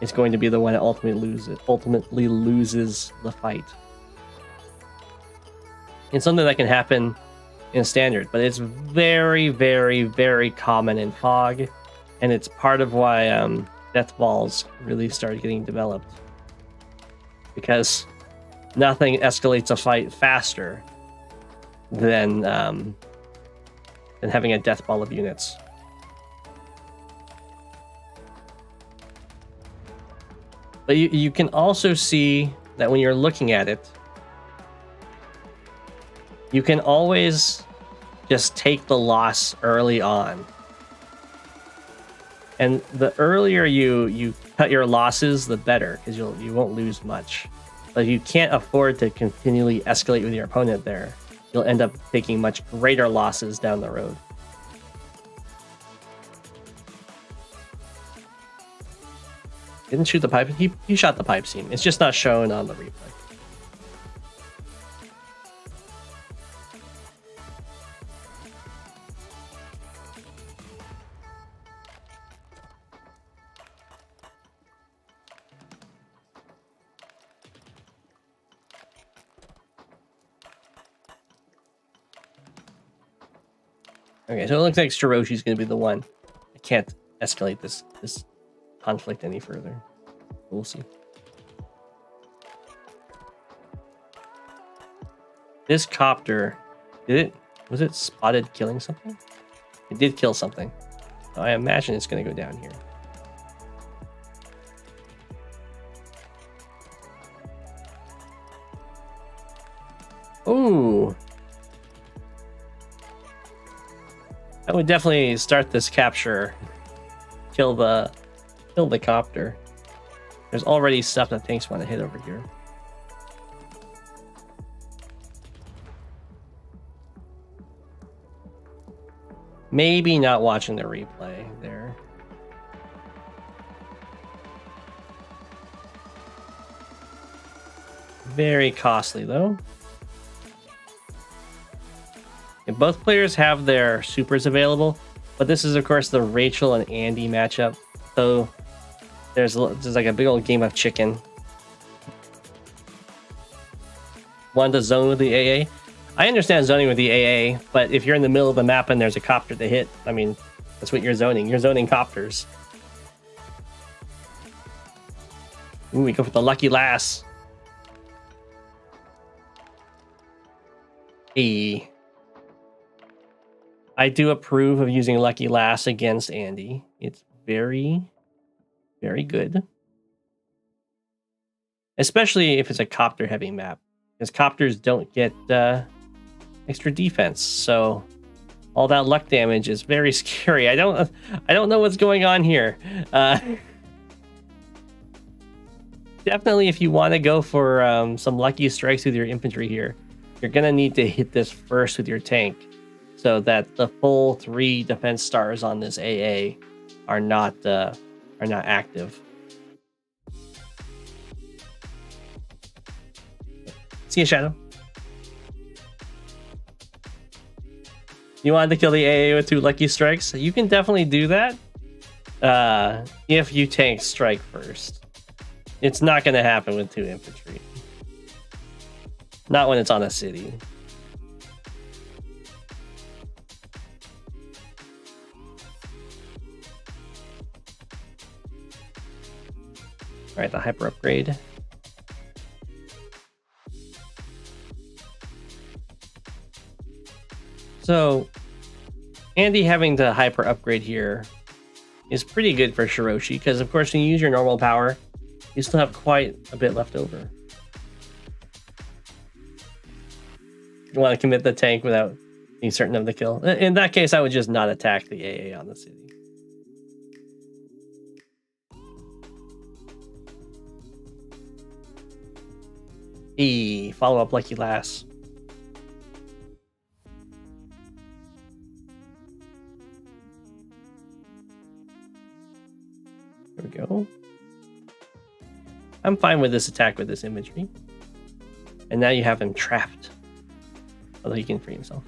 Speaker 1: is going to be the one that ultimately loses the fight. It's something that can happen in standard, but it's very, very, very common in Fog, and it's part of why death balls really started getting developed, because nothing escalates a fight faster than having a death ball of units. But you can also see that when you're looking at it, you can always just take the loss early on. And the earlier you cut your losses, the better, because you won't lose much. But if you can't afford to continually escalate with your opponent there, you'll end up taking much greater losses down the road. Didn't shoot the pipe. He shot the pipe seam. It's just not shown on the replay. Okay, so it looks like Shiroshi's going to be the one. I can't escalate this conflict any further. We'll see. This copter, was it spotted killing something? It did kill something. So I imagine it's going to go down here. Ooh. I would definitely start this capture. Kill the copter. There's already stuff that tanks want to hit over here. Maybe not watching the replay there. Very costly though. And both players have their supers available, but this is of course the Rachel and Andy matchup. So there's like a big old game of chicken. One to zone with the AA. I understand zoning with the AA, but if you're in the middle of the map and there's a copter to hit, I mean, that's what you're zoning. You're zoning copters. Ooh, we go for the lucky lass. I do approve of using Lucky Lass against Andy. It's very, very good. Especially if it's a copter heavy map. Because copters don't get extra defense. So all that luck damage is very scary. I don't know what's going on here. Definitely, if you want to go for some lucky strikes with your infantry here, you're gonna need to hit this first with your tank, so that the full 3 defense stars on this AA are not active. See you, Shadow. You wanted to kill the AA with 2 lucky strikes? You can definitely do that if you tank strike first. It's not going to happen with 2 infantry. Not when it's on a city. Alright, the hyper upgrade. So, Andy having the hyper upgrade here is pretty good for Shiroshi, because of course when you use your normal power, you still have quite a bit left over. You want to commit the tank without being certain of the kill. In that case, I would just not attack the AA on the city. Follow up Lucky Lass. There we go. I'm fine with this attack with this imagery. And now you have him trapped. Although he can free himself.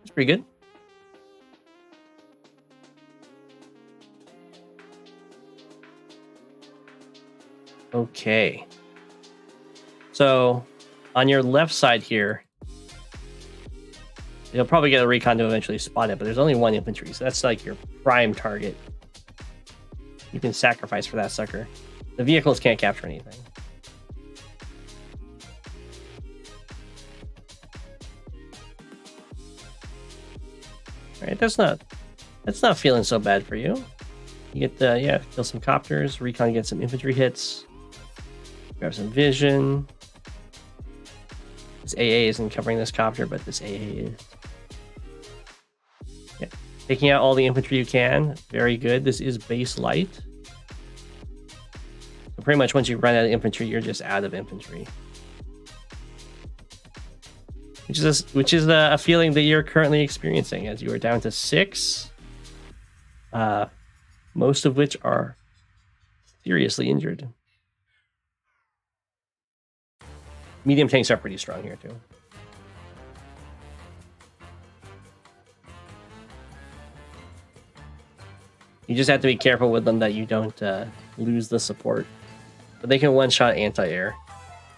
Speaker 1: It's pretty good. Okay. So, on your left side here, you'll probably get a recon to eventually spot it, but there's only 1 infantry, so that's like your prime target. You can sacrifice for that sucker. The vehicles can't capture anything. Alright, that's not feeling so bad for you. You get the kill some copters, recon get some infantry hits, grab some vision. This AA isn't covering this copter, but this AA is. Yeah. Taking out all the infantry you can. Very good. This is base light. So pretty much once you run out of infantry, you're just out of infantry. Which is a feeling that you're currently experiencing, as you are down to 6. Most of which are seriously injured. Medium tanks are pretty strong here too. You just have to be careful with them that you don't lose the support. But they can one-shot anti-air.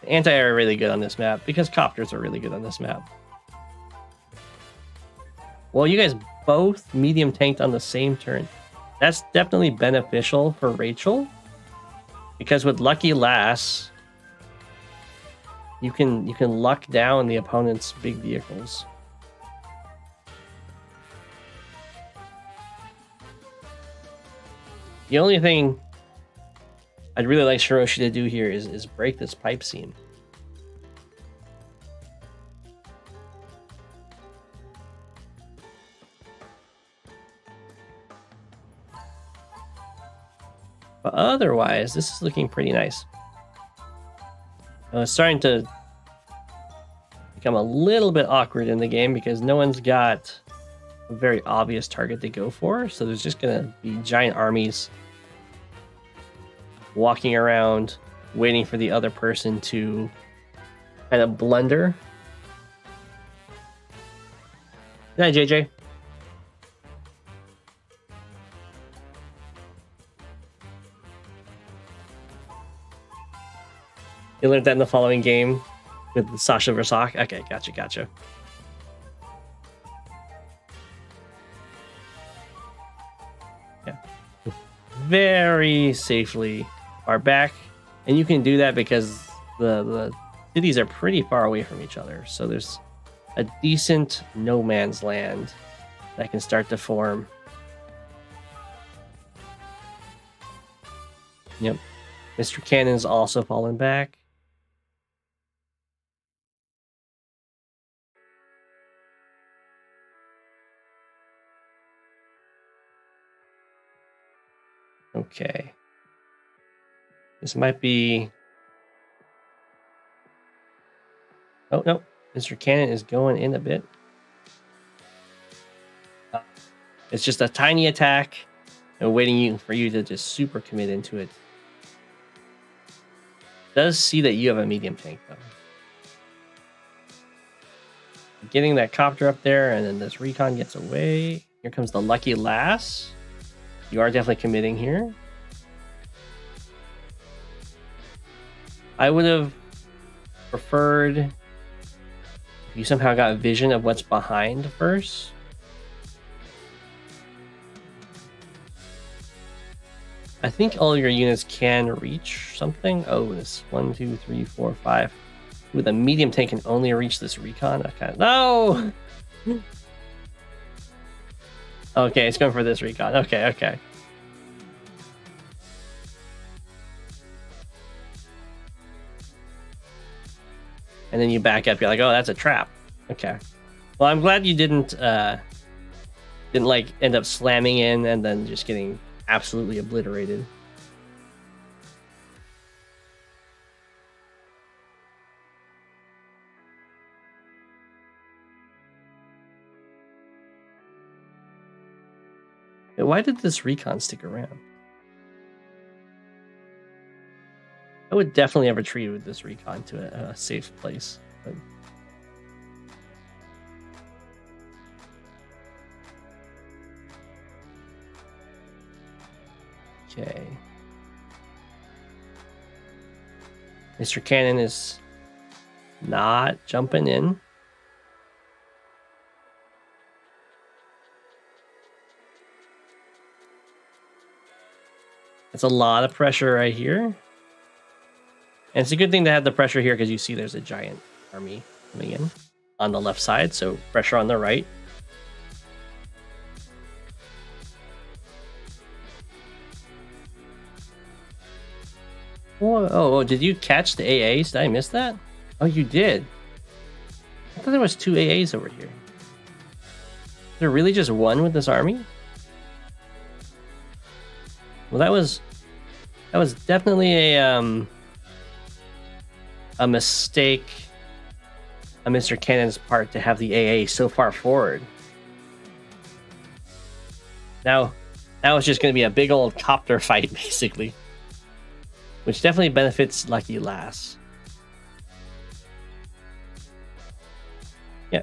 Speaker 1: Anti-air are really good on this map because copters are really good on this map. Well, you guys both medium tanked on the same turn. That's definitely beneficial for Rachel, because with Lucky Lass, you can luck down the opponent's big vehicles. The only thing I'd really like Shiroshi to do here is break this pipe seam. But otherwise, this is looking pretty nice. It's starting to become a little bit awkward in the game because no one's got a very obvious target to go for. So there's just going to be giant armies walking around, waiting for the other person to kind of blunder. Good night, JJ. You learned that in the following game with Sasha Versak. Okay, gotcha. Yeah. Very safely are back And you can do that because the cities are pretty far away from each other. So there's a decent no man's land that can start to form. Yep. Mr. Cannon's also fallen back. Okay. This might be... Oh, no. Mr. Cannon is going in a bit. It's just a tiny attack and waiting for you to just super commit into it. Does see that you have a medium tank, though. Getting that copter up there, and then this recon gets away. Here comes the lucky lass. You are definitely committing here. I would have preferred if you somehow got vision of what's behind first. I think all your units can reach something. Oh, this 1, 2, 3, 4, 5. With a medium tank can only reach this recon. Okay, no. Okay, it's going for this recon. Okay. And then you back up. You're like, oh, that's a trap. Okay. Well, I'm glad you didn't like end up slamming in and then just getting absolutely obliterated. Why did this recon stick around? I would definitely have retreated with this recon to a safe place. But... Okay. Mr. Cannon is not jumping in. That's a lot of pressure right here. And it's a good thing to have the pressure here because you see there's a giant army coming in on the left side, so pressure on the right. Oh, did you catch the AAs? Did I miss that? Oh, you did. I thought there was 2 AAs over here. Is there really just one with this army? Well, that was definitely a mistake on Mr. Cannon's part to have the AA so far forward. Now it's just going to be a big old copter fight, basically. Which definitely benefits Lucky Lass. Yeah.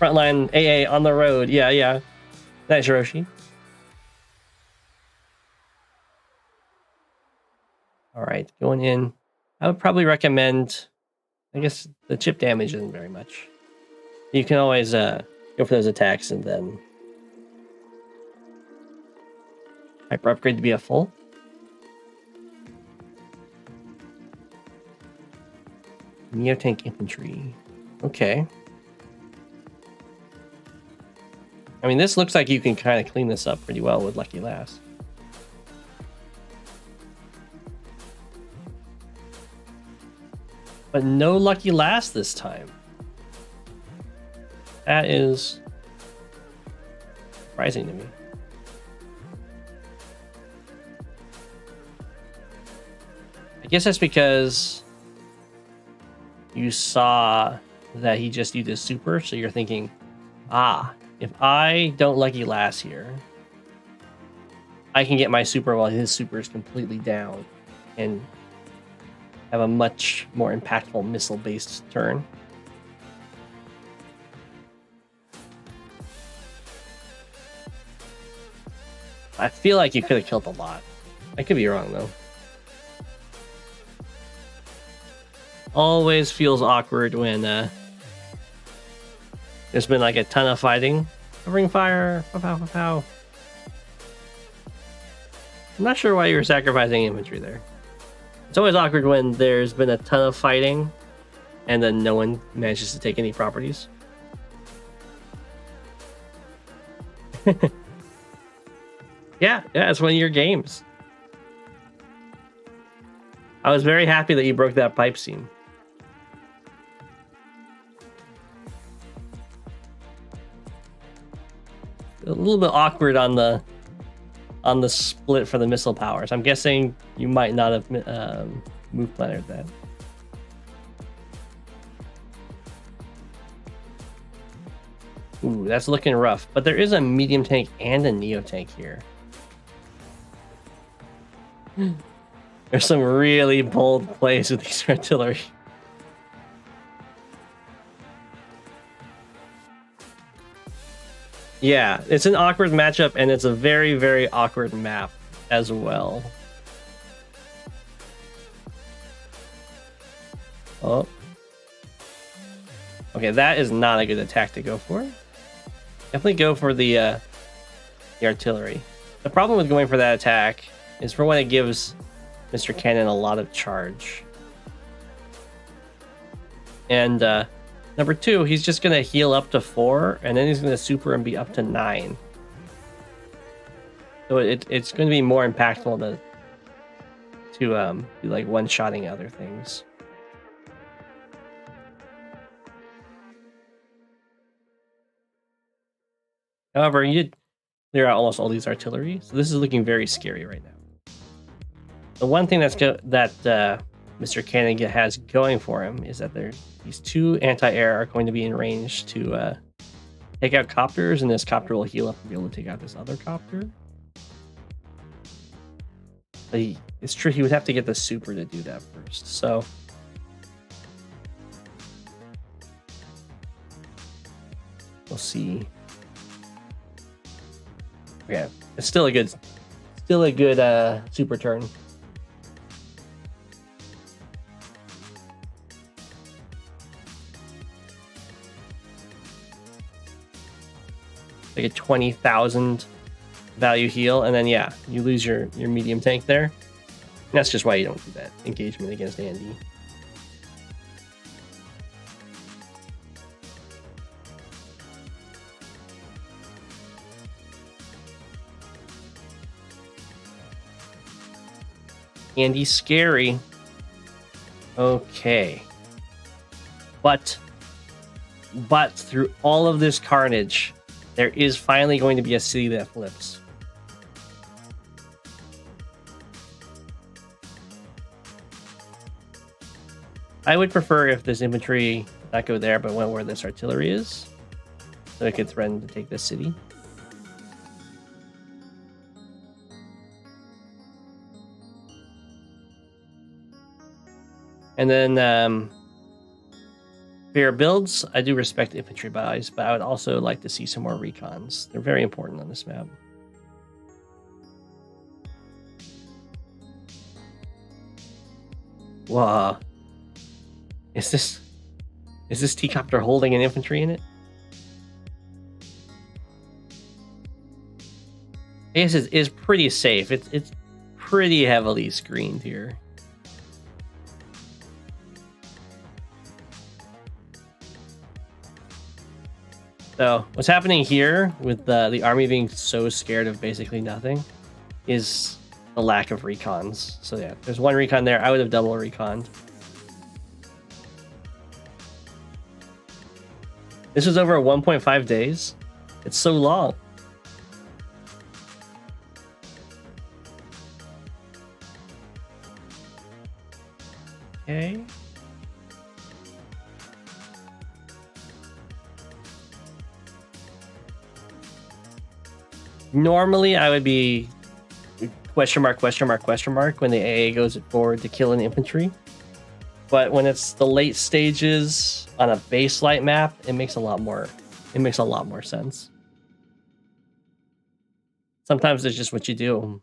Speaker 1: Frontline AA on the road. Yeah. Nice, Hiroshi. Alright, going in. I would probably recommend... I guess the chip damage isn't very much. You can always go for those attacks and then... hyper upgrade to be a full. Neo tank infantry. Okay. I mean, this looks like you can kind of clean this up pretty well with Lucky Lass. But no Lucky Lass this time. That is surprising to me. I guess that's because you saw that he just used his super, so you're thinking, if I don't Lucky Lass here, I can get my super while his super is completely down and have a much more impactful missile-based turn. I feel like you could have killed a lot. I could be wrong, though. Always feels awkward when there's been like a ton of fighting. Covering fire. Pow, pow, pow. I'm not sure why you were sacrificing infantry there. It's always awkward when there's been a ton of fighting and then no one manages to take any properties. Yeah, it's one of your games. I was very happy that you broke that pipe seam. A little bit awkward on the split for the missile powers. I'm guessing you might not have move plannered that. Ooh, that's looking rough. But there is a medium tank and a neo tank here. There's some really bold plays with these artillery. Yeah, it's an awkward matchup, and it's a very, very awkward map as well. Oh. Okay, that is not a good attack to go for. Definitely go for the artillery. The problem with going for that attack is for when it gives Mr. Cannon a lot of charge. And number 2, he's just going to heal up to 4, and then he's going to super and be up to 9. So it's going to be more impactful to be like one-shotting other things. However, you did clear out almost all these artillery, so this is looking very scary right now. The one thing that Mr. Cannon has going for him is that these 2 anti-air are going to be in range to take out copters, and this copter will heal up and be able to take out this other copter. But it's true, he would have to get the super to do that first, so... We'll see. Okay, it's still a good super turn. Like a 20,000 value heal, and then yeah, you lose your medium tank there. And that's just why you don't do that engagement against Andy. Andy's scary. Okay. But through all of this carnage, there is finally going to be a city that flips. I would prefer if this infantry not go there, but went where this artillery is, so it could threaten to take this city. And then for your builds, I do respect infantry buys, but I would also like to see some more recons. They're very important on this map. Wow. Is this T-copter holding an infantry in it? I guess it is pretty safe. It's pretty heavily screened here. So what's happening here with the army being so scared of basically nothing is the lack of recons. So yeah, there's 1 recon there. I would have double reconned. This was over 1.5 days. It's so long. Okay. Normally, I would be question mark when the AA goes forward to kill an infantry. But when it's the late stages on a base light map, it makes a lot more sense. Sometimes it's just what you do.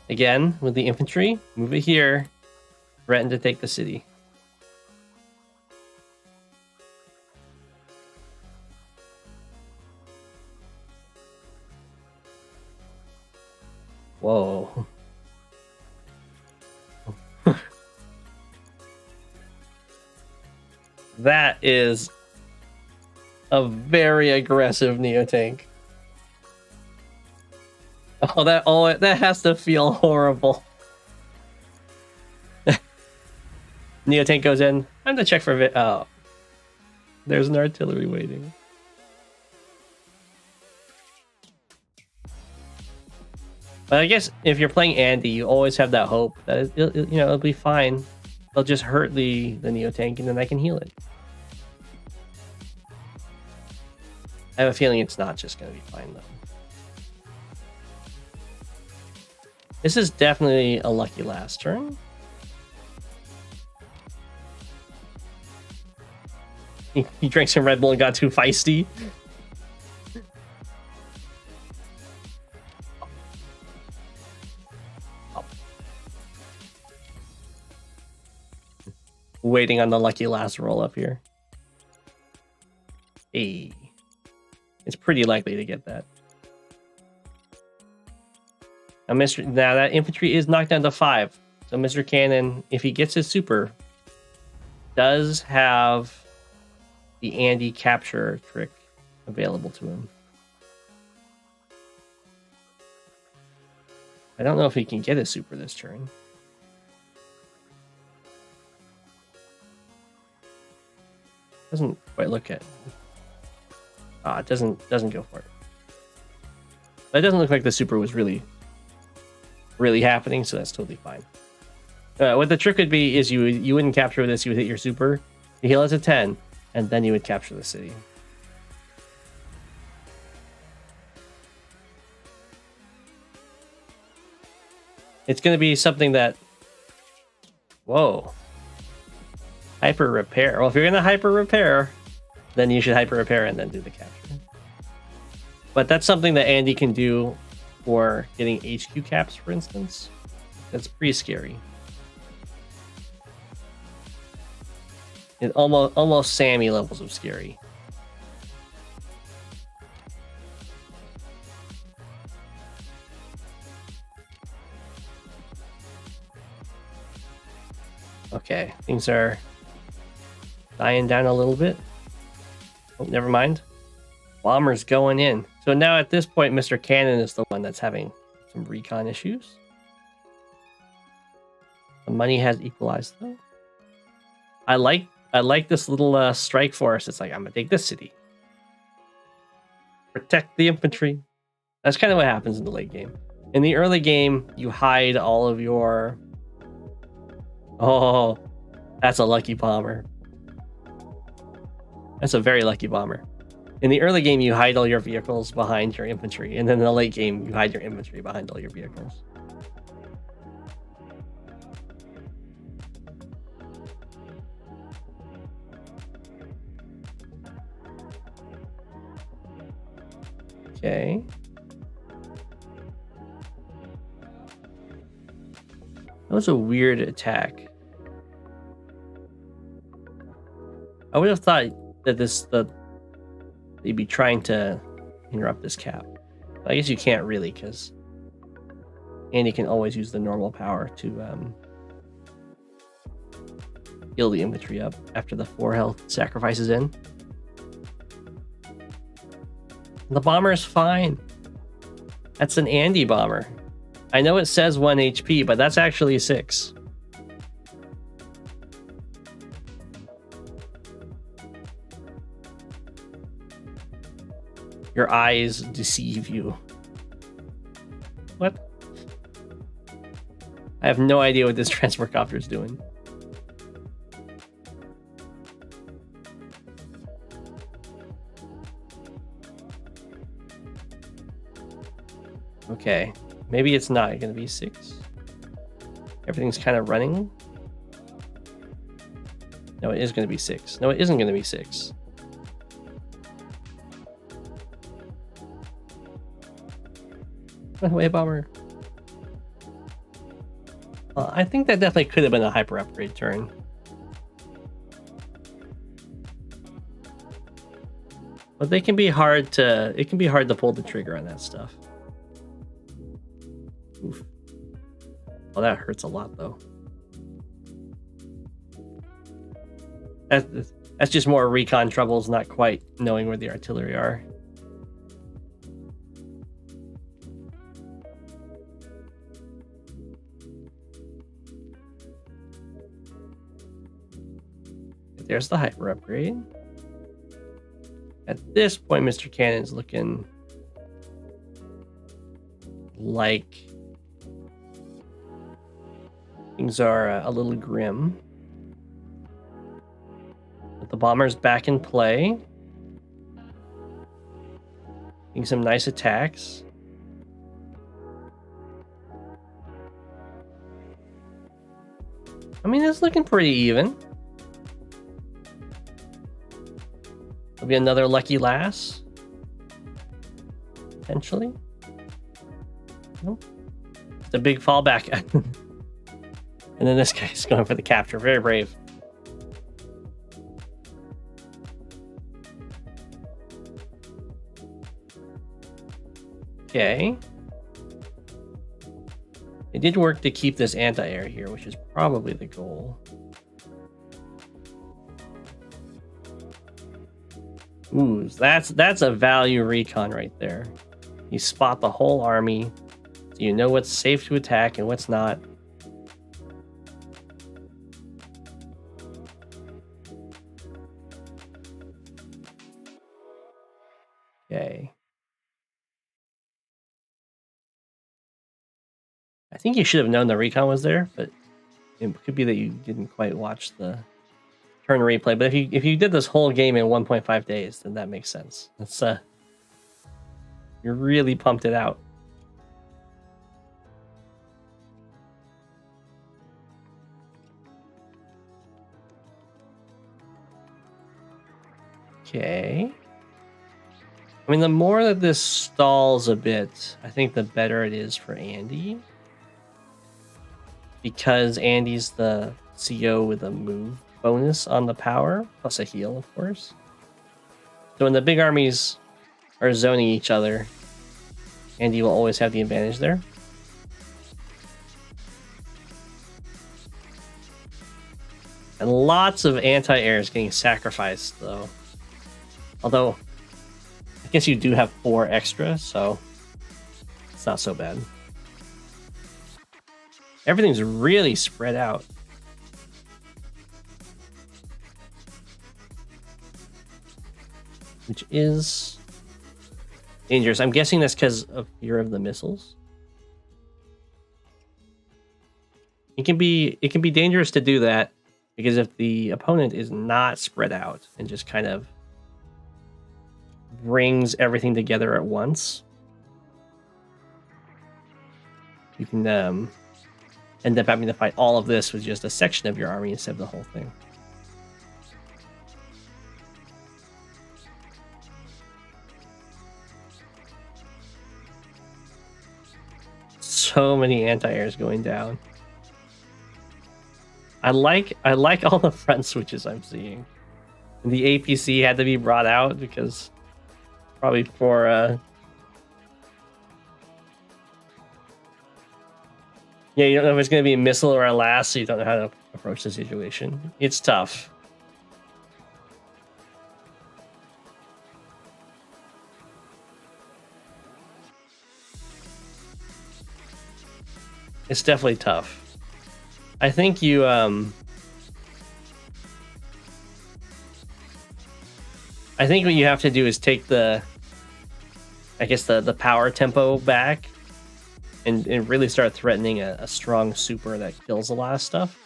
Speaker 1: Again, with the infantry, move it here, threaten to take the city. Whoa. That is a very aggressive Neo-Tank. That has to feel horrible. Neo-Tank goes in. I'm gonna check for oh. There's an artillery waiting. But I guess if you're playing Andy, you always have that hope that it'll be fine. They'll just hurt the Neo-Tank and then I can heal it. I have a feeling it's not just going to be fine though. This is definitely a lucky last turn. He drank some Red Bull and got too feisty. Waiting on the lucky last roll up here. Hey. It's pretty likely to get that. Now, now that infantry is knocked down to 5. So Mr. Cannon, if he gets his super, does have the Andy capture trick available to him. I don't know if he can get his super this turn. Doesn't quite look at. It doesn't go for it. But it doesn't look like the super was really happening, so that's totally fine. What the trick would be is you wouldn't capture this, you would hit your super, you heal it to 10, and then you would capture the city. It's going to be something that... Whoa. Hyper repair. Well, if you're going to hyper repair, then you should hyper repair and then do the capture. But that's something that Andy can do for getting HQ caps, for instance. That's pretty scary. It's almost Sammy levels of scary. Okay, things are dying down a little bit. Oh, never mind. Bomber's going in. So now at this point, Mr. Cannon is the one that's having some recon issues. The money has equalized though. I like this little strike force. It's like, I'm gonna take this city. Protect the infantry. That's kind of what happens in the late game. In the early game, you hide all of your... Oh, that's a lucky bomber. That's a very lucky bomber. In the early game, you hide all your vehicles behind your infantry, and then in the late game, you hide your infantry behind all your vehicles. Okay. That was a weird attack. I would have thought that they'd be trying to interrupt this cap. But I guess you can't really, because Andy can always use the normal power to heal the infantry up after the 4 health sacrifice is in. The bomber is fine. That's an Andy bomber. I know it says 1 HP, but that's actually 6. Your eyes deceive you. What? I have no idea what this transport copter is doing. Okay, maybe it's not going to be 6. Everything's kind of running. No, it is going to be 6. No, it isn't going to be 6. Away, bomber. I think that definitely could have been a hyper upgrade turn. But they can be hard to... It can be hard to pull the trigger on that stuff. Oof. Well, that hurts a lot, though. That's just more recon troubles, not quite knowing where the artillery are. There's the hyper upgrade. At this point, Mr. Cannon's looking like things are a little grim. But the bomber's back in play. Getting some nice attacks. I mean, it's looking pretty even. There'll be another lucky lass. Potentially. Nope. It's a big fallback. And then this guy's going for the capture. Very brave. Okay. It did work to keep this anti-air here, which is probably the goal. Ooh, that's a value recon right there. You spot the whole army, so you know what's safe to attack and what's not. Okay. I think you should have known the recon was there, but it could be that you didn't quite watch the turn replay. But if you did this whole game in 1.5 days, then that makes sense. That's you really pumped it out. Okay. I mean, the more that this stalls a bit, I think the better it is for Andy. Because Andy's the CO with a move bonus on the power, plus a heal, of course. So when the big armies are zoning each other, Andy will always have the advantage there. And lots of anti-airs getting sacrificed, though. Although, I guess you do have 4 extra, so it's not so bad. Everything's really spread out. Which is dangerous. I'm guessing that's because of fear of the missiles. It can be dangerous to do that because if the opponent is not spread out and just kind of brings everything together at once, you can end up having to fight all of this with just a section of your army instead of the whole thing. So many anti-airs going down. I like all the front switches I'm seeing. And the APC had to be brought out because probably for yeah, you don't know if it's going to be a missile or a last, so you don't know how to approach the situation. It's tough. It's definitely tough. I think you I think what you have to do is take the power tempo back and really start threatening a strong super that kills a lot of stuff.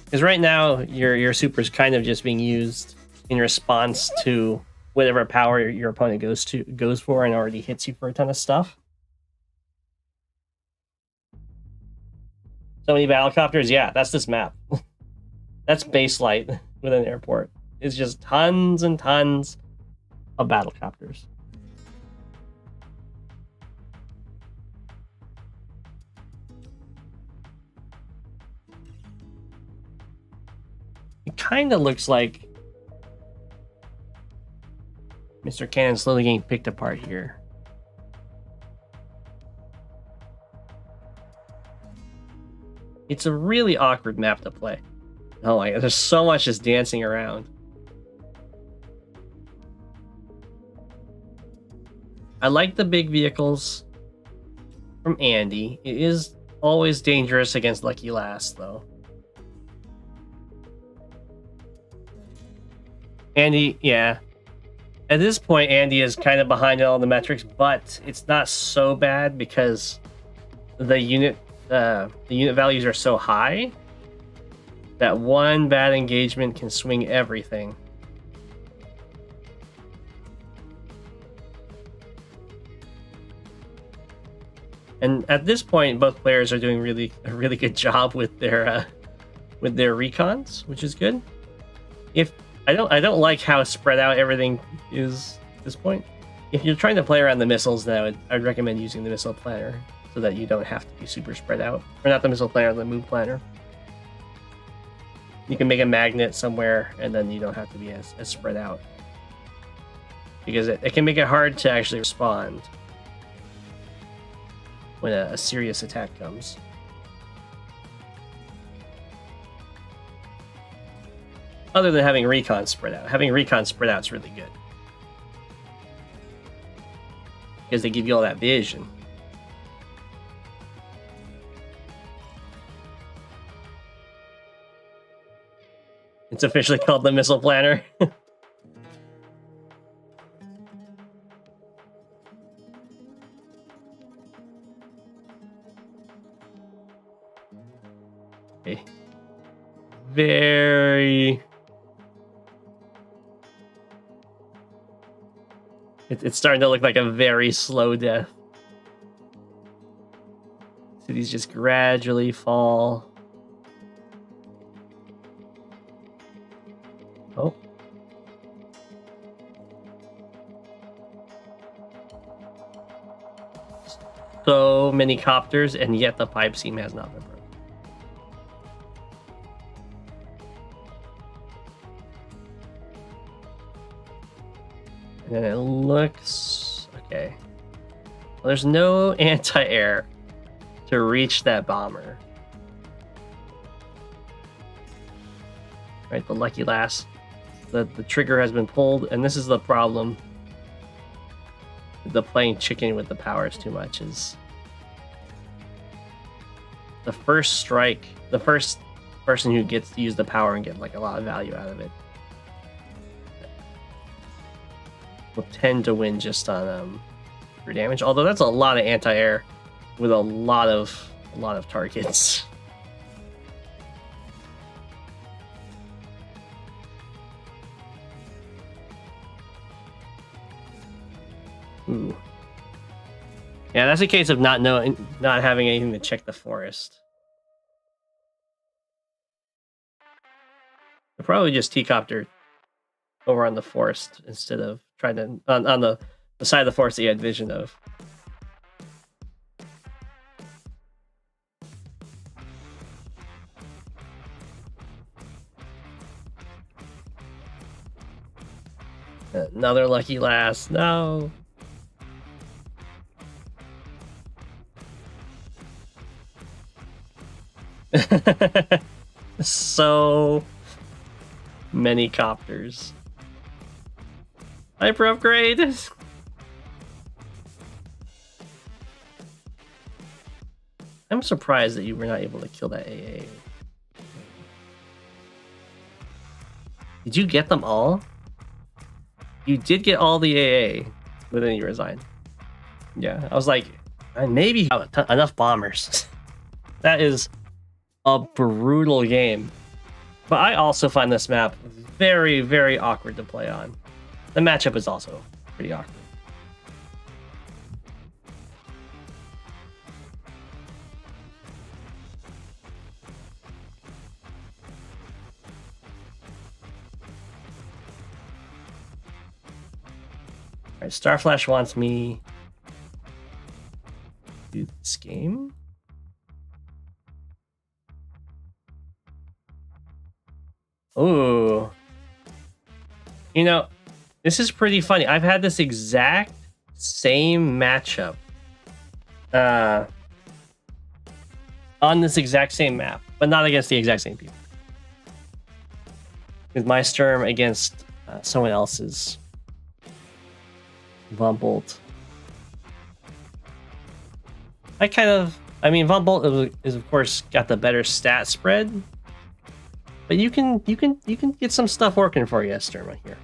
Speaker 1: Because right now your super is kind of just being used in response to whatever power your opponent goes for and already hits you for a ton of stuff. So many battlecopters, yeah, that's this map. That's base light with an airport. It's just tons and tons of battlecopters. It kind of looks like Mr. Cannon slowly getting picked apart here. It's a really awkward map to play. Oh my god, there's so much just dancing around. I like the big vehicles from Andy. It is always dangerous against Lucky Last, though. Andy, yeah. At this point, Andy is kind of behind in all the metrics, but it's not so bad because the unit values are so high that one bad engagement can swing everything. And at this point, both players are doing a really good job with their recons, which is good. I don't like how spread out everything is at this point. If you're trying to play around the missiles, then I'd recommend using the missile planner so that you don't have to be super spread out. Or not the missile planner, the move planner. You can make a magnet somewhere, and then you don't have to be as spread out. Because it can make it hard to actually respond when a serious attack comes. Other than having recon spread out. Having recon spread out is really good. Because they give you all that vision. It's officially called the Missile Planner. Okay. Very... It's starting to look like a very slow death. Cities just gradually fall. Oh. So many copters, and yet the pipe seam has not been broken. And it looks... okay. Well, there's no anti-air to reach that bomber. Right, the Lucky Last. The trigger has been pulled, and this is the problem. The playing chicken with the powers too much is... the first strike, the first person who gets to use the power and get like a lot of value out of it will tend to win just on for damage. Although that's a lot of anti-air with a lot of targets. Ooh. Yeah, that's a case of not having anything to check the forest. I'll probably just T-copter over on the forest instead of trying to on the side of the forest that you had vision of. Another Lucky Last. No. So many copters. Hyper upgrade. I'm surprised that you were not able to kill that AA. Did you get them all? You did get all the AA, but then you resigned. Yeah, I was like, maybe you have enough bombers. That is a brutal game. But I also find this map very, very awkward to play on. The matchup is also pretty awkward. Alright, Starflash wants me to do this game. Ooh. You know, This is pretty funny. I've had this exact same matchup on this exact same map, but not against the exact same people. With my Sturm against someone else's Bumble. I mean, Bumble is of course got the better stat spread, but you can get some stuff working for you, Sturm, here.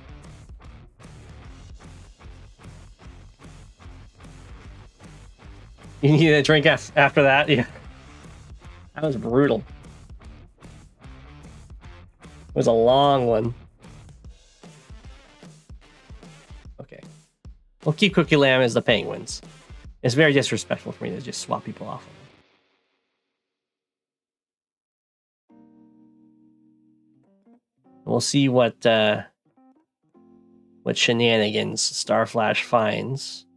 Speaker 1: You need a drink after that, yeah. That was brutal. It was a long one. Okay. We'll keep Cookie Lamb as the Penguins. It's very disrespectful for me to just swap people off. We'll see what shenanigans Starflash finds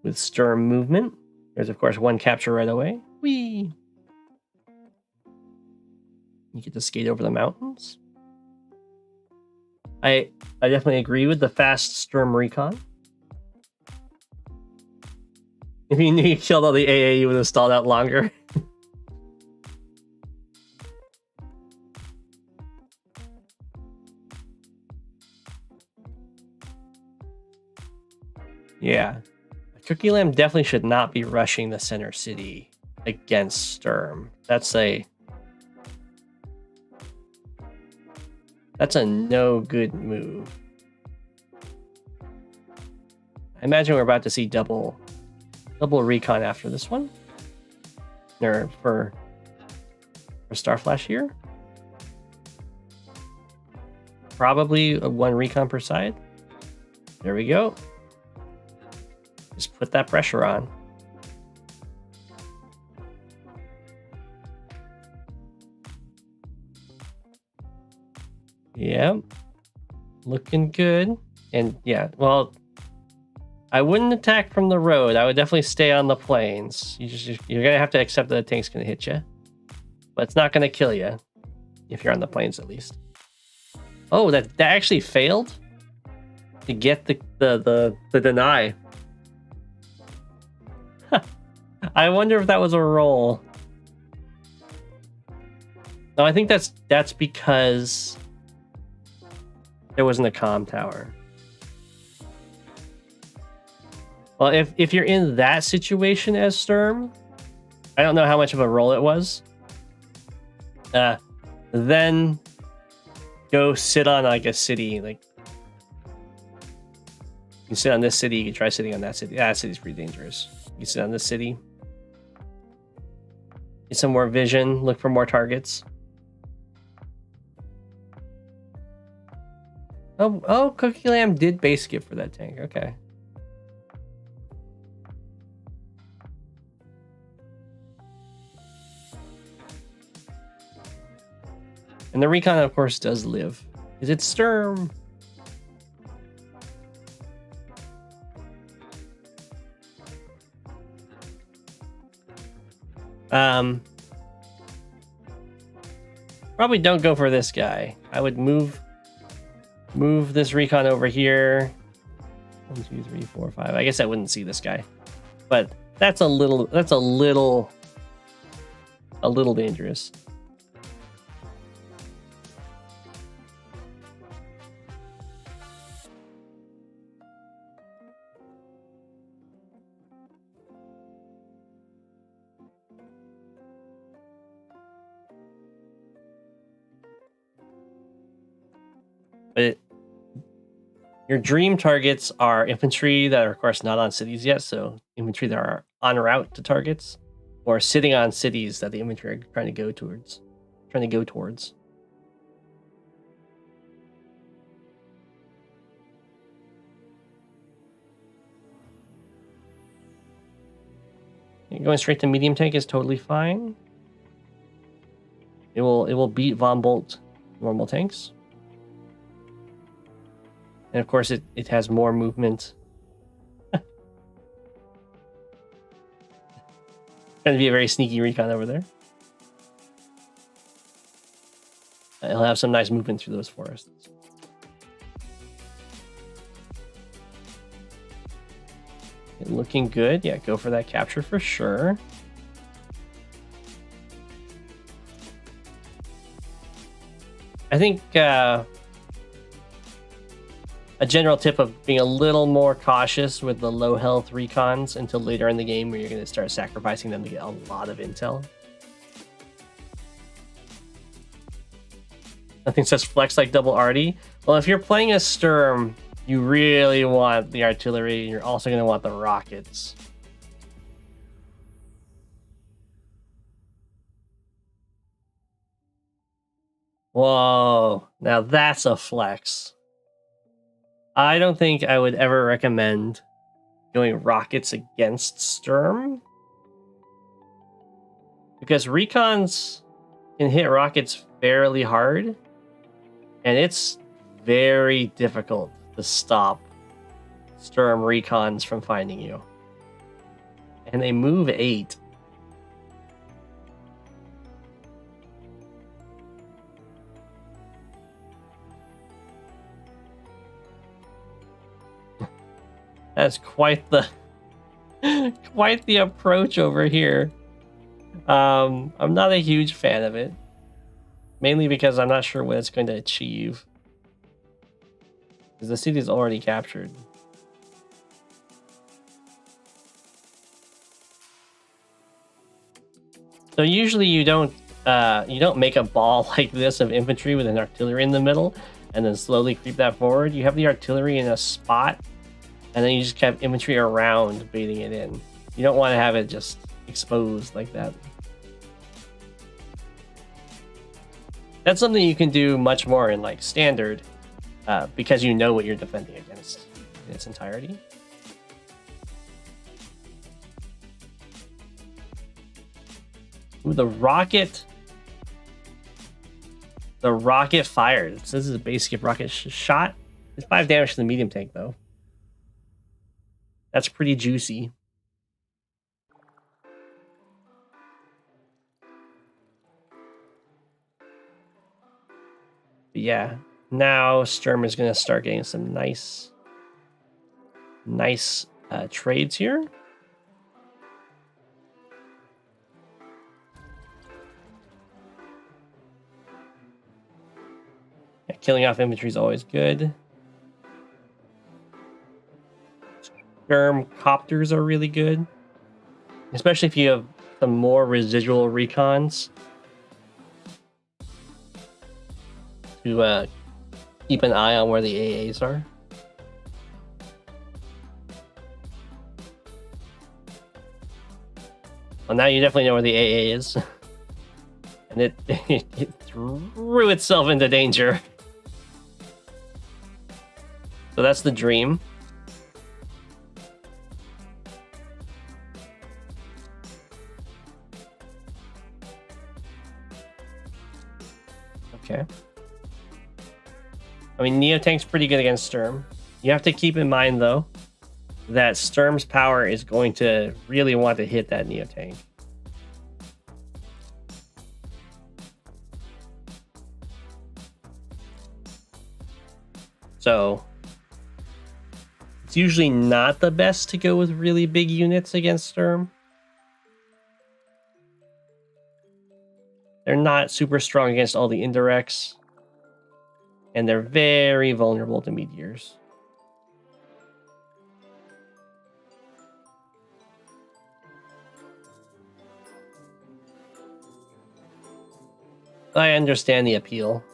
Speaker 1: with Sturm movement. There's of course one capture right away. Whee! You get to skate over the mountains. I definitely agree with the fast Sturm recon. If you knew you killed all the AA, you would have stalled out longer. Yeah. Cookie Lamb definitely should not be rushing the center city against Sturm. That's a no good move. I imagine we're about to see double recon after this one. Or for Starflash here. Probably one recon per side. There we go. Just put that pressure on. Yeah, looking good. And yeah, well, I wouldn't attack from the road. I would definitely stay on the plains. You're gonna have to accept that the tank's gonna hit you, but it's not gonna kill you if you're on the plains at least. Oh, that actually failed to get the deny. I wonder if that was a roll. No, I think that's because there wasn't a comm tower. Well, if you're in that situation as Sturm, I don't know how much of a roll it was. Then go sit on like a city. Like you can sit on this city. You can try sitting on that city. That city's pretty dangerous. You can sit on this city. Get some more vision. Look for more targets. Oh, Cookie Lamb did base skip for that tank. Okay. And the recon, of course, does live. Is it Sturm? Probably don't go for this guy. I would move this recon over here. 1, 2, 3, 4, 5. I guess I wouldn't see this guy, but that's a little dangerous. But your dream targets are infantry that are, of course, not on cities yet. So infantry that are en route to targets, or sitting on cities that the infantry are trying to go towards. Going straight to medium tank is totally fine. It will beat Von Bolt normal tanks. And of course, it has more movement. Going to be a very sneaky recon over there. He'll have some nice movement through those forests. Looking good. Yeah, go for that capture for sure. I think a general tip of being a little more cautious with the low health recons until later in the game where you're going to start sacrificing them to get a lot of intel. Nothing says flex like double arty. Well, if you're playing a Sturm, you really want the artillery, and you're also going to want the rockets. Whoa, now that's a flex. I don't think I would ever recommend going rockets against Sturm, because recons can hit rockets fairly hard, and it's very difficult to stop Sturm recons from finding you. And they move 8. That's quite the approach over here. I'm not a huge fan of it, mainly because I'm not sure what it's going to achieve, because the city is already captured. So usually you don't make a ball like this of infantry with an artillery in the middle and then slowly creep that forward. You have the artillery in a spot, and then you just have infantry around baiting it in. You don't want to have it just exposed like that. That's something you can do much more in like standard, because you know what you're defending against in its entirety. Ooh, the rocket fired. So this is a base skip rocket shot. It's 5 damage to the medium tank though. That's pretty juicy. But yeah, now Sturm is going to start getting some nice trades here. Yeah, killing off infantry is always good. Sturm copters are really good, especially if you have some more residual recons to keep an eye on where the AAs are. Well, now you definitely know where the AA is. And it threw itself into danger. So that's the dream. Okay. I mean, Neotank's pretty good against Sturm. You have to keep in mind, though, that Sturm's power is going to really want to hit that Neotank. So it's usually not the best to go with really big units against Sturm. They're not super strong against all the indirects, and they're very vulnerable to meteors. I understand the appeal.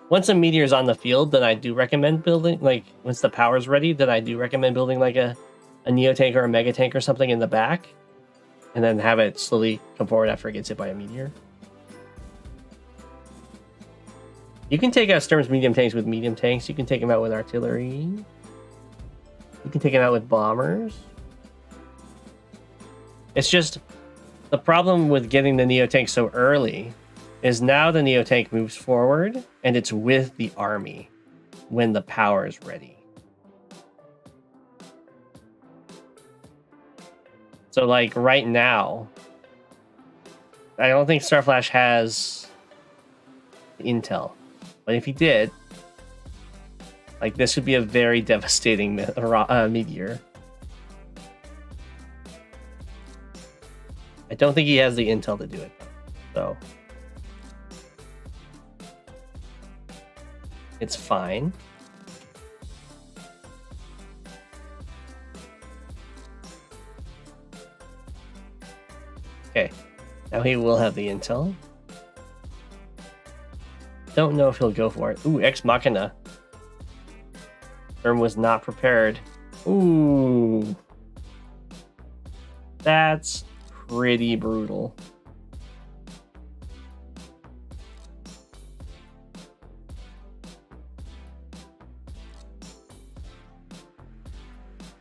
Speaker 1: Once a meteor is on the field, then I do recommend building, like, once the power's ready, then I do recommend building like a Neotank or a Mega Tank or something in the back, and then have it slowly come forward after it gets hit by a meteor. You can take out Sturm's medium tanks with medium tanks. You can take them out with artillery. You can take them out with bombers. It's just the problem with getting the Neotank so early is now the Neotank moves forward and it's with the army when the power is ready. So like right now, I don't think Starflash has intel. But if he did, like, this would be a very devastating meteor. I don't think he has the intel to do it, so it's fine. Okay, now he will have the intel. Don't know if he'll go for it. Ooh, Ex Machina. Sturm was not prepared. Ooh. That's pretty brutal.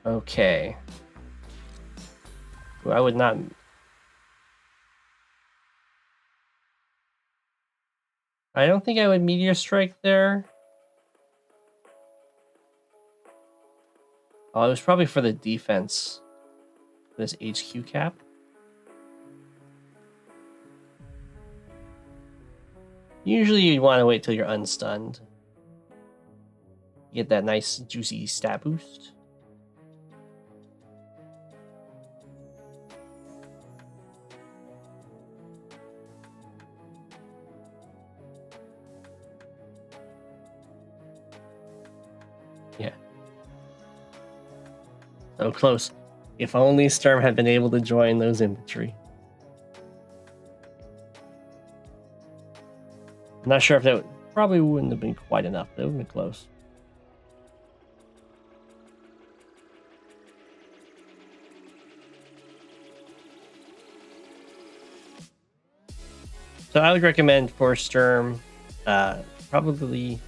Speaker 1: Okay. Ooh, I would not... I don't think I would Meteor Strike there. Oh, it was probably for the defense. This HQ cap. Usually you'd want to wait till you're unstunned. Get that nice juicy stat boost. Yeah. So close. If only Sturm had been able to join those infantry. I'm not sure if that probably wouldn't have been quite enough, but it would have been close. So I would recommend for Sturm probably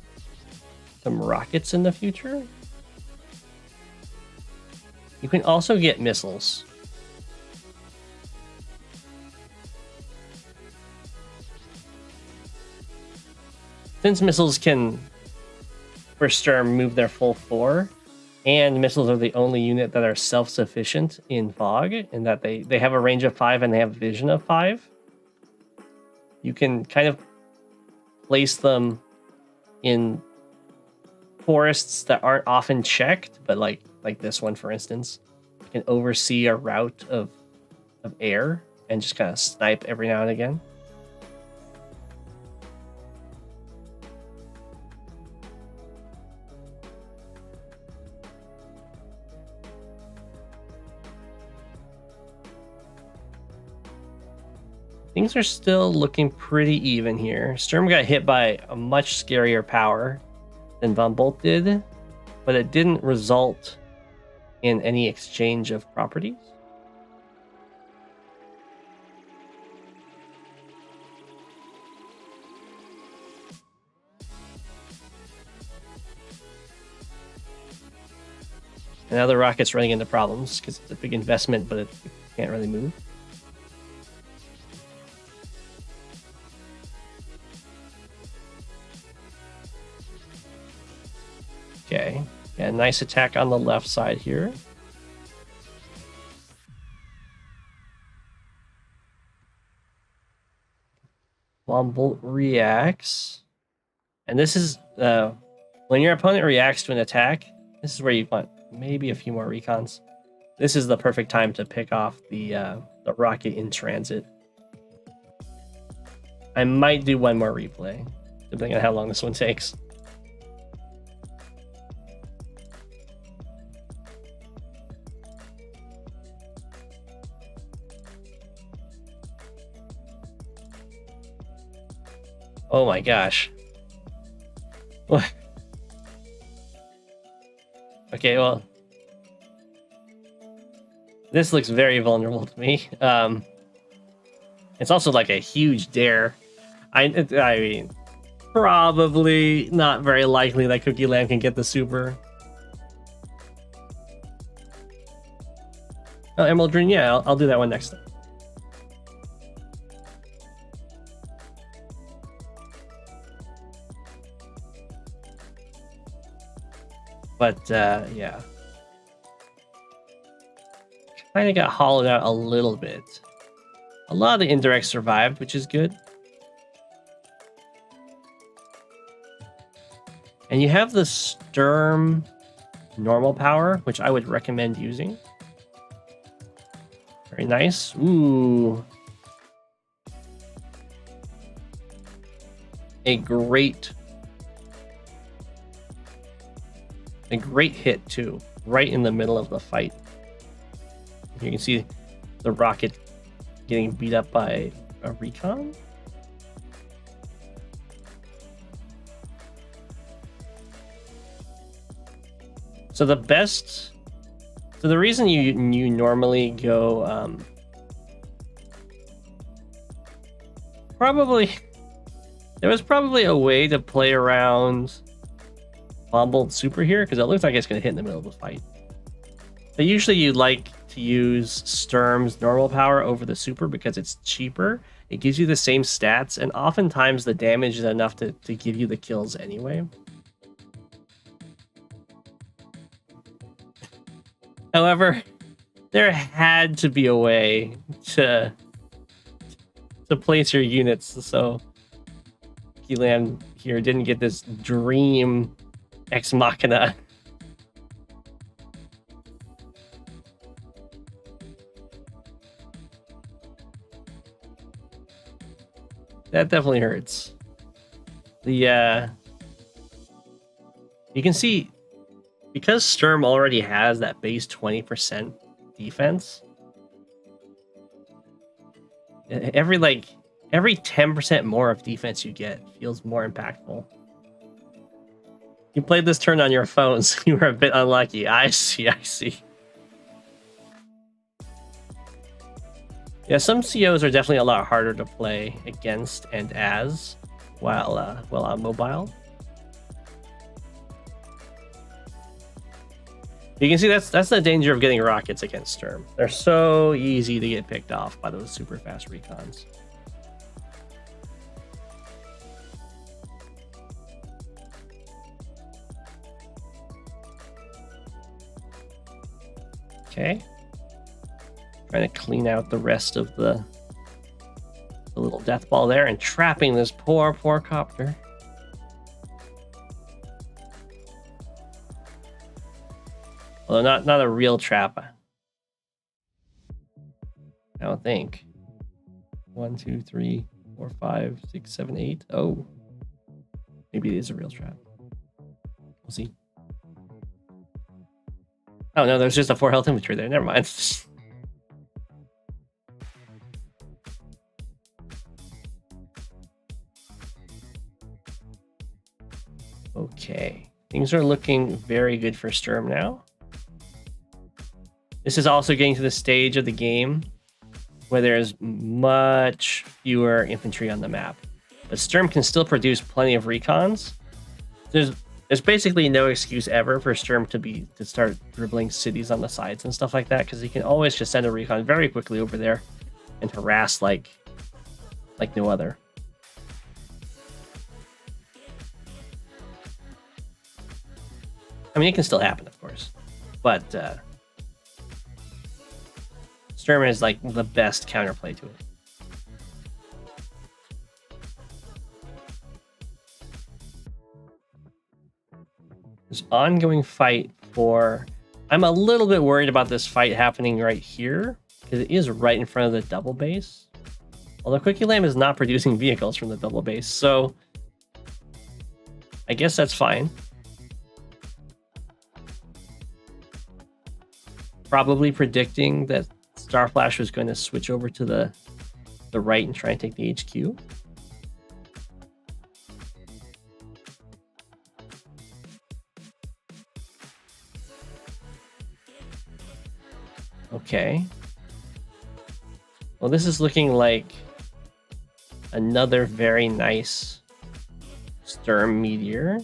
Speaker 1: some rockets in the future. You can also get missiles. Since missiles can, for Sturm, move their full 4, and missiles are the only unit that are self-sufficient in fog, in that they have a range of 5 and they have a vision of 5, you can kind of place them in forests that aren't often checked, but like this one, for instance. You can oversee a route of air and just kind of snipe every now and again. Things are still looking pretty even here. Sturm got hit by a much scarier power than Bumble did, but it didn't result in any exchange of properties. And now the rocket's running into problems because it's a big investment, but it can't really move. Okay, yeah, nice attack on the left side here. Bumble reacts. And this is, when your opponent reacts to an attack, this is where you want maybe a few more recons. This is the perfect time to pick off the rocket in transit. I might do one more replay, depending on how long this one takes. Oh my gosh. What? Okay, well, this looks very vulnerable to me. It's also like a huge dare. I mean, probably not very likely that Cookie Land can get the super. Oh, Emerald Dream, yeah, I'll do that one next time. But, yeah. Kind of got hollowed out a little bit. A lot of the indirects survived, which is good. And you have the Sturm normal power, which I would recommend using. Very nice. Ooh. a great hit too, right in the middle of the fight. You can see the rocket getting beat up by a recon. So the reason you normally go there was probably a way to play around Bumble Super here, because it looks like it's going to hit in the middle of the fight. But usually you like to use Sturm's normal power over the super because it's cheaper. It gives you the same stats, and oftentimes the damage is enough to give you the kills anyway. However, there had to be a way to place your units so Keelan here didn't get this dream ex machina. That definitely hurts. You can see, because Sturm already has that base 20% defense, every 10% more of defense you get feels more impactful. You played this turn on your phone, so you were a bit unlucky. I see. Yeah, some COs are definitely a lot harder to play against and as while on mobile. You can see that's the danger of getting rockets against Sturm. They're so easy to get picked off by those super fast recons. Okay. Trying to clean out the rest of the little death ball there and trapping this poor copter. Although not a real trap. I don't think. 1, 2, 3, 4, 5, 6, 7, 8. Oh. Maybe it is a real trap. We'll see. Oh no, there's just a 4 health infantry there. Never mind. Okay. Things are looking very good for Sturm now. This is also getting to the stage of the game where there's much fewer infantry on the map. But Sturm can still produce plenty of recons. There's basically no excuse ever for Sturm to start dribbling cities on the sides and stuff like that, because he can always just send a recon very quickly over there and harass like no other. I mean, it can still happen, of course, but Sturm is like the best counterplay to it. This ongoing fight for... I'm a little bit worried about this fight happening right here, because it is right in front of the double base. Although Quickie Lamb is not producing vehicles from the double base, so I guess that's fine. Probably predicting that Starflash was going to switch over to the right and try and take the HQ. Okay. Well, this is looking like another very nice Sturm meteor.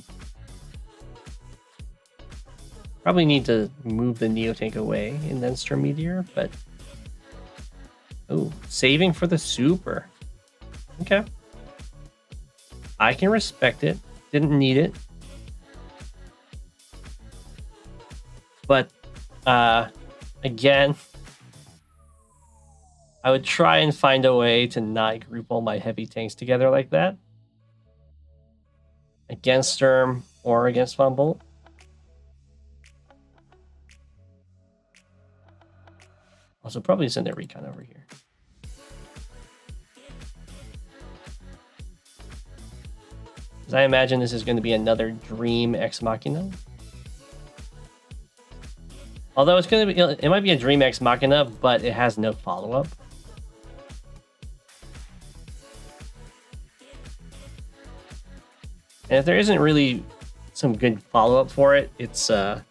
Speaker 1: Probably need to move the Neotank away and then Sturm meteor, but... Oh, saving for the super. Okay. I can respect it. Didn't need it. But, again, I would try and find a way to not group all my heavy tanks together like that. Against Sturm or against Bumble. Also, probably send a recon over here. Because I imagine this is going to be another Dream Ex Machina. Although it's going to be, it might be a Dream Ex Machina, but it has no follow-up. And if there isn't really some good follow-up for it, it's not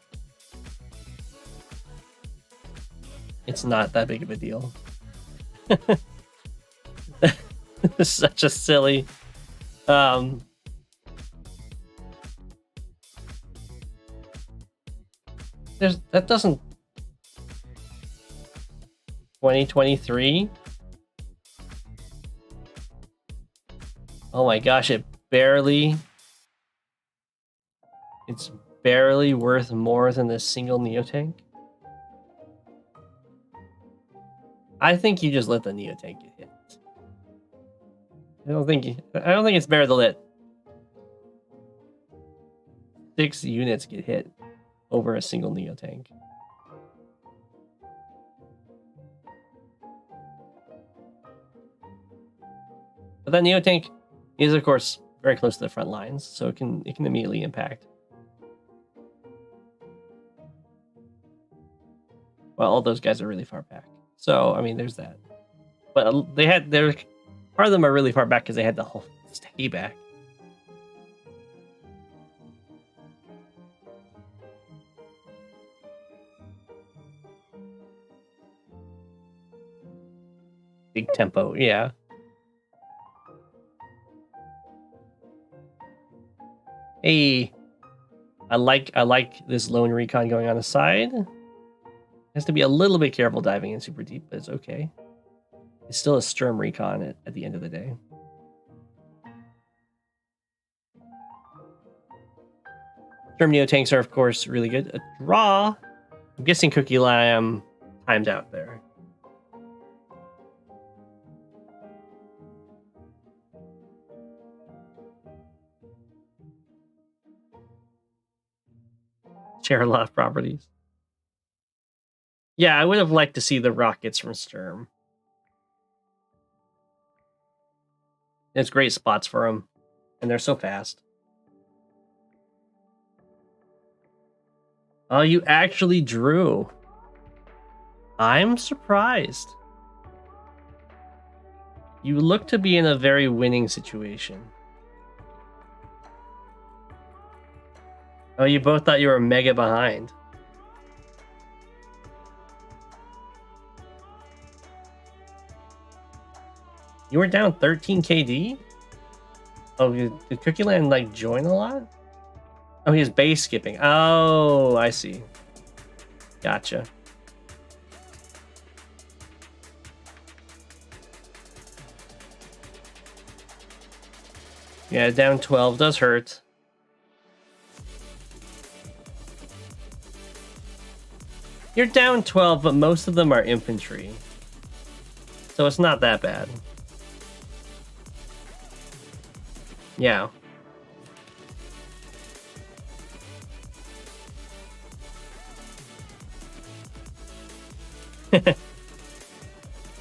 Speaker 1: that big of a deal. This is such a silly. That doesn't. 2023. Oh my gosh! It's barely worth more than this single Neotank. I think you just let the Neotank get hit. I don't think it's fair to let 6 units get hit over a single Neotank. But that Neotank is, of course, very close to the front lines, so it can immediately impact. Well, all those guys are really far back. So, I mean, there's that. But part of them are really far back because they had to stay back. Big tempo, yeah. Hey, I like this lone recon going on the side. Has to be a little bit careful diving in super deep, but it's okay. It's still a Sturm recon at the end of the day. Sturm Neotanks are, of course, really good. A draw. I'm guessing Cookie Lamb timed out there. Share a lot of properties. Yeah, I would have liked to see the rockets from Sturm. There's great spots for them, and they're so fast. Oh, you actually drew. I'm surprised. You look to be in a very winning situation. Oh, you both thought you were mega behind. You were down 13 KD? Oh, did Cookie Land like join a lot? Oh, he was base skipping. Oh, I see. Gotcha. Yeah, down 12 does hurt. You're down 12, but most of them are infantry. So it's not that bad. Yeah.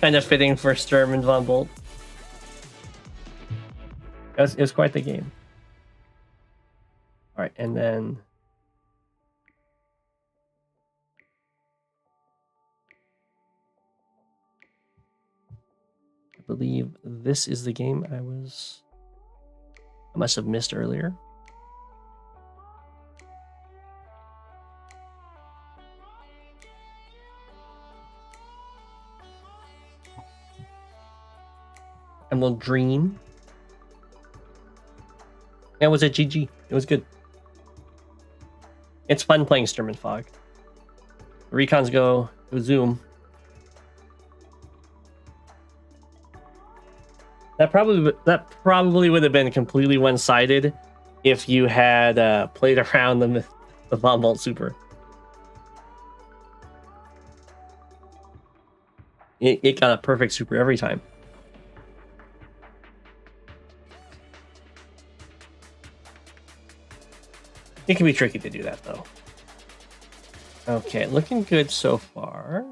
Speaker 1: Kind of fitting for Sturm and Bumble. It was quite the game. All right, and then I believe this is the game I must have missed earlier. Emerald Dream. That was a GG. It was good. It's fun playing Sturm and Fog. Recons go zoom. That probably would have been completely one-sided if you had played around the Bumble Super. It got a perfect super every time. It can be tricky to do that, though. Okay, looking good so far.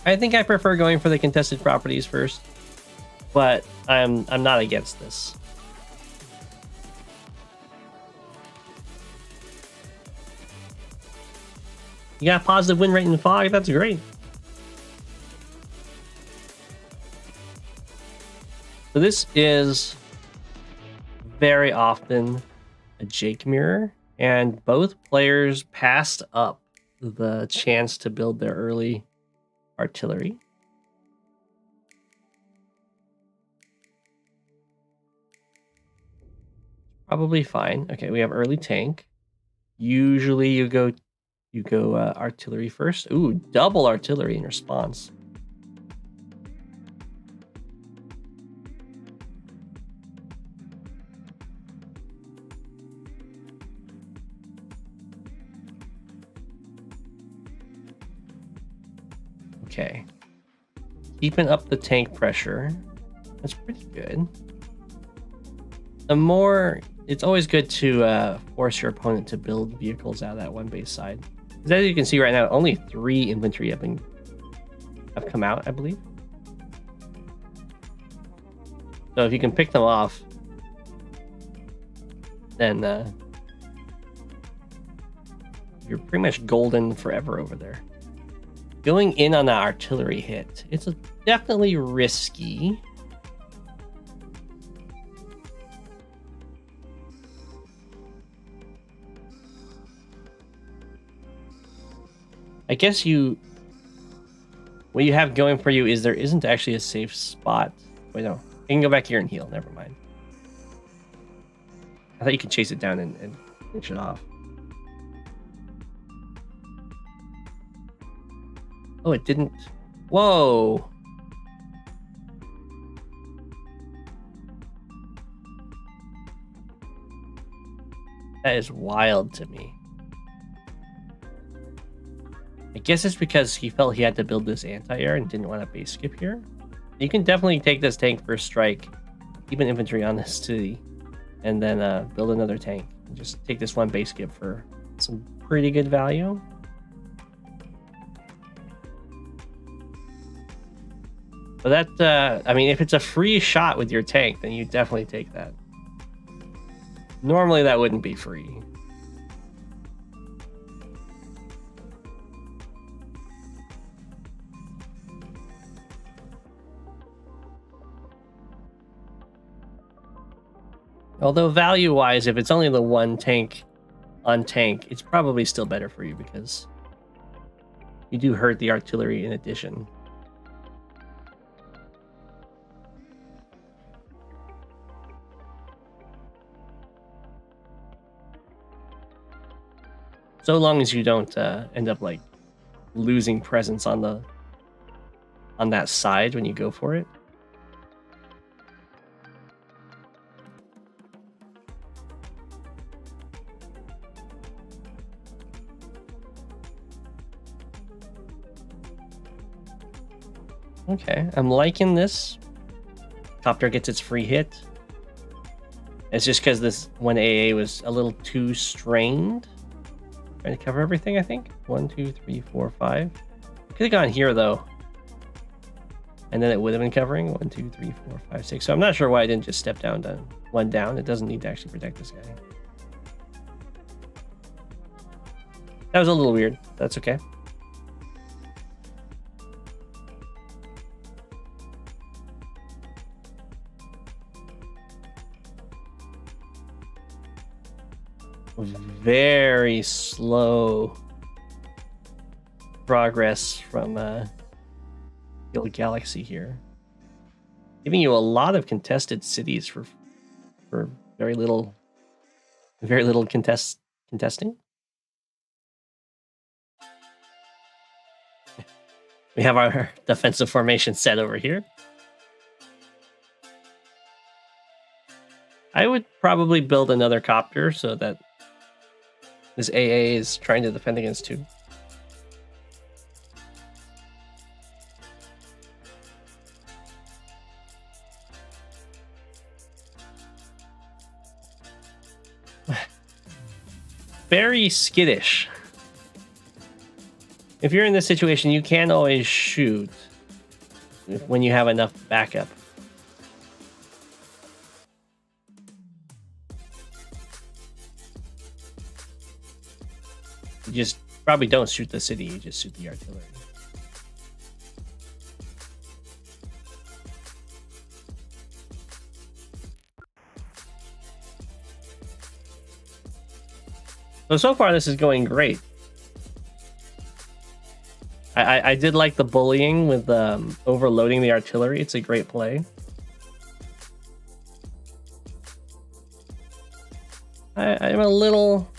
Speaker 1: I think I prefer going for the contested properties first, but I'm not against this. You got a positive win rate in fog. That's great. So this is very often a Jake mirror, and both players passed up the chance to build their early artillery. Probably fine. Okay, we have early tank. Usually you go artillery first. Ooh, double artillery in response. Okay. Keeping up the tank pressure. That's pretty good. The more, it's always good to force your opponent to build vehicles out of that one base side. As you can see right now, only 3 infantry have come out, I believe. So if you can pick them off, then you're pretty much golden forever over there. Going in on that artillery hit, it's definitely risky. I guess what you have going for you is there isn't actually a safe spot. Wait, no. You can go back here and heal. Never mind. I thought you could chase it down and finish it off. Oh, it didn't. Whoa. That is wild to me. I guess it's because he felt he had to build this anti-air and didn't want to base skip here. You can definitely take this tank first strike, keep an infantry on this city, and then build another tank. And just take this one base skip for some pretty good value. But that, I mean, if it's a free shot with your tank, then you definitely take that. Normally that wouldn't be free. Although value-wise, if it's only the one tank on tank, it's probably still better for you because you do hurt the artillery in addition. So long as you don't end up like losing presence on that side when you go for it. Okay, I'm liking this. Copter gets its free hit. It's just because this one AA was a little too strained. Trying to cover everything, I think. 1, 2, 3, 4, 5. Could have gone here though, and then it would have been covering 1, 2, 3, 4, 5, 6. So I'm not sure why I didn't just step down to 1 down. It doesn't need to actually protect this guy. That was a little weird. That's okay. Very slow progress from Guild Galaxy here, giving you a lot of contested cities for very little contesting. We have our defensive formation set over here. I would probably build another copter so that this AA is trying to defend against 2. Very skittish. if you're in this situation, you can always shoot when you have enough backup. You just probably don't shoot the city, you just shoot the artillery. So far this is going great. I did like the bullying with overloading the artillery. It's a great play. I'm a little...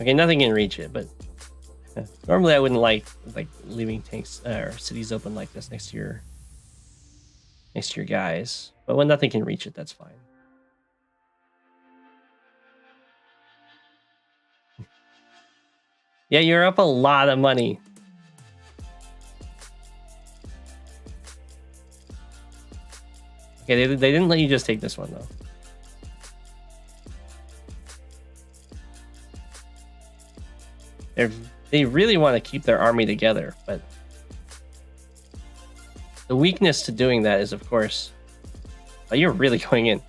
Speaker 1: Okay, nothing can reach it, but normally I wouldn't like leaving tanks or cities open like this next to your guys. But when nothing can reach it, that's fine. Yeah, you're up a lot of money. Okay, they didn't let you just take this one though. They really want to keep their army together, but the weakness to doing that is, of course, oh, you're really going in.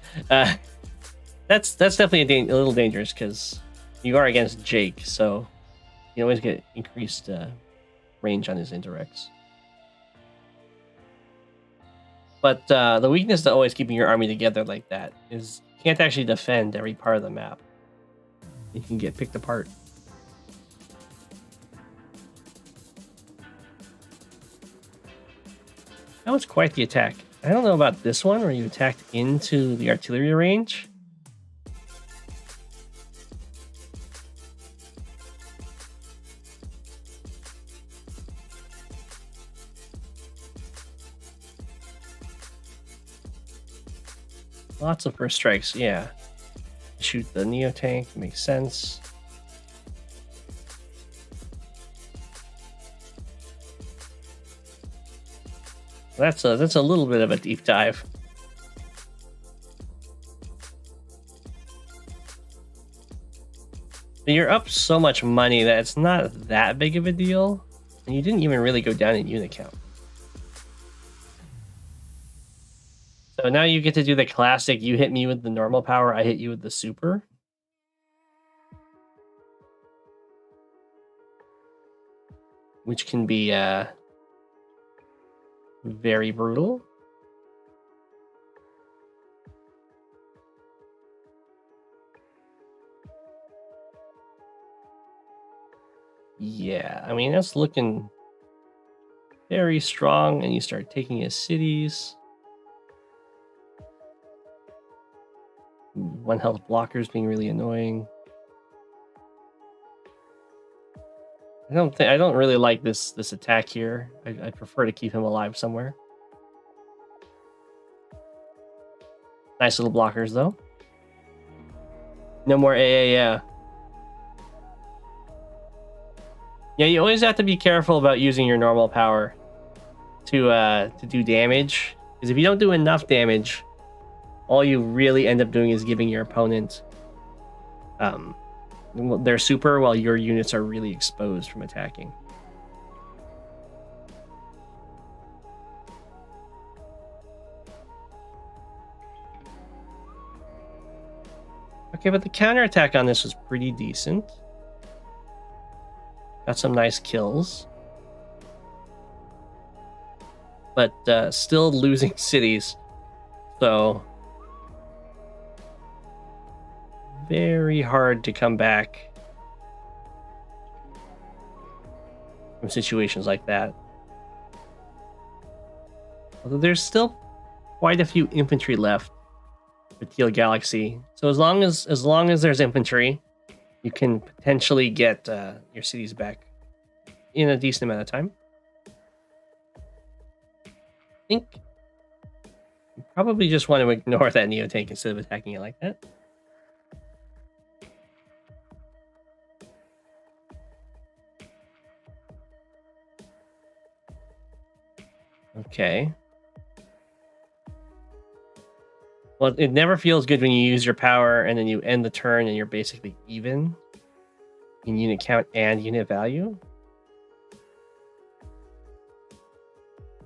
Speaker 1: That's definitely a little dangerous because you are against Jake, so you always get increased range on his indirects. But the weakness to always keeping your army together like that is you can't actually defend every part of the map. You can get picked apart. That was quite the attack. I don't know about this one where you attacked into the artillery range. Lots of first strikes, yeah. Shoot the Neo tank, makes sense. That's a little bit of a deep dive. But you're up so much money that it's not that big of a deal, and you didn't even really go down in unit count. So now you get to do the classic, you hit me with the normal power, I hit you with the super. Which can be very brutal. Yeah, I mean, that's looking very strong, and you start taking his cities. One health blockers being really annoying. I don't really like this attack here. I prefer to keep him alive somewhere. Nice little blockers though. No more AA, yeah. Yeah, you always have to be careful about using your normal power to do damage. Because if you don't do enough damage, all you really end up doing is giving your opponent their super while your units are really exposed from attacking. Okay, but the counterattack on this was pretty decent. Got some nice kills. But still losing cities. So very hard to come back from situations like that. Although there's still quite a few infantry left with Teal Galaxy. So as long as there's infantry, you can potentially get your cities back in a decent amount of time. I think you probably just want to ignore that Neo tank instead of attacking it like that. Okay. Well, it never feels good when you use your power and then you end the turn and you're basically even in unit count and unit value.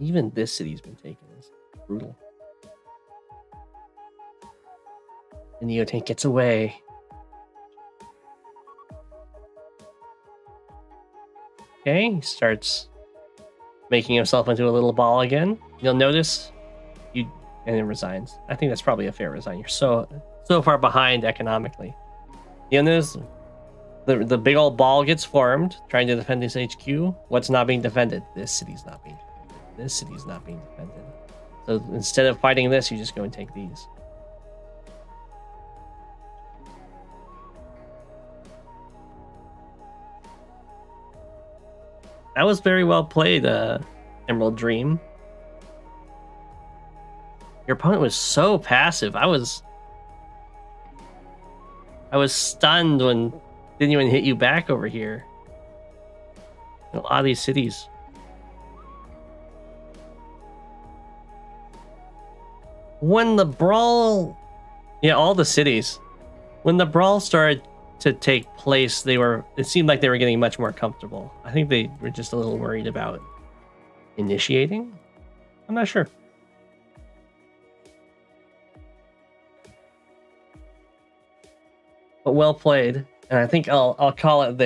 Speaker 1: Even this city's been taken. It's brutal. The Neo tank gets away. Okay, he starts making himself into a little ball again. You'll notice and it resigns. I think that's probably a fair resign. You're so far behind economically. You'll notice the big old ball gets formed, trying to defend this HQ. What's not being defended? This city's not being defended. This city's not being defended. So instead of fighting this, you just go and take these. That was very well played, Emerald Dream. Your opponent was so passive. I was stunned when didn't even hit you back over here. A lot of these cities. When the brawl, yeah, all the cities. When the brawl started to take place, it seemed like they were getting much more comfortable. I think they were just a little worried about initiating. I'm not sure. But well played, and I think I'll call it there.